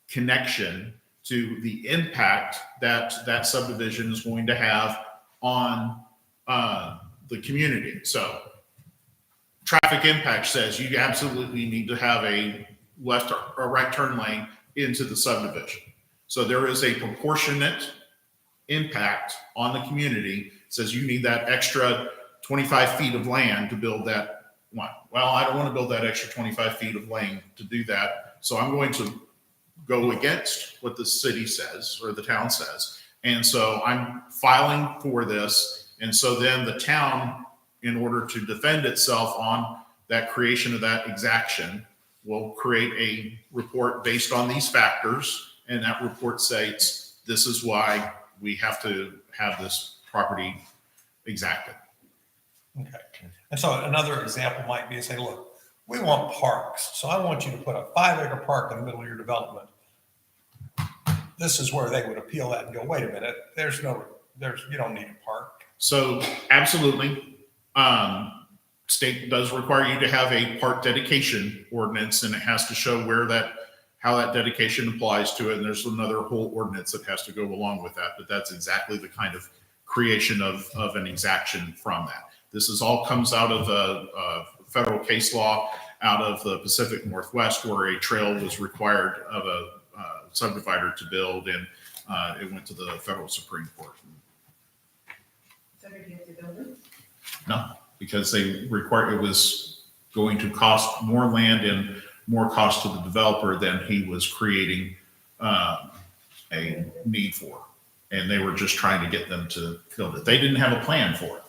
E: connection to the impact that subdivision is going to have on the community. So traffic impact says you absolutely need to have a left or right turn lane into the subdivision. So there is a proportionate impact on the community. It says you need that extra 25 feet of land to build that one. Well, I don't want to build that extra 25 feet of lane to do that. So I'm going to go against what the city says or the town says. And so I'm filing for this. And so then the town, in order to defend itself on that creation of that exaction, will create a report based on these factors. And that report states, this is why we have to have this property exacted.
A: Okay. And so another example might be, say, look, we want parks. So I want you to put a 5-acre park in the middle of your development. This is where they would appeal that and go, wait a minute, you don't need a park.
E: So absolutely, state does require you to have a park dedication ordinance, and it has to show how that dedication applies to it. And there's another whole ordinance that has to go along with that, but that's exactly the kind of creation of an exaction from that. This is all comes out of a federal case law out of the Pacific Northwest, where a trail was required of a subdivider to build, and it went to the federal Supreme Court.
F: So did you have to build it?
E: No, because it was going to cost more land and more cost to the developer than he was creating a need for. And they were just trying to get them to build it. They didn't have a plan for it.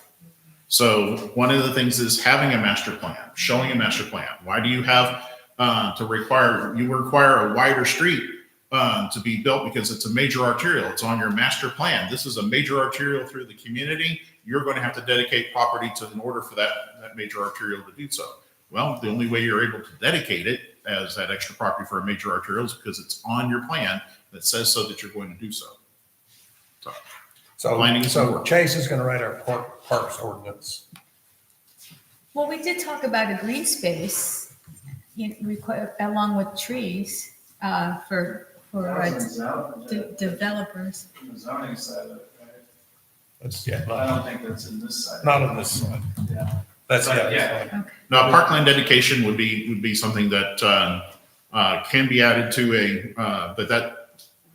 E: So one of the things is having a master plan, showing a master plan. Why do you have you require a wider street to be built? Because it's a major arterial. It's on your master plan. This is a major arterial through the community. You're going to have to dedicate property in order for that major arterial to do so. Well, the only way you're able to dedicate it as that extra property for a major arterial is because it's on your plan that says so that you're going to do so.
A: So Chase is going to write our parks ordinance.
B: Well, we did talk about a green space, along with trees, for developers.
L: The zoning side of it, right?
A: That's,
L: I don't think that's in this side.
A: not on this side.
L: Yeah.
A: That's,
L: But,
A: yeah.
L: yeah.
E: Now, parkland dedication would be something that can be added to but that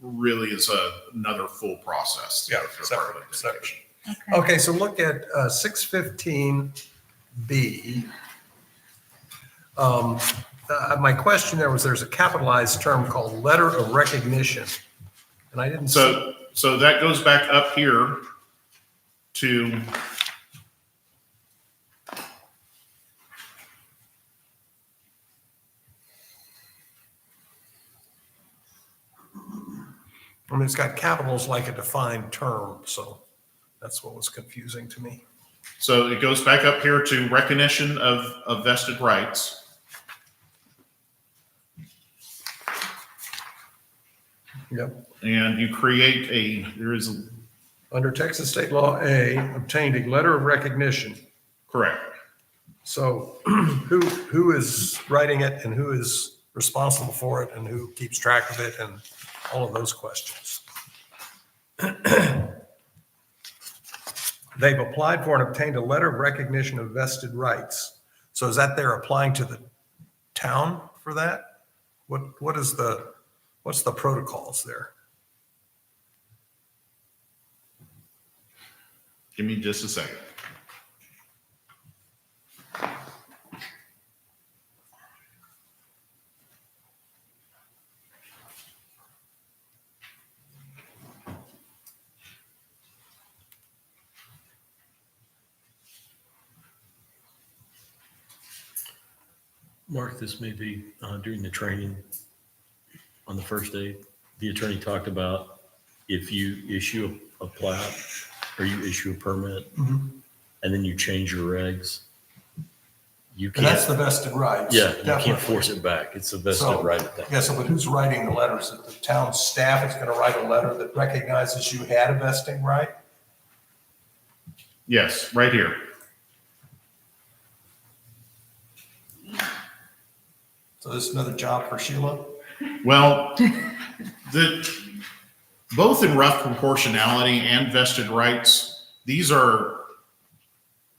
E: really is another full process.
A: Yeah,
E: for
A: separate,
E: parkland
A: separate.
E: dedication.
A: Okay, so look at 615B. My question there was, there's a capitalized term called letter of recognition. And I didn't see.
E: So that goes back up here to,
A: I mean, it's got capitals like a defined term, so that's what was confusing to me.
E: so it goes back up here to recognition of vested rights.
A: Yep.
E: And you create there is a,
A: Under Texas state law A, obtained a letter of recognition.
E: correct.
A: So who is writing it and who is responsible for it and who keeps track of it and all of those questions? They've applied for and obtained a letter of recognition of vested rights. So is that they're applying to the town for that? What's the protocols there?
E: Give me just a second.
H: Mark, this may be during the training on the first day, the attorney talked about if you issue a plat or you issue a permit
A: Mhm.
H: and then you change your regs, you
A: And that's
H: can't,
A: the vested rights.
H: yeah, you can't
A: definitely.
H: force it back. It's a vested
A: So-
H: right at that.
A: Yeah, so but who's writing the letters? That the town staff is going to write a letter that recognizes you had a vesting right?
E: Yes, right here.
A: So this is another job for Sheila?
E: Well, both in rough proportionality and vested rights, these are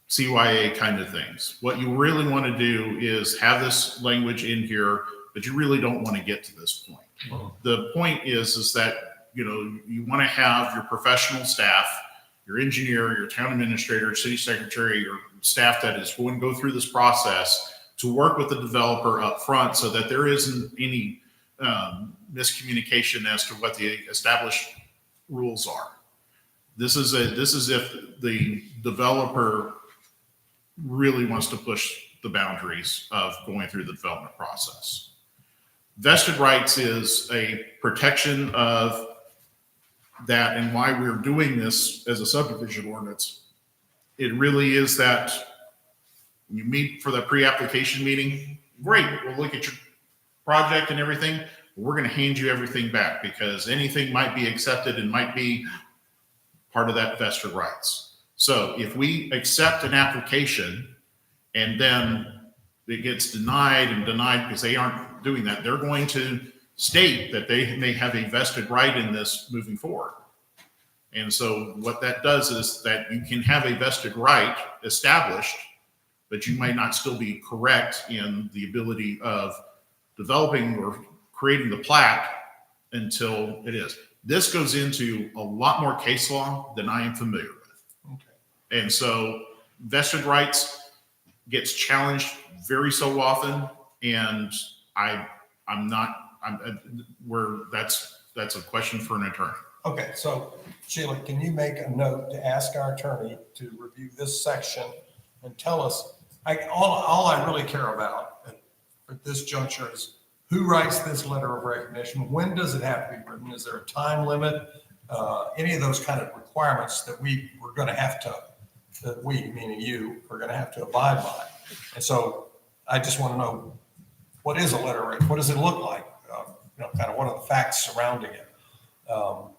E: CYA kind of things. What you really want to do is have this language in here, but you really don't want to get to this point. The point is that, you want to have your professional staff, your engineer, your town administrator, city secretary, your staff that is going to go through this process to work with the developer up front so that there isn't any miscommunication as to what the established rules are. This is if the developer really wants to push the boundaries of going through the development process. Vested rights is a protection of that, and why we're doing this as a subdivision ordinance. It really is that you meet for the pre-application meeting, great, we'll look at your project and everything. We're going to hand you everything back because anything might be accepted and might be part of that vested rights. So if we accept an application and then it gets denied because they aren't doing that, they're going to state that they may have a vested right in this moving forward. And so what that does is that you can have a vested right established, but you might not still be correct in the ability of developing or creating the plat until it is. This goes into a lot more case law than I am familiar with.
A: Okay.
E: And so vested rights gets challenged very so often, and that's a question for an attorney.
A: Okay, so Sheila, can you make a note to ask our attorney to review this section and tell us, all I really care about at this juncture is who writes this letter of recognition? When does it have to be written? Is there a time limit? Any of those kind of requirements that we're going to have to, that we, meaning you, are going to have to abide by. And so I just want to know, what is a letter? What does it look like? Kind of what are the facts surrounding it? So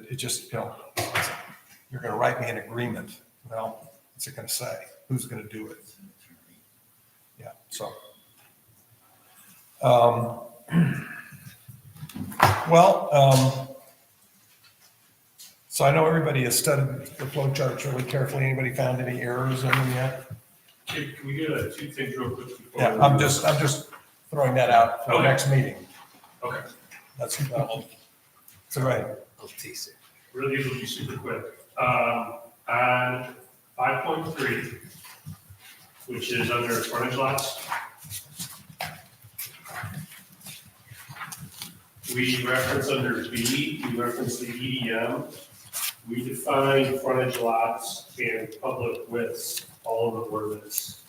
A: it just, you're going to write me an agreement. Well, what's it going to say? Who's going to do it? Yeah, so. So I know everybody has studied the flow charts really carefully. Anybody found any errors in them yet?
K: Can we get two things real quick before?
A: Yeah, I'm just throwing that out for the
K: Okay.
A: next meeting.
K: Okay.
A: That's all right.
K: Really, these will be super quick. On 5.3, which is under frontage lots. We reference under B, we reference the EDM. We define frontage lots and public widths all in the ordinance.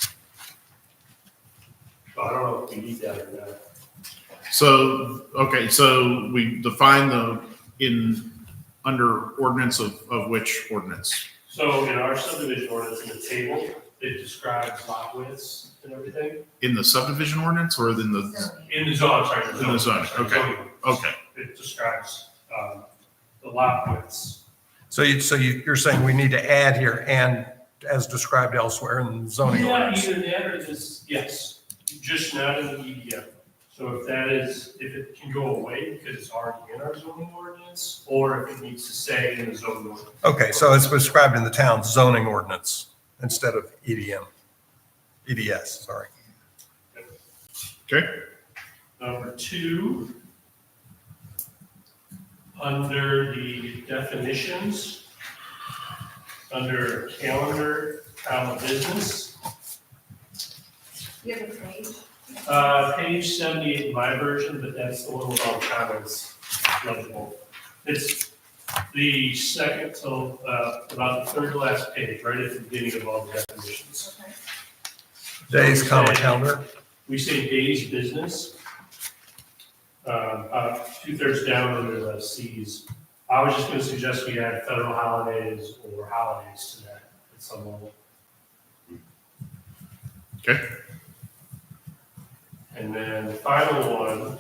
K: So I don't know if we need that or not.
E: So, okay, so we define under ordinance of which ordinance?
K: So in our subdivision ordinance in the table, it describes lot widths and everything.
E: In the subdivision ordinance or in the,
K: In the zone, sorry.
E: In the zone, okay. okay.
K: It describes the lot widths.
A: So you're saying we need to add here and as described elsewhere in the zoning
K: Yeah,
A: ordinance?
K: either that or just, yes, just not in the EDM. So if it can go away because it's already in our zoning ordinance, or if it needs to stay in the zoning ordinance.
A: Okay, so it's prescribed in the town's zoning ordinance instead of EDS, sorry.
E: Okay.
K: Number 2, under the definitions, under calendar, business,
J: You have a page?
K: page 78 in my version, but that's the one with all comments legible. It's the second to, about the third to last page, right at the beginning of all the definitions.
J: Okay.
A: Days, comma, calendar.
K: We say days business. About 2/3 down under the Cs. I was just gonna suggest we add federal holidays or holidays to that at some level.
E: Okay.
K: And then the final one,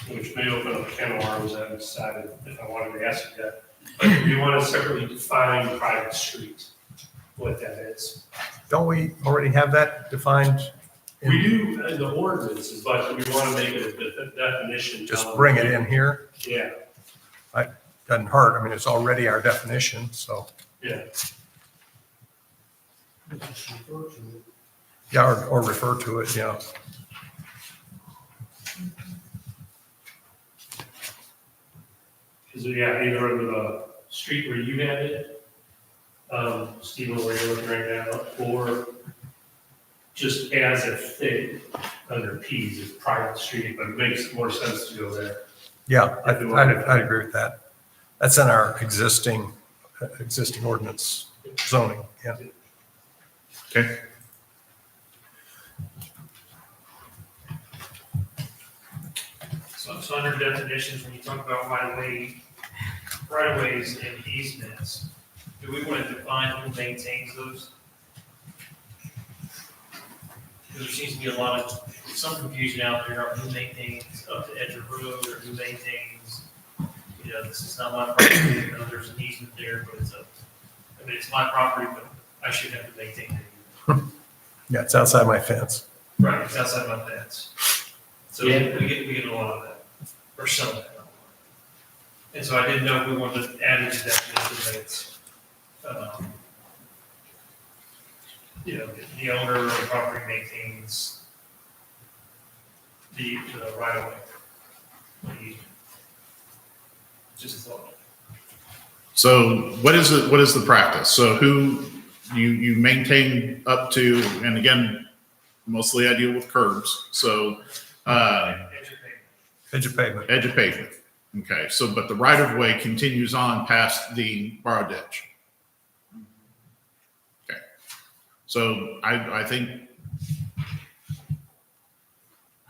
K: which may open up a can of worms, I haven't decided if I wanted to ask you that. But we want to separately define private street, what that is.
A: Don't we already have that defined?
K: We do in the ordinances, but we want to make it a definition.
A: Just bring it in here?
K: Yeah,
A: Doesn't hurt. I mean, it's already our definition, so.
K: yeah.
A: Yeah, or refer to it, yeah.
K: Because, yeah, either under the street where you had it, Stephen, where you're looking right now, or just as a thing under P's, it's private street, but it makes more sense to go there.
A: Yeah, I'd agree with that. That's in our existing ordinance zoning, yeah.
E: Okay.
M: So under definitions, when you talk about right-of-ways and easements, do we want to define who maintains those? Because there seems to be some confusion out there on who maintains up to edge of road or who maintains, this is not my property, there's an easement there, but it's my property, but I shouldn't have to maintain it.
A: Yeah, it's outside my fence.
M: Right, it's outside my fence. So we get a lot of that, or some of that. And so I didn't know if we wanted to add into definition that it's, the owner of the property maintains the right of way. Just a thought.
E: So what is the practice? So who you maintain up to, and again, mostly I deal with curbs. So,
A: Edge of pavement.
E: edge of pavement. Okay. So, but the right of way continues on past the borrow ditch. Okay. So I think,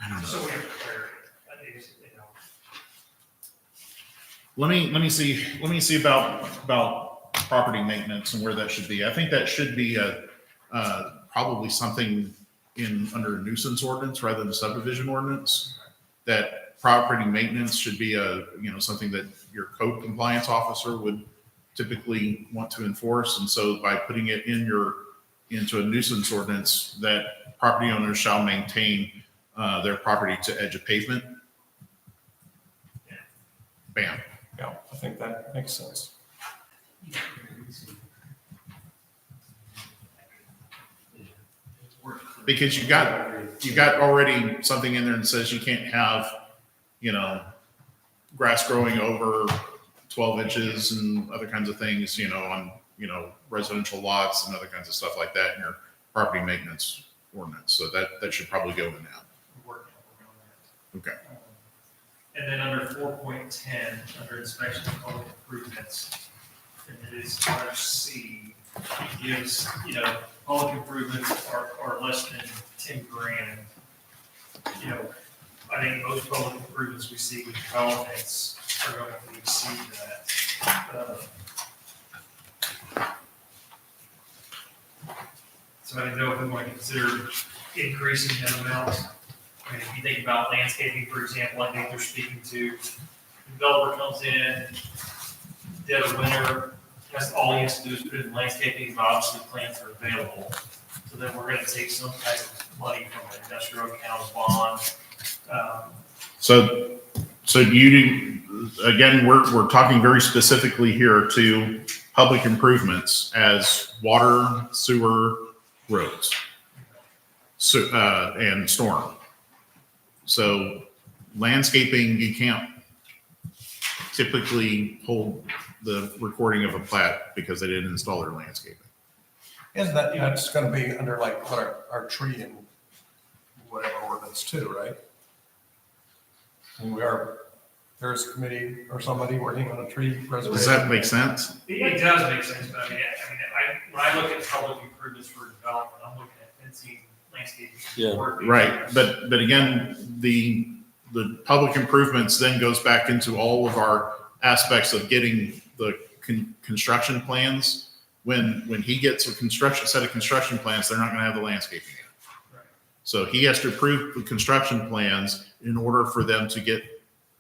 E: I don't know.
M: So we have clarity. I think it's,
E: Let me see about property maintenance and where that should be. I think that should be probably something under a nuisance ordinance rather than a subdivision ordinance. That property maintenance should be something that your code compliance officer would typically want to enforce. And so by putting it in your into a nuisance ordinance that property owners shall maintain their property to edge of pavement. Bam.
A: Yeah, I think that makes sense.
E: Because you got already something in there that says you can't have, grass growing over 12 inches and other kinds of things, on, residential lots and other kinds of stuff like that in your property maintenance ordinance. So that should probably go in now. Okay.
M: And then under 4.10, under inspection of public improvements, and it is part C, it gives, public improvements are less than 10 grand. I think most public improvements we see with developments are going to exceed that. So I don't know if we want to consider increasing that amount. I mean, if you think about landscaping, for example, I think they're speaking to, the developer comes in, dead of winter, that's all he has to do is put in landscaping, but obviously plants are available. So then we're gonna take some type of money from the industrial account bond.
E: So you, again, we're talking very specifically here to public improvements as water, sewer, roads, and storm. So landscaping, you can't typically hold the recording of a plat because they didn't install their landscaping.
A: And that's gonna be under like what our tree and whatever ordinance too, right? And there's a committee or somebody working on a tree preservation.
E: Does that make sense?
M: It does make sense, but when I look at public improvements for development, I'm looking at fencing, landscaping.
H: Yeah.
E: Right, but again, the public improvements then goes back into all of our aspects of getting the construction plans. When he gets a set of construction plans, they're not gonna have the landscaping in.
M: Right.
E: So he has to approve the construction plans in order for them to get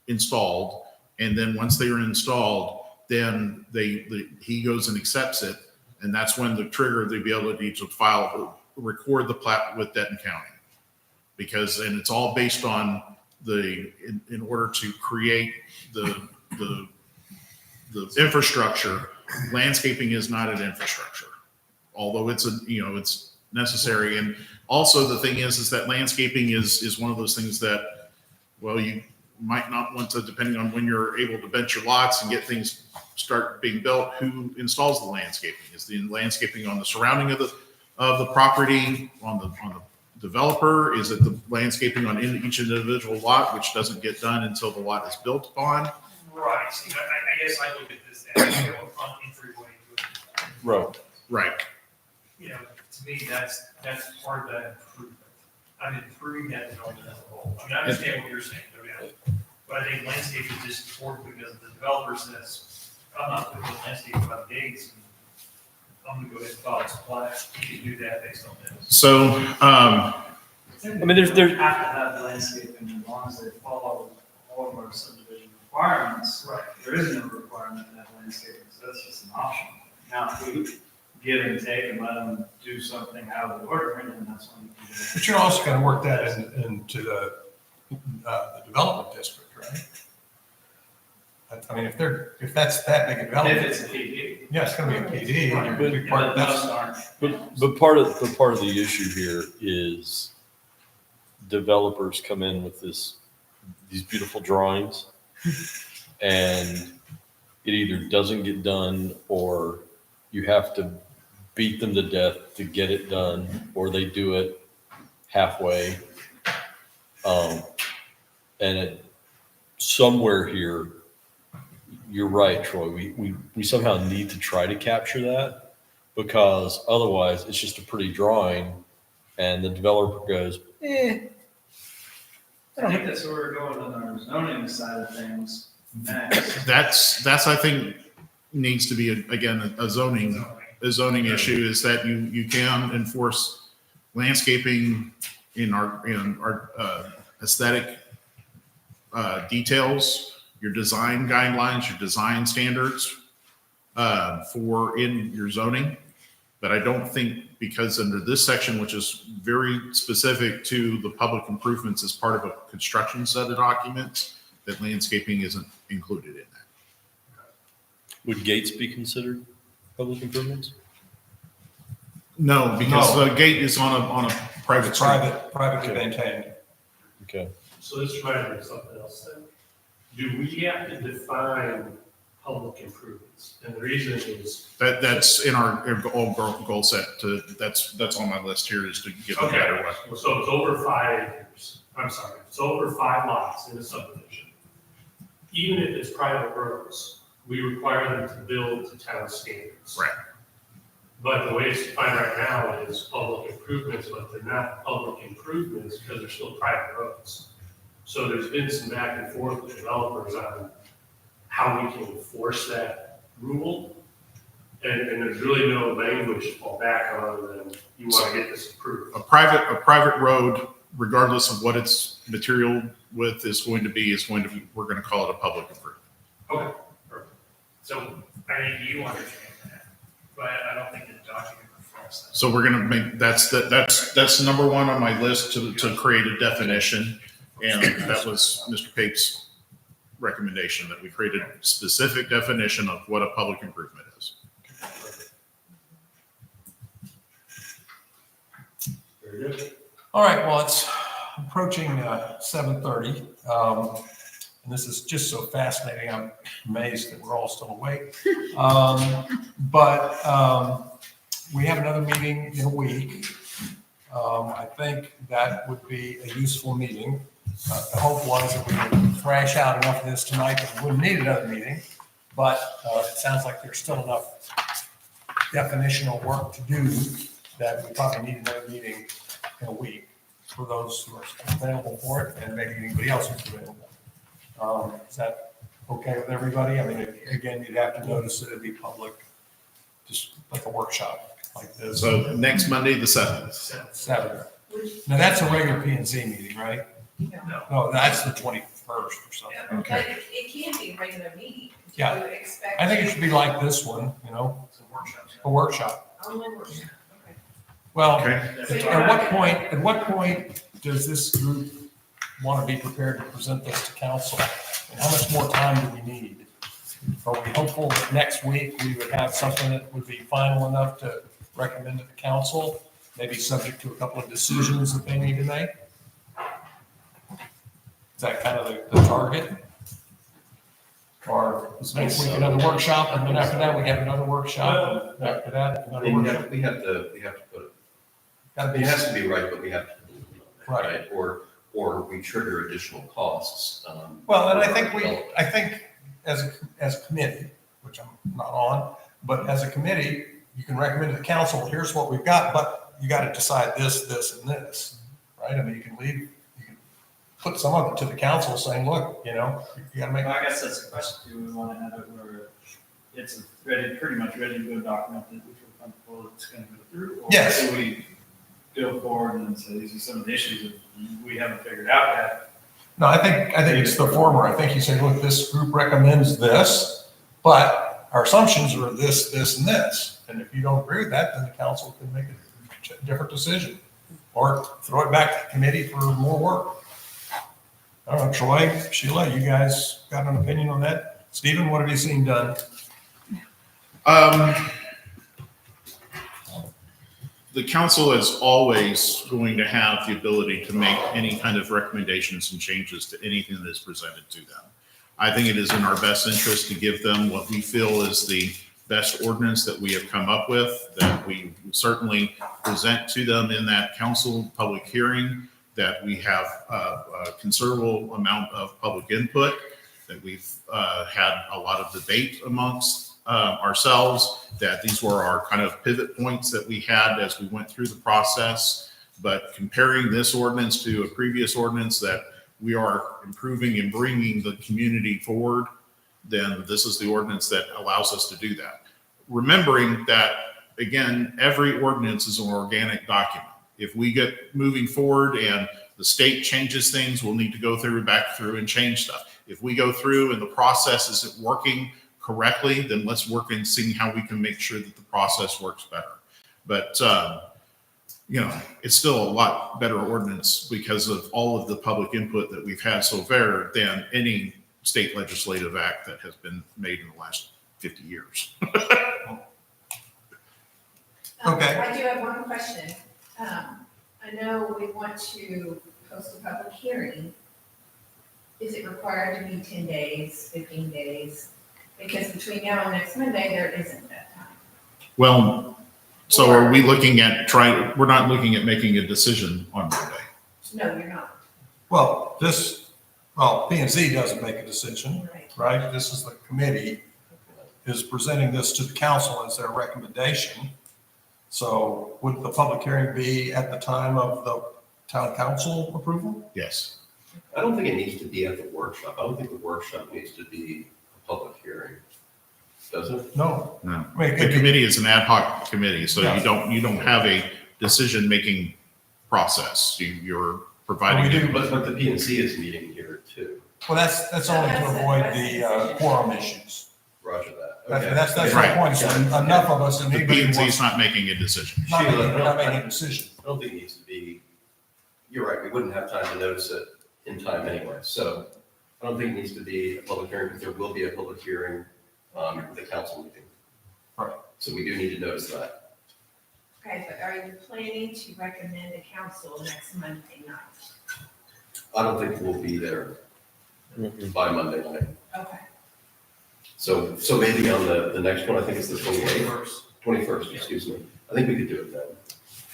E: installed. And then once they are installed, then he goes and accepts it. And that's when the trigger, the ability to record the plat with Denton County. And it's all based on in order to create the infrastructure. Landscaping is not an infrastructure, although it's necessary. And also the thing is that landscaping is one of those things that, well, you might not want to, depending on when you're able to bench your lots and get things start being built, who installs the landscaping? Is the landscaping on the surrounding of the property, on the developer? Is it the landscaping on each individual lot, which doesn't get done until the lot is built upon?
M: Right, I guess I look at this as a front entryway to it.
H: Right.
E: Right.
M: To me, that's part of that improvement. I'm improving that development as a whole. I understand what you're saying, but I think landscape is just important because the developer says, I'm not putting the landscape by the gates, and I'm gonna go ahead and file this plat. You can do that based on this.
E: So,
H: there's
L: have to have landscaping as long as they follow all of our subdivision requirements.
M: Right.
L: There is no requirement to have landscaping, so that's just an option. Now, if we give and take and let them do something out of the ordinary, then that's when we can do it.
A: But you're also gonna work that into the development district, right? I mean, if that's that big a
L: If
A: development,
L: it's a PD.
A: yeah, it's gonna be a PD. and you're- you're part of
L: But most
A: that.
L: aren't.
H: But part of the issue here is developers come in with these beautiful drawings, and it either doesn't get done, or you have to beat them to death to get it done, or they do it halfway. And somewhere here, you're right, Troy. We somehow need to try to capture that, because otherwise it's just a pretty drawing, and the developer goes,
L: I think that's where we're going on our zoning side of things next.
E: that's I think needs to be a zoning issue, is that you can enforce landscaping in our aesthetic details, your design guidelines, your design standards for in your zoning. But I don't think, because under this section, which is very specific to the public improvements as part of a construction set of documents, that landscaping isn't included in that.
H: Would gates be considered public improvements?
E: No, because
A: No.
E: the gate is on a private
A: It's
E: street.
A: privately maintained.
H: Okay.
K: So this reminds me of something else then. Do we have to define public improvements? And the reason is,
E: That's in our goal set that's on my list here, is to give a better way.
K: so it's over 5 acres. I'm sorry, it's over 5 lots in a subdivision. Even if it's private roads, we require them to build to town standards.
E: Right.
K: But the way it's defined right now is public improvements, but they're not public improvements because they're still private roads. So there's been some back and forth with developers on how we can enforce that rule. And there's really no language to fall back on than you want to get this approved.
E: A private road, regardless of what its material width is going to be, we're going to call it a public improvement.
K: Okay, perfect.
M: So, I mean, you understand that, but I don't think the document reflects that.
E: So we're going to make, that's number one on my list to create a definition. And that was Mr. Pape's recommendation, that we create a specific definition of what a public improvement is.
K: Very good.
A: All right, well, it's approaching 7:30. And this is just so fascinating. I'm amazed that we're all still awake. But we have another meeting in a week. I think that would be a useful meeting. The hope was that we would thrash out enough of this tonight that we wouldn't need another meeting. But it sounds like there's still enough definitional work to do that we probably need another meeting in a week for those who are available for it, and maybe anybody else who's available. Is that okay with everybody? I mean, again, you'd have to notice that it'd be public, just like a workshop like this.
E: So next Monday, the 7th.
A: 7. Now, that's a regular P and Z meeting, right? No, that's the 21st or something.
F: But it can be a regular meeting.
A: Yeah.
F: You expect.
A: I think it should be like this one, you know,
M: It's a workshop.
A: a workshop.
F: Only workshop, okay.
A: Well,
E: Okay.
A: at what point does this group want to be prepared to present this to council? And how much more time do we need? Are we hopeful that next week we would have something that would be final enough to recommend to the council, maybe subject to a couple of decisions that they need to make? Is that kind of the target? Or is next week another workshop, and then after that, we have another workshop, and after that, another workshop?
G: We have to put it,
A: Gotta
G: it
A: be,
G: has to be right, but we have to.
A: Right.
G: Or we trigger additional costs.
A: well, and I think as a committee, which I'm not on, but as a committee, you can recommend to the council, here's what we've got, but you got to decide this, this, and this, right? I mean, you can put some of it to the council saying, look, you know, you got to make.
L: Well, I guess that's the question, do we want to have it where it's pretty much ready to go document that we feel comfortable it's going to go through?
A: Yes.
L: Or do we go forward and say, these are some of the issues that we haven't figured out yet?
A: No, I think it's the former. I think you say, look, this group recommends this, but our assumptions are this, this, and this. And if you don't agree with that, then the council can make a different decision or throw it back to the committee for more work. I don't know, Troy, Sheila, you guys got an opinion on that? Stephen, what have you seen done?
E: The council is always going to have the ability to make any kind of recommendations and changes to anything that is presented to them. I think it is in our best interest to give them what we feel is the best ordinance that we have come up with, that we certainly present to them in that council public hearing, that we have a considerable amount of public input, that we've had a lot of debate amongst ourselves, that these were our kind of pivot points that we had as we went through the process. But comparing this ordinance to a previous ordinance that we are improving and bringing the community forward, then this is the ordinance that allows us to do that. Remembering that, again, every ordinance is an organic document. If we get moving forward and the state changes things, we'll need to go back through and change stuff. If we go through and the process isn't working correctly, then let's work and see how we can make sure that the process works better. But, it's still a lot better ordinance because of all of the public input that we've had so far than any state legislative act that has been made in the last 50 years.
A: Okay.
F: I do have one question. I know we want to post a public hearing. Is it required to be 10 days, 15 days? Because between now and next Monday, there isn't that time.
E: Well, so are we looking at we're not looking at making a decision on Monday.
F: No, you're not.
A: Well, P and Z doesn't make a decision,
F: Right.
A: right? This is the committee is presenting this to the council as their recommendation. So would the public hearing be at the time of the town council approval?
E: Yes.
G: I don't think it needs to be at the workshop. I don't think the workshop needs to be a public hearing. Does it?
A: No.
E: No.
A: I mean, it
E: The
A: could be,
E: committee is an ad hoc committee, so
A: Yeah.
E: you don't have a decision-making process. You're
A: we
E: providing.
A: do,
G: But the P and Z is meeting here too.
A: well, that's only to avoid the quorum issues.
G: Roger that.
A: That's,
G: Okay.
A: that's the
E: Right.
A: point. So enough of us, and
E: The P
A: anybody
E: and Z
A: wants,
E: is not making a decision.
A: we're not making a decision.
G: I don't think it needs to be, you're right, we wouldn't have time to notice it in time anyway. So I don't think it needs to be a public hearing, because there will be a public hearing on the council meeting.
A: Right.
G: So we do need to notice that.
F: Okay, but are you planning to recommend the council next Monday night?
G: I don't think we'll be there by Monday night.
F: Okay.
G: So maybe on the next one, I think it's the 28th, 21st, excuse me. I think we could do it then.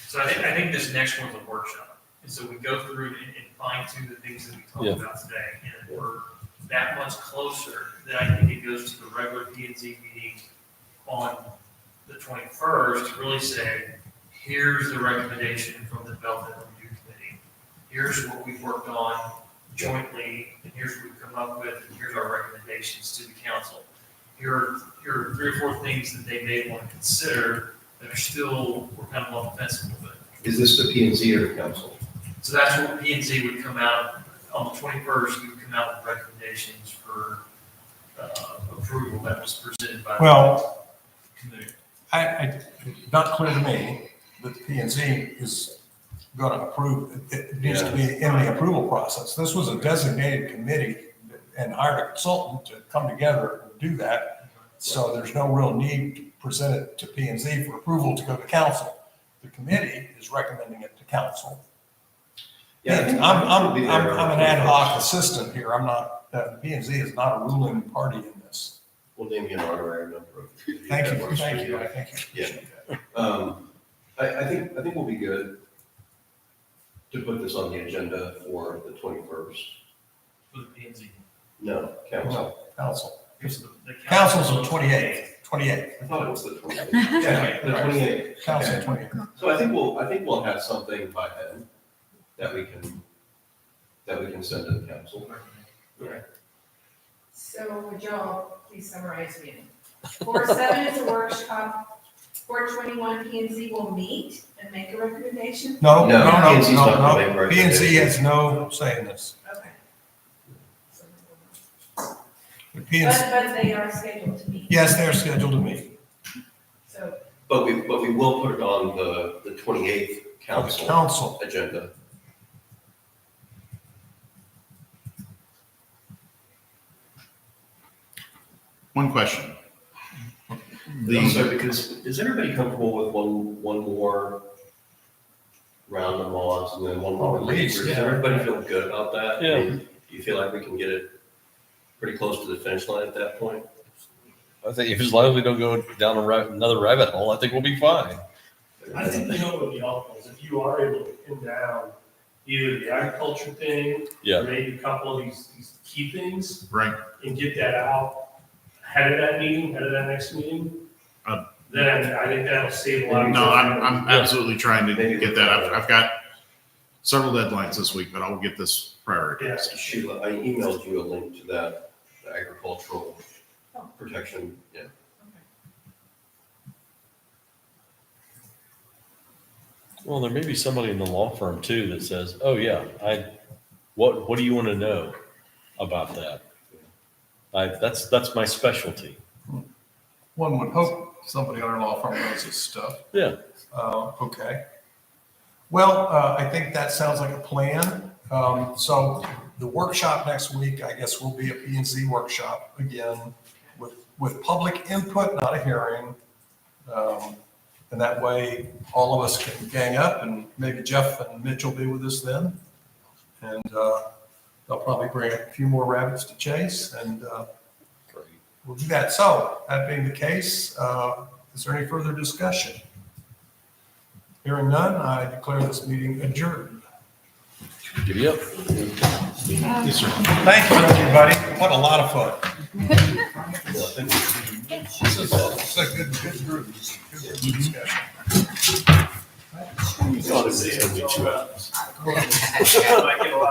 M: So I think this next one's a workshop. And so we go through and fine tune the things that we
H: Yeah.
M: talked about today. And we're that much closer that I think it goes to the regular P and Z meeting on the 21st to really say, here's the recommendation from the Development Review Committee. Here's what we've worked on jointly, and here's what we've come up with, and here's our recommendations to the council. Here are 3 or 4 things that they may want to consider that are still, we're kind of on the fence a little bit.
G: Is this the P and Z or the council?
M: So that's what P and Z would come out, on the 21st, we would come out with recommendations for approval that was presented by
A: Well,
M: the committee.
A: Not clear to me that the P and Z is going to approve, it needs to be in the approval process. This was a designated committee and hired a consultant to come together and do that. So there's no real need to present it to P and Z for approval to go to council. The committee is recommending it to council.
G: Yeah, I think
A: I'm
G: we'll be there on
A: an
G: the
A: ad hoc
G: 21st.
A: assistant here. I'm not, P and Z is not a ruling party in this.
G: We'll name you an honorary member of the committee.
A: Thank
G: That
A: you,
G: works for
A: thank you, I think you
G: Yeah.
A: appreciate that.
G: I think we'll be good to put this on the agenda for the 21st.
M: For the P and Z.
G: No, council.
A: No, council.
M: The
A: Council's the 28th.
G: I thought it was the 28th. Yeah, the 28th.
A: Council
G: Okay.
A: 28th.
G: So I think we'll have something by then that we can send to the council.
F: So would y'all please summarize me? 4/7 is a workshop. 4/21 P and Z will meet and make a recommendation?
A: No,
G: No,
A: no, no,
G: P&Z's not gonna make
A: no, P and Z has no say in this.
F: Okay.
A: The P and Z,
F: But they are scheduled to meet.
A: yes, they're scheduled to meet.
F: So,
G: But we will put it on the 28th council
A: Council,
G: agenda.
E: One question.
G: I'm sorry, because is everybody comfortable with one more round of mods and then one more
A: At
G: release?
A: least,
G: Does
A: yeah.
G: everybody feel good about that?
H: Yeah.
G: I mean, do you feel like we can get it pretty close to the finish line at that point?
N: I think if as long as we don't go down another rabbit hole, I think we'll be fine.
K: I think, you know, what would be helpful is if you are able to pin down either the agriculture thing,
N: Yeah.
K: or maybe a couple of these key things,
E: Right.
K: and get that out ahead of that meeting, ahead of that next meeting, then I think that'll save a lot of.
E: No, I'm
N: Yeah.
E: absolutely trying to get that. I've got several deadlines this week, but I'll get this prioritized.
G: Sheila, I emailed you a link to that the agricultural protection, yeah.
N: Well, there may be somebody in the law firm too that says, "Oh yeah, what do you want to know about that?" That's my specialty.
A: one would hope somebody in our law firm knows this stuff.
N: Yeah.
A: Okay. Well, I think that sounds like a plan. So the workshop next week, I guess, will be a P and Z workshop again with public input, not a hearing. And that way, all of us can gang up, and maybe Jeff and Mitch will be with us then. And they'll probably bring a few more rabbits to chase, and we'll do that. So that being the case, is there any further discussion? Hearing none, I declare this meeting adjourned.
N: Giddy up.
A: Yes, sir. Thank you, everybody. What a lot of fun. This is a good group. Good discussion.
N: You thought it was 2 hours.
M: Might get a lot